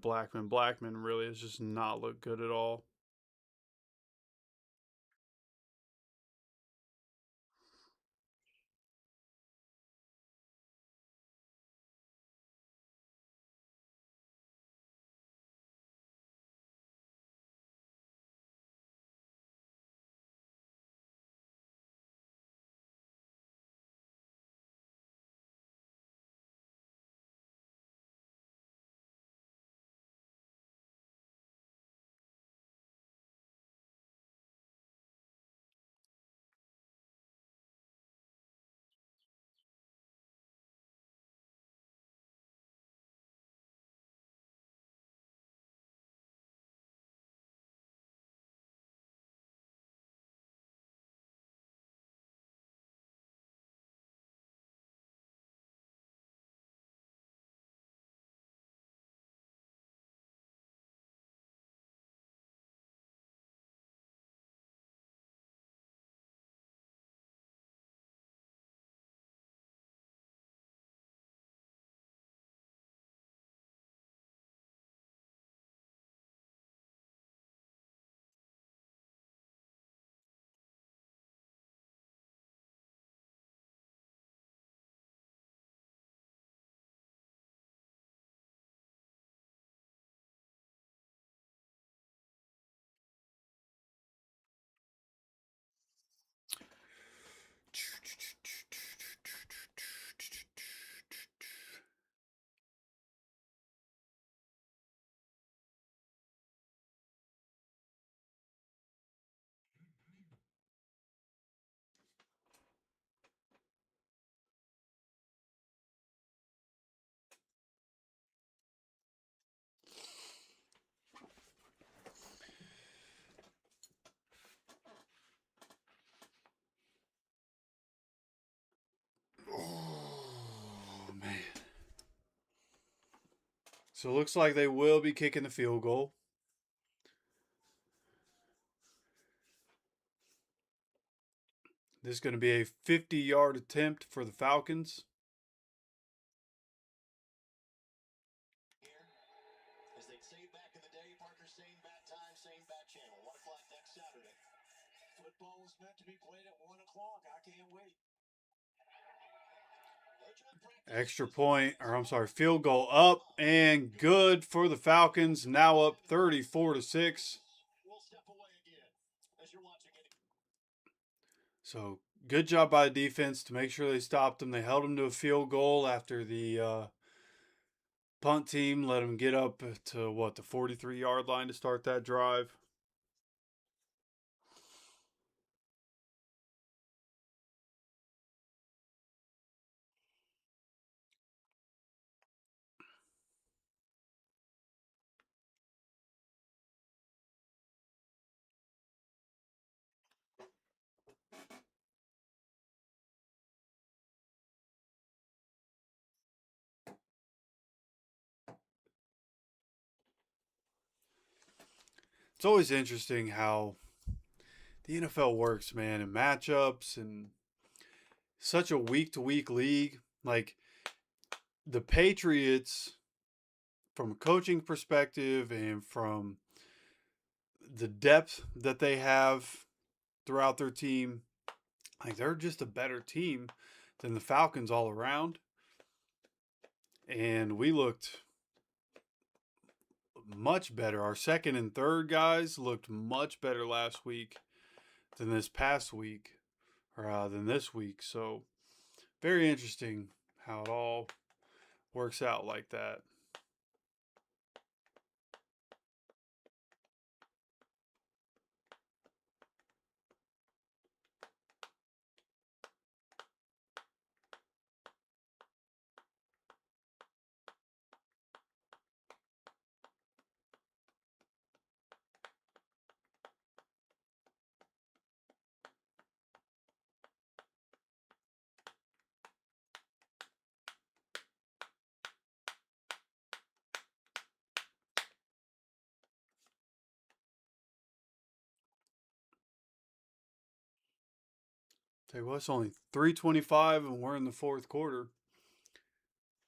Blackman. Blackman really has just not looked good at all. Oh, man. So it looks like they will be kicking the field goal. This is going to be a 50-yard attempt for the Falcons. As they'd say back in the day, Parker, same bat time, same bat channel. 1 o'clock next Saturday. Football is meant to be played at 1 o'clock. I can't wait. Extra point, or I'm sorry, field goal up and good for the Falcons. Now up 34-6. We'll step away again as you're watching it. So good job by the defense to make sure they stopped them. They held them to a field goal after the punt team let them get up to the 43-yard line to start that drive. It's always interesting how the NFL works, man, and matchups and such a week to week league. Like the Patriots, from a coaching perspective and from the depth that they have throughout their team, like they're just a better team than the Falcons all around. And we looked much better. Our second and third guys looked much better last week than this past week, or than this week. So very interesting how it all works out like that. Tell you what, it's only 3:25 and we're in the fourth quarter.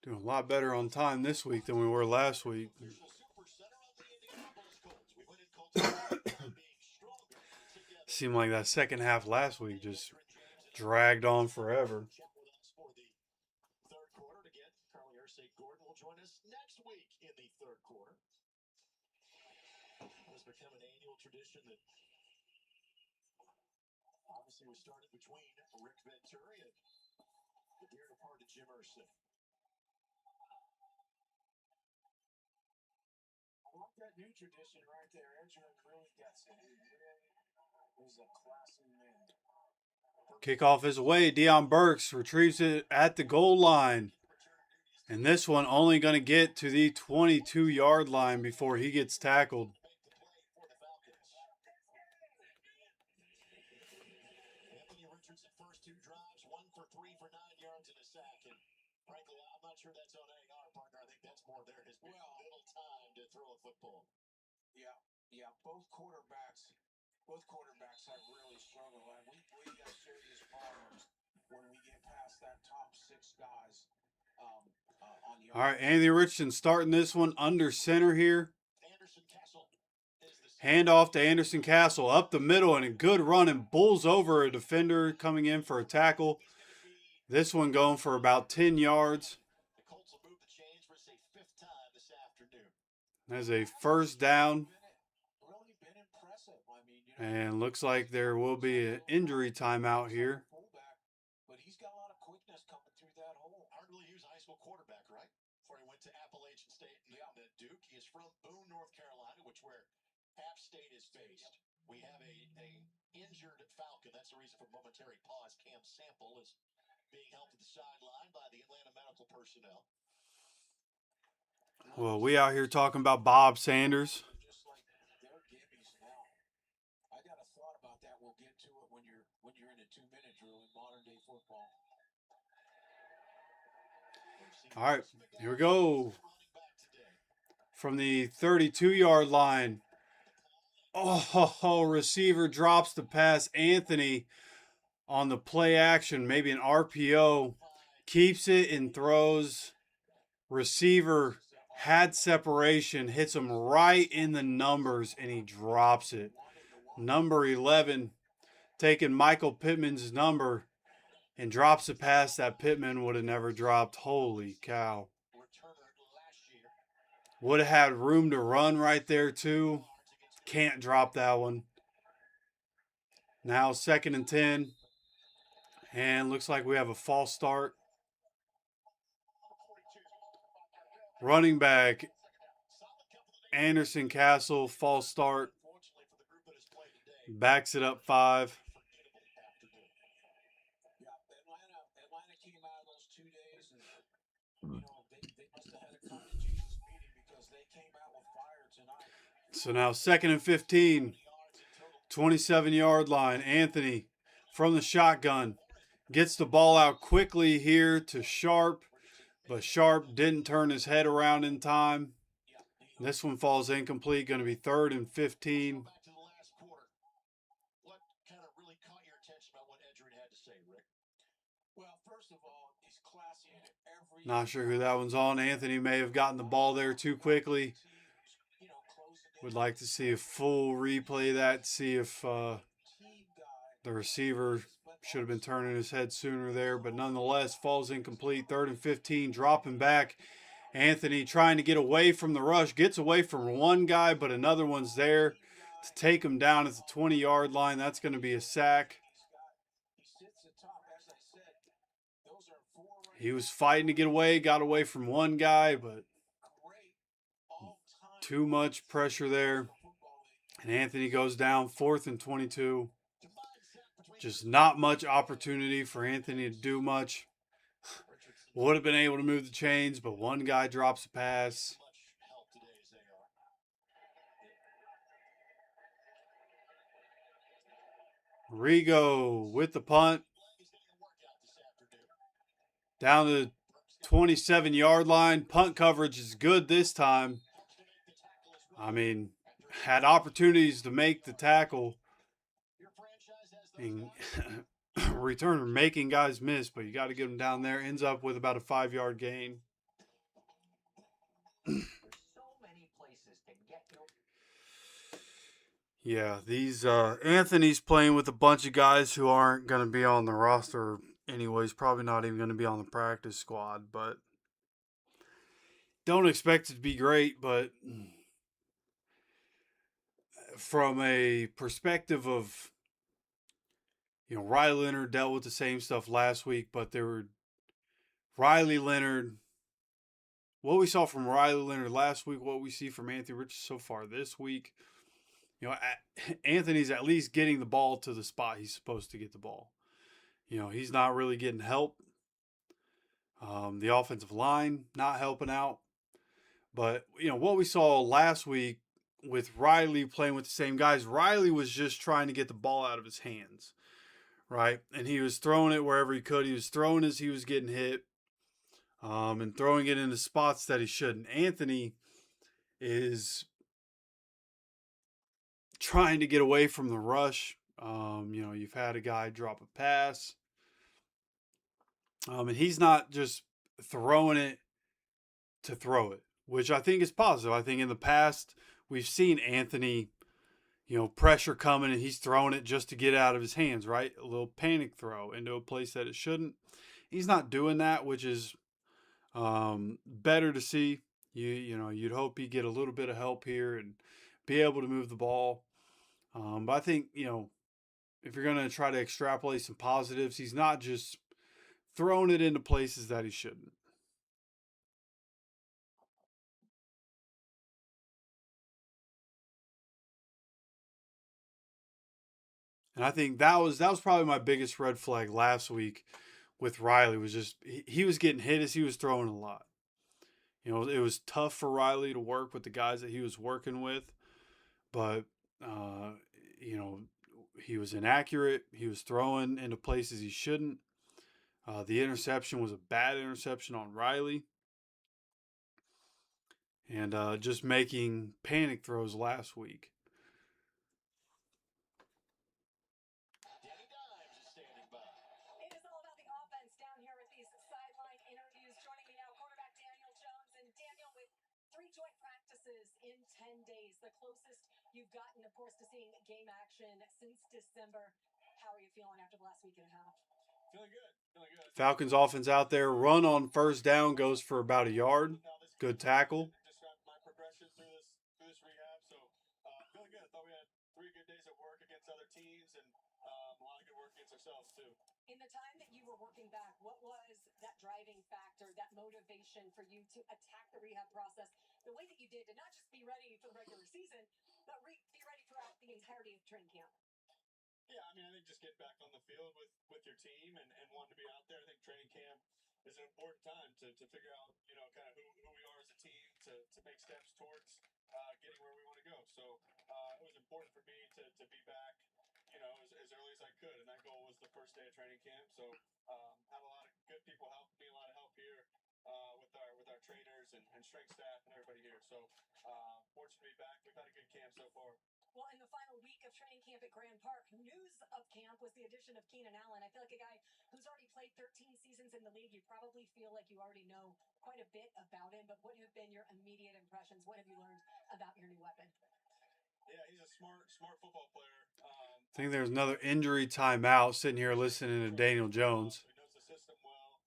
Doing a lot better on time this week than we were last week. Official super center of the Indianapolis Colts. We went in Colts being stronger together. Seemed like that second half last week just dragged on forever. Check with us for the third quarter to get Carly Gordon will join us next week in the third quarter. It has become an annual tradition that obviously was started between Rick Venturi and the dear departed Jim Irsay. I like that new tradition right there. Adrian really gets it. He really is a classy man. Kickoff is away. Deion Burks retrieves it at the goal line. And this one only going to get to the 22-yard line before he gets tackled. Anthony Richardson first two drives, 1 for 3 for 9 yards and a sack. And frankly, I'm not sure that's on AR, partner. I think that's more there has been little time to throw a football. Yeah. Both quarterbacks have really struggled. And we have serious problems when we get past that top 6 guys. On the All right, Anthony Richardson starting this one under center here. Hand off to Anderson Castle up the middle and a good run and bulls over a defender coming in for a tackle. This one going for about 10 yards. The Colts will move the chains for say 5th time this afternoon. That's a first down. Really been impressive. I mean, And looks like there will be an injury timeout here. But he's got a lot of quickness coming through that hole. Hardly used high school quarterback, right? Before he went to Appalachian State and then Duke. He is from Boone, North Carolina, which where App State is based. We have a injured Falcon. That's the reason for momentary pause. Cam Sample is being held to the sideline by the Atlanta medical personnel. Well, we out here talking about Bob Sanders. Just like they're gimmies now. I got a thought about that. We'll get to it when you're in a 2-minute drill in modern day football. All right, here we go. From the 32-yard line. Oh, receiver drops the pass. Anthony on the play action, maybe an RPO. Keeps it and throws. Receiver had separation, hits him right in the numbers, and he drops it. Number 11, taking Michael Pittman's number, and drops a pass that Pittman would have never dropped. Holy cow. Would have had room to run right there, too. Can't drop that one. Now 2nd and 10. And looks like we have a false start. Running back, Anderson Castle, false start. Backs it up 5. Yeah, Atlanta came out of those 2 days and they must have had a come to Jesus meeting because they came out with fire tonight. So now 2nd and 15. 27-yard line. Anthony from the shotgun gets the ball out quickly here to Sharp, but Sharp didn't turn his head around in time. This one falls incomplete, going to be 3rd and 15. Back to the last quarter. What kind of really caught your attention about what Edgerrin had to say, Rick? Well, first of all, he's classy in every. Not sure who that one's on. Anthony may have gotten the ball there too quickly. Would like to see a full replay of that, see if the receiver should have been turning his head sooner there, but nonetheless falls incomplete. 3rd and 15, dropping back. Anthony trying to get away from the rush, gets away from one guy, but another one's there to take him down at the 20-yard line. That's going to be a sack. He was fighting to get away, got away from one guy, but too much pressure there. And Anthony goes down 4th and 22. Just not much opportunity for Anthony to do much. Would have been able to move the chains, but one guy drops a pass. Rigo with the punt. Down to the 27-yard line. Punt coverage is good this time. I mean, had opportunities to make the tackle and returner making guys miss, but you got to get them down there. Ends up with about a 5-yard gain. Yeah, these Anthony's playing with a bunch of guys who aren't going to be on the roster anyways. Probably not even going to be on the practice squad, but don't expect it to be great. But from a perspective of, Riley Leonard dealt with the same stuff last week, but there were Riley Leonard. What we saw from Riley Leonard last week, what we see from Anthony Richardson so far this week. Anthony's at least getting the ball to the spot he's supposed to get the ball. He's not really getting help. The offensive line not helping out. But, what we saw last week with Riley playing with the same guys, Riley was just trying to get the ball out of his hands, right? And he was throwing it wherever he could. He was throwing as he was getting hit and throwing it into spots that he shouldn't. Anthony is trying to get away from the rush. You've had a guy drop a pass. And he's not just throwing it to throw it, which I think is positive. I think in the past we've seen Anthony, pressure coming and he's throwing it just to get out of his hands, right? A little panic throw into a place that it shouldn't. He's not doing that, which is better to see. You'd hope he'd get a little bit of help here and be able to move the ball. But I think, if you're going to try to extrapolate some positives, he's not just throwing it into places that he shouldn't. And I think that was probably my biggest red flag last week with Riley was just he was getting hit as he was throwing a lot. It was tough for Riley to work with the guys that he was working with, but he was inaccurate. He was throwing into places he shouldn't. The interception was a bad interception on Riley. And just making panic throws last week. It is all about the offense down here with these sideline interviews. Joining me now, quarterback Daniel Jones. And Daniel, with 3 joint practices in 10 days, the closest you've gotten, of course, to seeing game action since December. How are you feeling after the last week and a half? Feeling good. Falcons offense out there, run on first down, goes for about a yard. Good tackle. Disrupt my progression through this rehab, so feeling good. I thought we had 3 good days of work against other teams and a lot of good work against ourselves too. In the time that you were working back, what was that driving factor, that motivation for you to attack the rehab process the way that you did, to not just be ready for the regular season, but be ready throughout the entirety of training camp? Yeah, I think just getting back on the field with your team and wanting to be out there. I think training camp is an important time to figure out, kind of who we are as a team, to make steps towards getting where we want to go. So it was important for me to be back, as early as I could, and that goal was the first day of training camp. So had a lot of good people helping me, a lot of help here with our trainers and strength staff and everybody here. So fortunate to be back. We've had a good camp so far. Well, in the final week of training camp at Grand Park, news of camp was the addition of Keenan Allen. I feel like a guy who's already played 13 seasons in the league. You probably feel like you already know quite a bit about him, but what have been your immediate impressions? What have you learned about your new weapon? Yeah, he's a smart football player. I think there's another injury timeout sitting here listening to Daniel Jones. He knows the system well.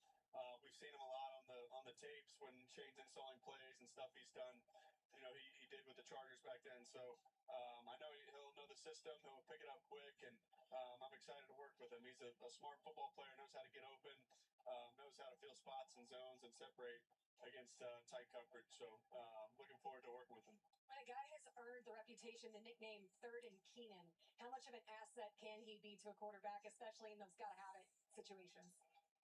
We've seen him a lot on the tapes when Shane's installing plays and stuff he's done. He did with the Chargers back then. So I know he'll know the system. He'll pick it up quick, and I'm excited to work with him. He's a smart football player, knows how to get open. knows how to fill spots and zones and separate against tight coverage. So looking forward to working with him. When a guy has earned the reputation, the nickname Third and Keenan, how much of an asset can he be to a quarterback, especially in those gotta-have-it situations?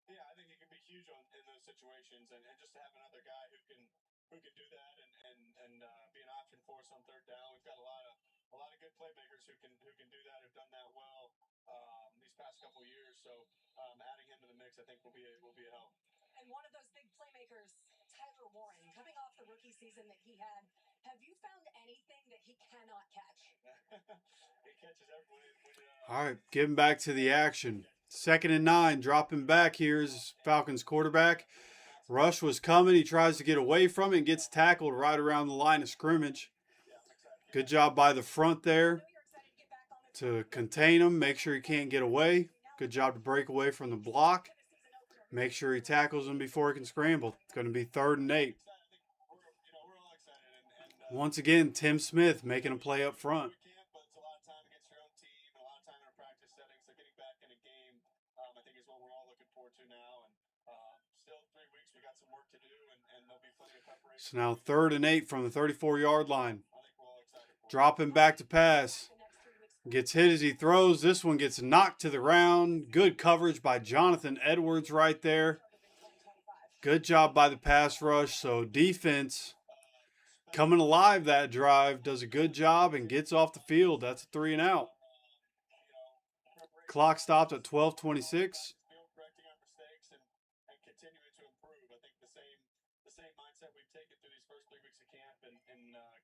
Yeah, I think he can be huge in those situations, and just to have another guy who can do that and be an option for us on third down. We've got a lot of good playmakers who can do that, who've done that well these past couple of years. So adding him to the mix, I think, will be a help. And one of those big playmakers, Tyler Warren, coming off the rookie season that he had, have you found anything that he cannot catch? He catches everyone. All right, getting back to the action. 2nd and 9, dropping back. Here's Falcons quarterback. Rush was coming. He tries to get away from it and gets tackled right around the line of scrimmage. Good job by the front there to contain him, make sure he can't get away. Good job to break away from the block. Make sure he tackles him before he can scramble. It's going to be 3rd and 8. Once again, Tim Smith making a play up front. So now 3rd and 8 from the 34-yard line. Dropping back to pass. Gets hit as he throws. This one gets knocked to the ground. Good coverage by Jonathan Edwards right there. Good job by the pass rush. So defense coming alive that drive. Does a good job and gets off the field. That's a 3 and out. Clock stopped at 12:26.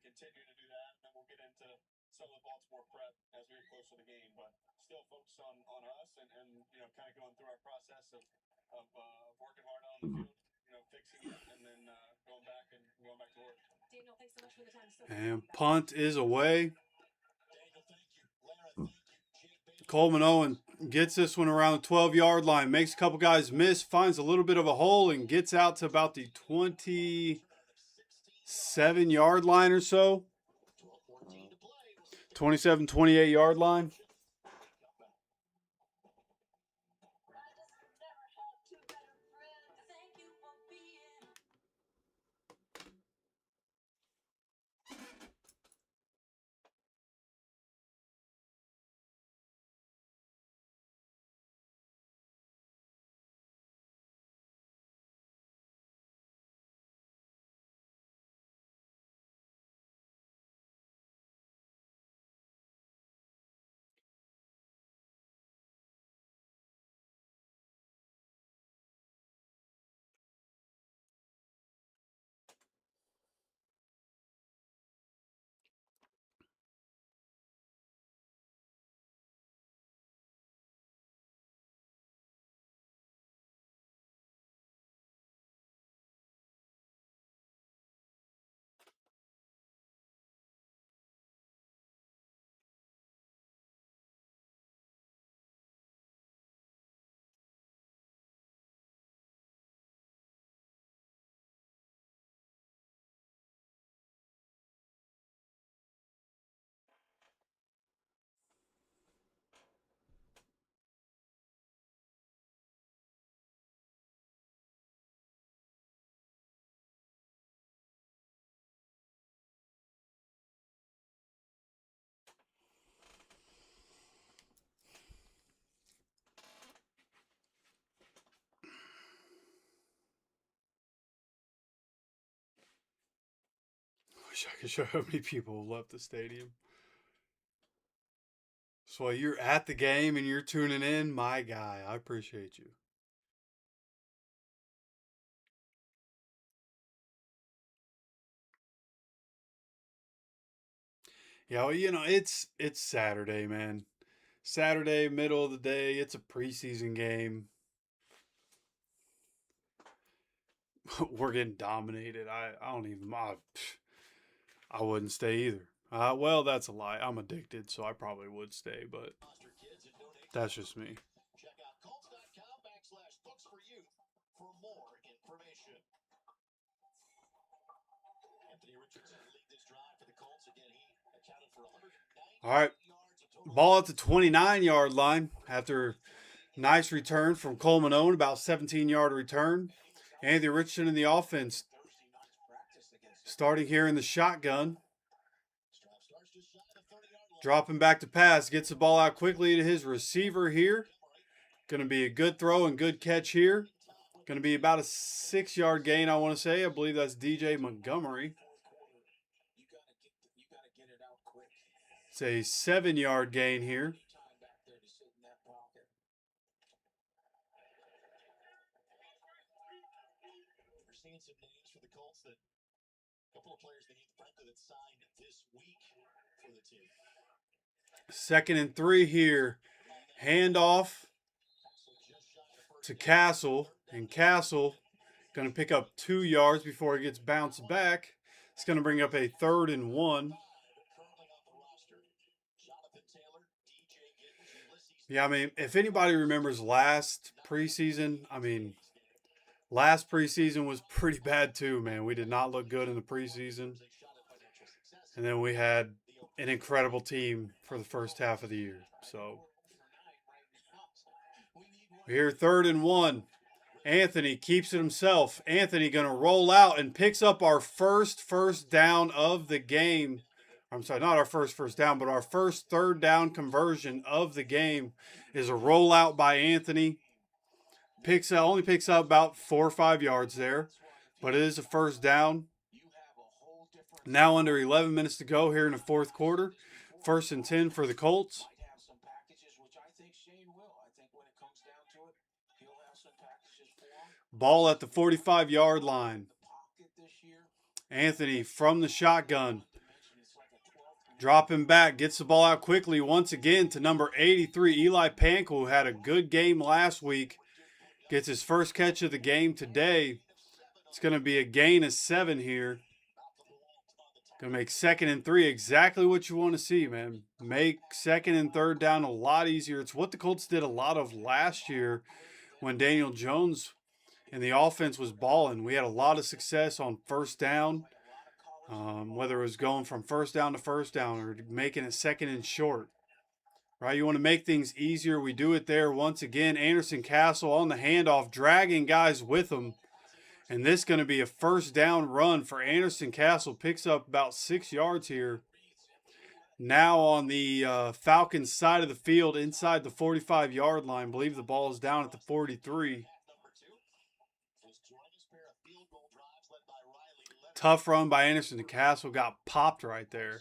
Continue to do that, and then we'll get into some of the Baltimore prep as we get closer to the game. But still focus on us and kind of going through our process of working hard on the field, fixing it, and then going back to work. Daniel, thanks so much for the time. And punt is away. Coleman Owen gets this one around the 12-yard line, makes a couple guys miss, finds a little bit of a hole, and gets out to about the 27-yard line or so. 27, 28-yard line. Wish I could show how many people left the stadium. So while you're at the game and you're tuning in, my guy, I appreciate you. Yeah, well, it's Saturday, man. Saturday, middle of the day. It's a preseason game. We're getting dominated. I don't even. I wouldn't stay either. Well, that's a lie. I'm addicted, so I probably would stay, but that's just me. Check out Colts.com/books for youth for more information. Anthony Richardson lead this drive for the Colts. Again, he accounted for 190 All right. yards of total. Ball at the 29-yard line after Nice return from Coleman Owen, about 17-yard return. Anthony Richardson in the offense, starting here in the shotgun. Dropping back to pass, gets the ball out quickly to his receiver here. Going to be a good throw and good catch here. Going to be about a 6-yard gain, I want to say. I believe that's DJ Montgomery. It's a 7-yard gain here. We're seeing some names for the Colts that a couple of players that signed this week for the team. 2nd and 3 here. Handoff to Castle. And Castle going to pick up 2 yards before he gets bounced back. It's going to bring up a 3rd and 1. Yeah, I mean, if anybody remembers last preseason, last preseason was pretty bad too, man. We did not look good in the preseason. And then we had an incredible team for the first half of the year. So here, 3rd and 1. Anthony keeps it himself. Anthony going to roll out and picks up our first down of the game. I'm sorry, not our first down, but our first 3rd down conversion of the game is a rollout by Anthony. Only picks up about 4 or 5 yards there, but it is a 1st down. Now under 11 minutes to go here in the 4th quarter. 1st and 10 for the Colts. Ball at the 45-yard line. Anthony from the shotgun. Dropping back, gets the ball out quickly once again to number 83, Eli Pank, who had a good game last week. Gets his first catch of the game today. It's going to be a gain of 7 here. Going to make 2nd and 3 exactly what you want to see, man. Make 2nd and 3rd down a lot easier. It's what the Colts did a lot of last year when Daniel Jones and the offense was balling. We had a lot of success on 1st down. Whether it was going from 1st down to 1st down or making it 2nd and short, right? You want to make things easier. We do it there once again. Anderson Castle on the handoff, dragging guys with him. And this is going to be a 1st down run for Anderson Castle. Picks up about 6 yards here. Now on the Falcons side of the field, inside the 45-yard line. I believe the ball is down at the 43. Tough run by Anderson to Castle. Got popped right there.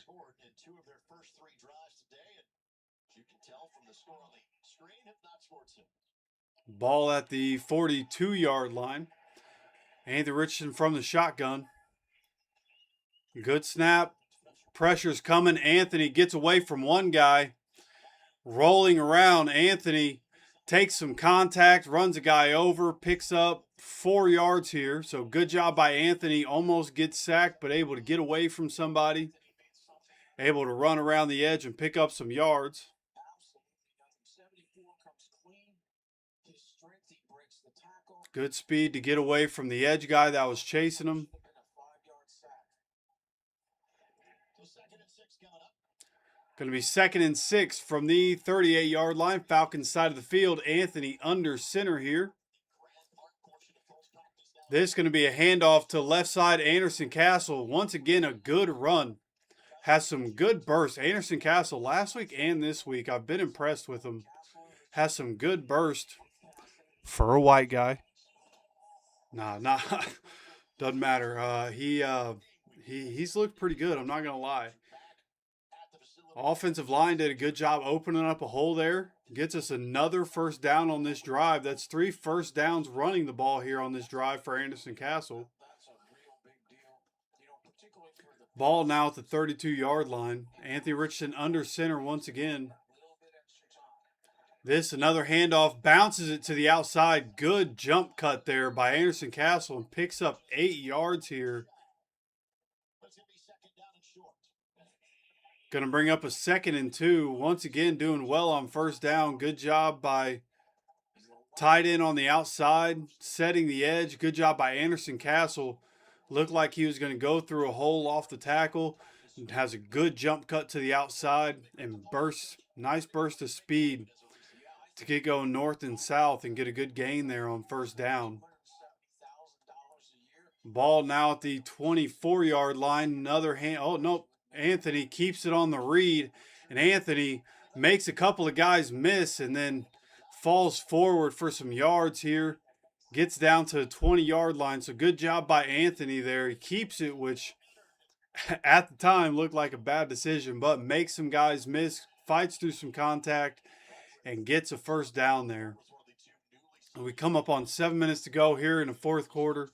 Ball at the 42-yard line. Anthony Richardson from the shotgun. Good snap. Pressure's coming. Anthony gets away from one guy. Rolling around. Anthony takes some contact, runs a guy over, picks up 4 yards here. So good job by Anthony. Almost gets sacked, but able to get away from somebody. Able to run around the edge and pick up some yards. Good speed to get away from the edge guy that was chasing him. Going to be 2nd and 6 from the 38-yard line. Falcons side of the field. Anthony under center here. This is going to be a handoff to left side Anderson Castle. Once again, a good run. Has some good bursts. Anderson Castle last week and this week, I've been impressed with him. Has some good burst for a white guy. Nah, doesn't matter. He's looked pretty good. I'm not gonna lie. Offensive line did a good job opening up a hole there. Gets us another 1st down on this drive. That's 3 1st downs running the ball here on this drive for Anderson Castle. Ball now at the 32-yard line. Anthony Richardson under center once again. This, another handoff, bounces it to the outside. Good jump cut there by Anderson Castle and picks up 8 yards here. Going to bring up a 2nd and 2. Once again, doing well on 1st down. Good job by tight end on the outside, setting the edge. Good job by Anderson Castle. Looked like he was going to go through a hole off the tackle. And has a good jump cut to the outside and burst. Nice burst of speed to get going north and south and get a good gain there on first down. Ball now at the 24-yard line. Another hand. Oh, no. Anthony keeps it on the read. And Anthony makes a couple of guys miss and then falls forward for some yards here. Gets down to the 20-yard line. So good job by Anthony there. He keeps it, which at the time looked like a bad decision, but makes some guys miss, fights through some contact, and gets a first down there. And we come up on 7 minutes to go here in the fourth quarter.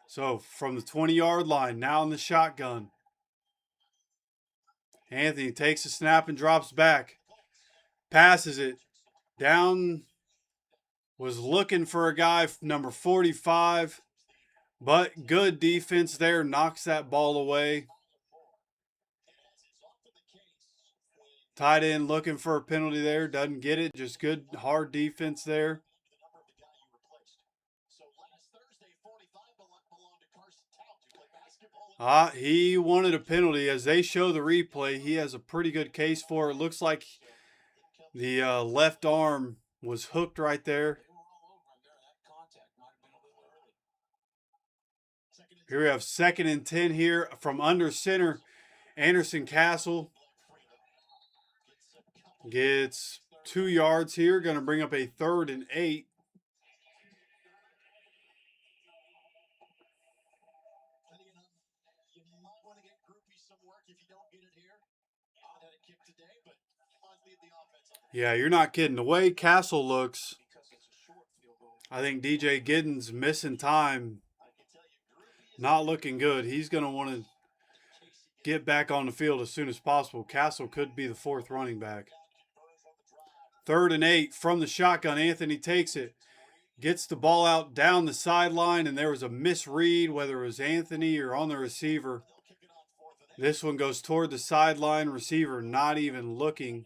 So from the 20-yard line, now in the shotgun. Anthony takes a snap and drops back. Passes it. Down. Was looking for a guy, number 45. But good defense there. Knocks that ball away. Tight end looking for a penalty there. Doesn't get it. Just good, hard defense there. He wanted a penalty. As they show the replay, he has a pretty good case for it. Looks like the left arm was hooked right there. Here we have 2nd and 10 here from under center. Anderson Castle gets 2 yards here. Going to bring up a 3rd and 8. Yeah, you're not kidding. The way Castle looks, I think DJ Giddens missing time. Not looking good. He's going to want to get back on the field as soon as possible. Castle could be the 4th running back. 3rd and 8 from the shotgun. Anthony takes it. Gets the ball out down the sideline, and there was a misread, whether it was Anthony or on the receiver. This one goes toward the sideline. Receiver not even looking.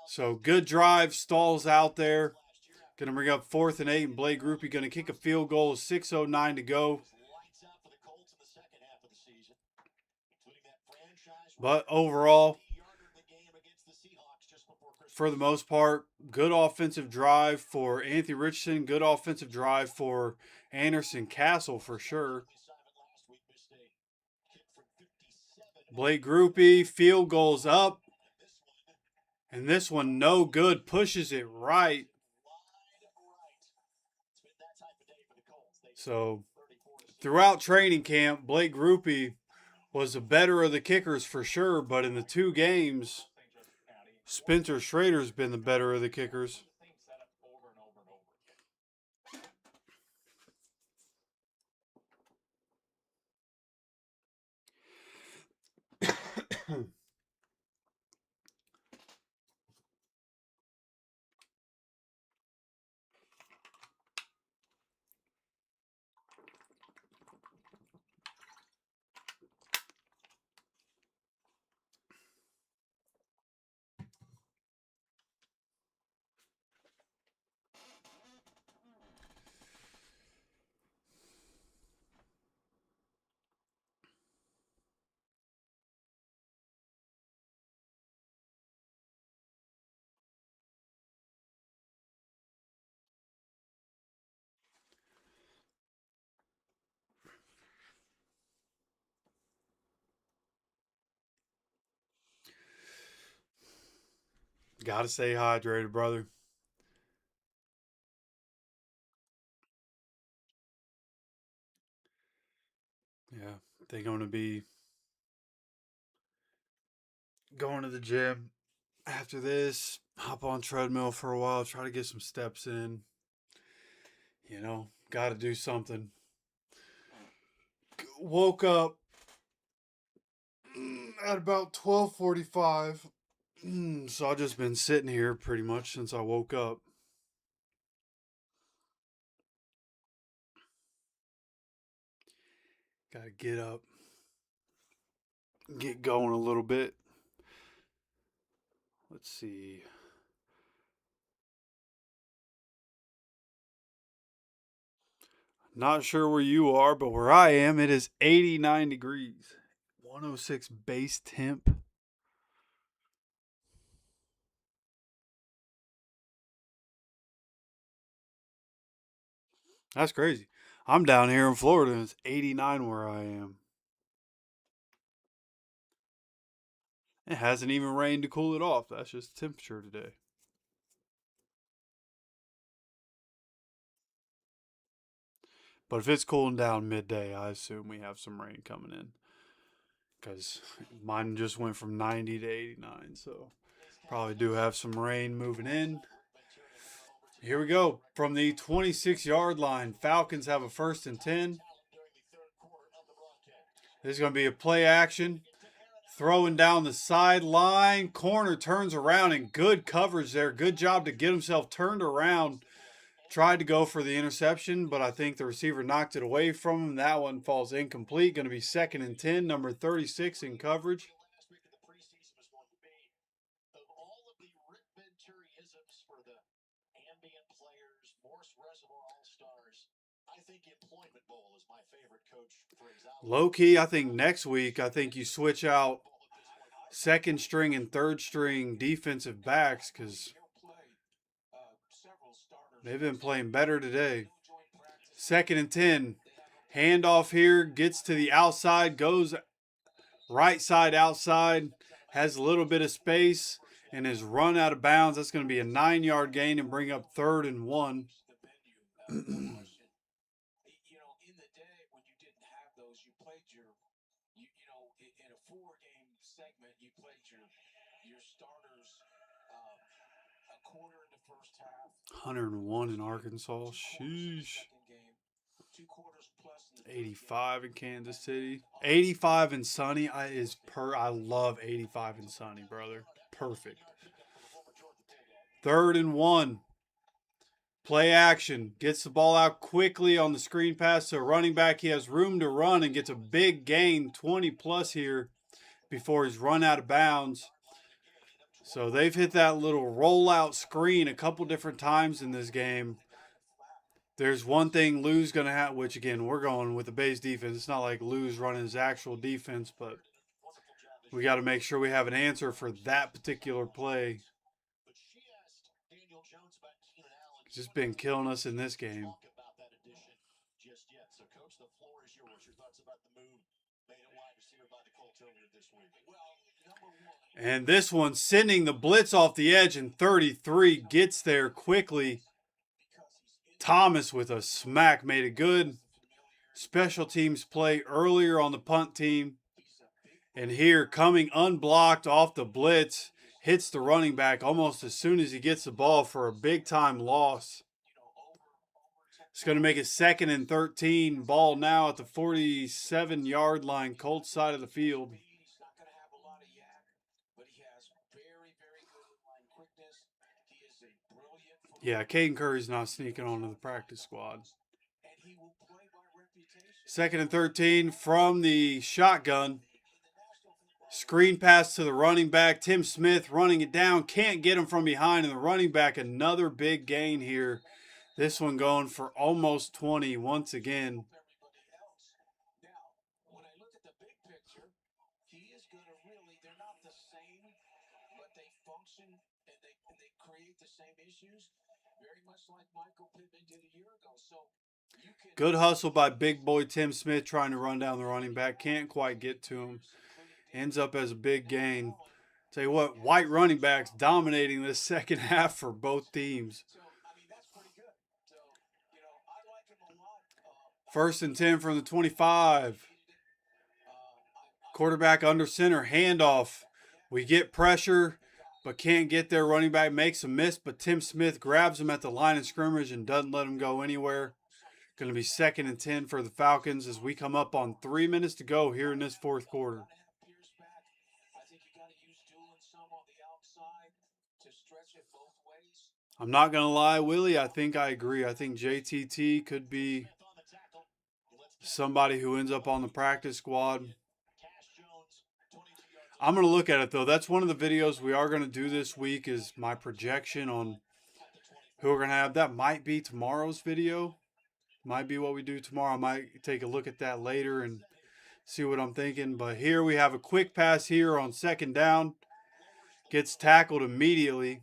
So good drive. Stalls out there. Going to bring up 4th and 8. And Blake Groupie going to kick a field goal. 6:09 to go. But overall, for the most part, good offensive drive for Anthony Richardson. Good offensive drive for Anderson Castle for sure. Blake Groupie, field goals up. And this one no good. Pushes it right. So throughout training camp, Blake Groupie was the better of the kickers for sure. But in the 2 games, Spencer Schrader's been the better of the kickers. Gotta stay hydrated, brother. Yeah, they're going to be going to the gym after this. Hop on treadmill for a while. Try to get some steps in. You know, got to do something. Woke up at about 12:45. So I've just been sitting here pretty much since I woke up. Got to get up, get going a little bit. Let's see. Not sure where you are, but where I am, it is 89 degrees. 106 base temp. That's crazy. I'm down here in Florida and it's 89 where I am. It hasn't even rained to cool it off. That's just the temperature today. But if it's cooling down midday, I assume we have some rain coming in. Because mine just went from 90 to 89. So probably do have some rain moving in. Here we go. From the 26-yard line, Falcons have a 1st and 10. This is going to be a play action. Throwing down the sideline. Corner turns around and good coverage there. Good job to get himself turned around. Tried to go for the interception, but I think the receiver knocked it away from him. That one falls incomplete. Going to be 2nd and 10. Number 36 in coverage. Low key, I think next week, I think you switch out 2nd string and 3rd string defensive backs because they've been playing better today. 2nd and 10. Handoff here, gets to the outside, goes right side outside, has a little bit of space, and is run out of bounds. That's going to be a 9-yard gain and bring up 3rd and 1. In a 4-game segment, you played your starters a quarter in the first half. 101 in Arkansas. Sheesh. 85 in Kansas City. 85 in Sunny I love 85 in Sunny, brother. Perfect. 3rd and 1. Play action. Gets the ball out quickly on the screen pass to a running back. He has room to run and gets a big gain, 20 plus here, before he's run out of bounds. So they've hit that little rollout screen a couple different times in this game. There's one thing Lou's going to have, which again, we're going with the base defense. It's not like Lou's running his actual defense, but we got to make sure we have an answer for that particular play. He's just been killing us in this game. And this one sending the blitz off the edge, and 33 gets there quickly. Thomas with a smack made a good special teams play earlier on the punt team. And here, coming unblocked off the blitz, hits the running back almost as soon as he gets the ball for a big-time loss. It's going to make it 2nd and 13. Ball now at the 47-yard line, Colts side of the field. Yeah, Caden Curry's not sneaking onto the practice squad. 2nd and 13 from the shotgun. Screen pass to the running back. Tim Smith running it down. Can't get him from behind. And the running back, another big gain here. This one going for almost 20 once again. Good hustle by big boy Tim Smith trying to run down the running back. Can't quite get to him. Ends up as a big gain. Tell you what, white running backs dominating this second half for both teams. 1st and 10 from the 25. Quarterback under center, handoff. We get pressure, but can't get there. Running back makes a miss, but Tim Smith grabs him at the line of scrimmage and doesn't let him go anywhere. Going to be 2nd and 10 for the Falcons as we come up on 3 minutes to go here in this 4th quarter. I'm not going to lie, Willie, I think I agree. I think JTT could be somebody who ends up on the practice squad. I'm going to look at it, though. That's one of the videos we are going to do this week is my projection on who we're going to have. That might be tomorrow's video. Might be what we do tomorrow. I might take a look at that later and see what I'm thinking. But here we have a quick pass here on second down. Gets tackled immediately.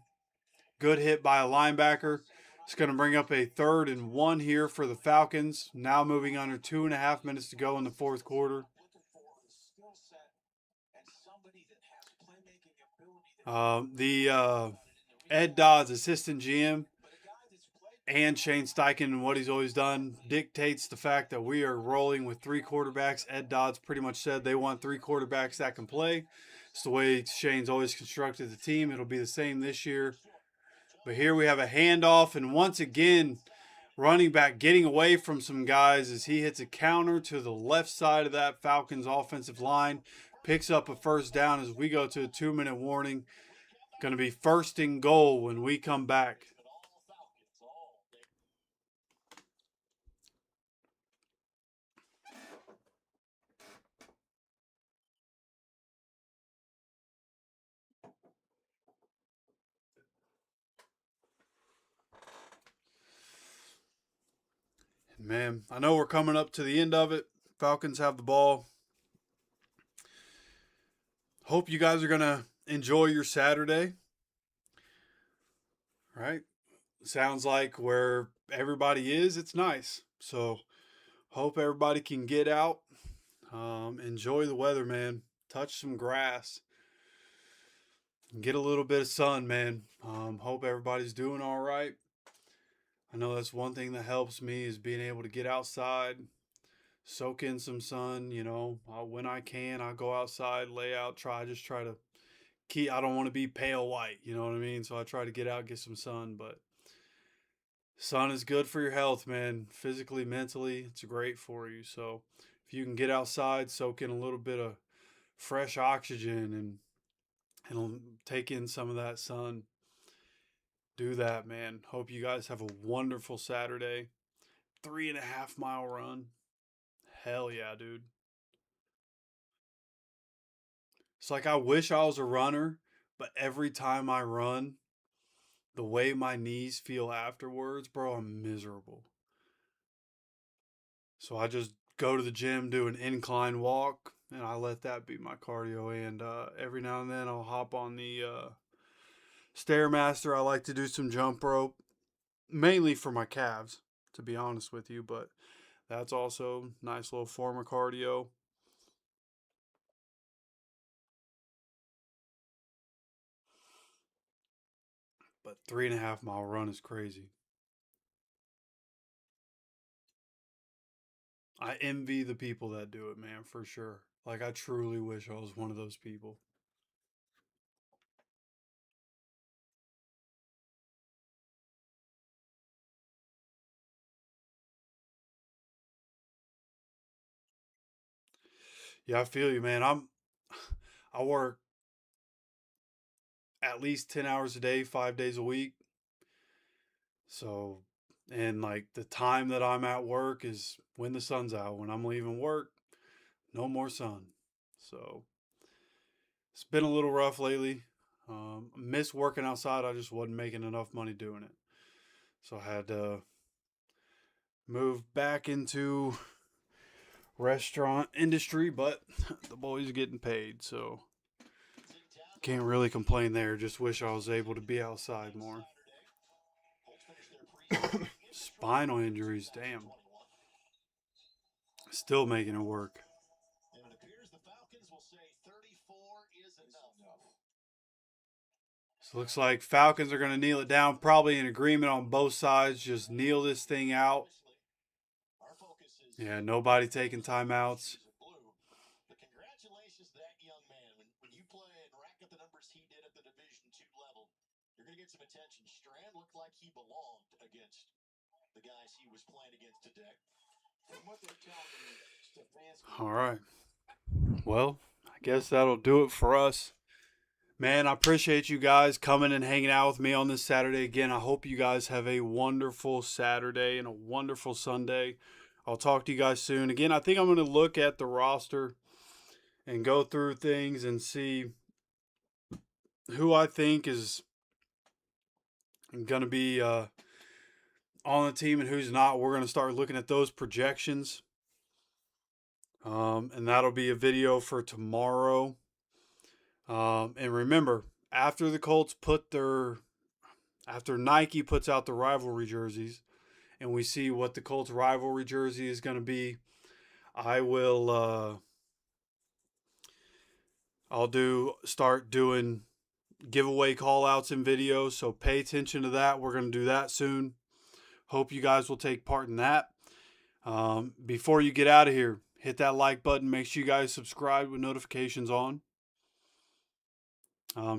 Good hit by a linebacker. It's going to bring up a 3rd and 1 here for the Falcons. Now moving under 2.5 minutes to go in the fourth quarter. Ed Dodds, assistant GM, and Shane Steichen, and what he's always done, dictates the fact that we are rolling with 3 quarterbacks. Ed Dodds pretty much said they want 3 quarterbacks that can play. It's the way Shane's always constructed the team. It'll be the same this year. But here we have a handoff, and once again, running back getting away from some guys as he hits a counter to the left side of that Falcons offensive line. Picks up a first down as we go to a 2-minute warning. Going to be 1st and goal when we come back. Man, I know we're coming up to the end of it. Falcons have the ball. Hope you guys are going to enjoy your Saturday. Right? Sounds like where everybody is, it's nice. So, hope everybody can get out. Enjoy the weather, man. Touch some grass. Get a little bit of sun, man. Hope everybody's doing all right. I know that's one thing that helps me is being able to get outside, soak in some sun. When I can, I go outside, lay out, try to keep. I don't want to be pale white, you know what I mean? So I try to get out, get some sun. But sun is good for your health, man. Physically, mentally, it's great for you. So if you can get outside, soak in a little bit of fresh oxygen and take in some of that sun, do that, man. Hope you guys have a wonderful Saturday. 3.5 mile run. Hell yeah, dude. It's like I wish I was a runner, but every time I run, the way my knees feel afterwards, bro, I'm miserable. So I just go to the gym, do an incline walk, and I let that be my cardio. And every now and then I'll hop on the Stairmaster. I like to do some jump rope, mainly for my calves, to be honest with you, but that's also a nice little form of cardio. But 3.5 mile run is crazy. I envy the people that do it, man, for sure. Like, I truly wish I was one of those people. Yeah, I feel you, man. I work at least 10 hours a day, 5 days a week. So, and like the time that I'm at work is when the sun's out. When I'm leaving work, no more sun. So, it's been a little rough lately. Miss working outside. I just wasn't making enough money doing it. So, I had to move back into restaurant industry, but the boys are getting paid. So, can't really complain there. Just wish I was able to be outside more. Spinal injuries, damn. Still making it work. And it appears the Falcons will say 34 is enough. So looks like Falcons are going to kneel it down. Probably in agreement on both sides. Just kneel this thing out. Yeah, nobody taking timeouts. But congratulations to that young man. When you play and rack up the numbers he did at the Division II level, you're going to get some attention. Strand looked like he belonged against the guys he was playing against today. All right. Well, I guess that'll do it for us. Man, I appreciate you guys coming and hanging out with me on this Saturday. Again, I hope you guys have a wonderful Saturday and a wonderful Sunday. I'll talk to you guys soon. Again, I think I'm going to look at the roster and go through things and see who I think is going to be on the team and who's not. We're going to start looking at those projections. And that'll be a video for tomorrow. And remember, after the Colts after Nike puts out the rivalry jerseys and we see what the Colts rivalry jersey is going to be, I'll start doing giveaway call outs and videos. So pay attention to that. We're going to do that soon. Hope you guys will take part in that. Before you get out of here, hit that like button. Make sure you guys subscribe with notifications on.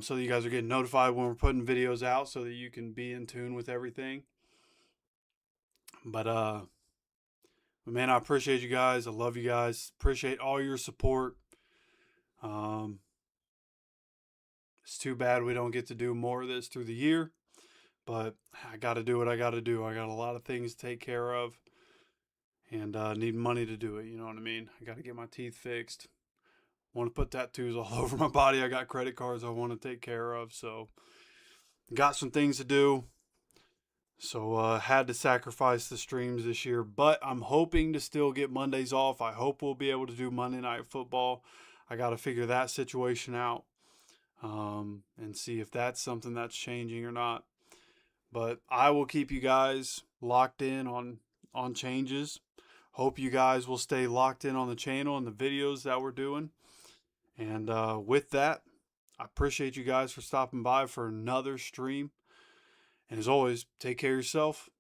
So that you guys are getting notified when we're putting videos out so that you can be in tune with everything. But man, I appreciate you guys. I love you guys. Appreciate all your support. It's too bad we don't get to do more of this through the year, but I got to do what I got to do. I got a lot of things to take care of and need money to do it. You know what I mean? I got to get my teeth fixed. Want to put tattoos all over my body. I got credit cards I want to take care of. So got some things to do. So had to sacrifice the streams this year, but I'm hoping to still get Mondays off. I hope we'll be able to do Monday Night Football. I got to figure that situation out and see if that's something that's changing or not. But I will keep you guys locked in on changes. Hope you guys will stay locked in on the channel and the videos that we're doing. And with that, I appreciate you guys for stopping by for another stream. And as always, take care of yourself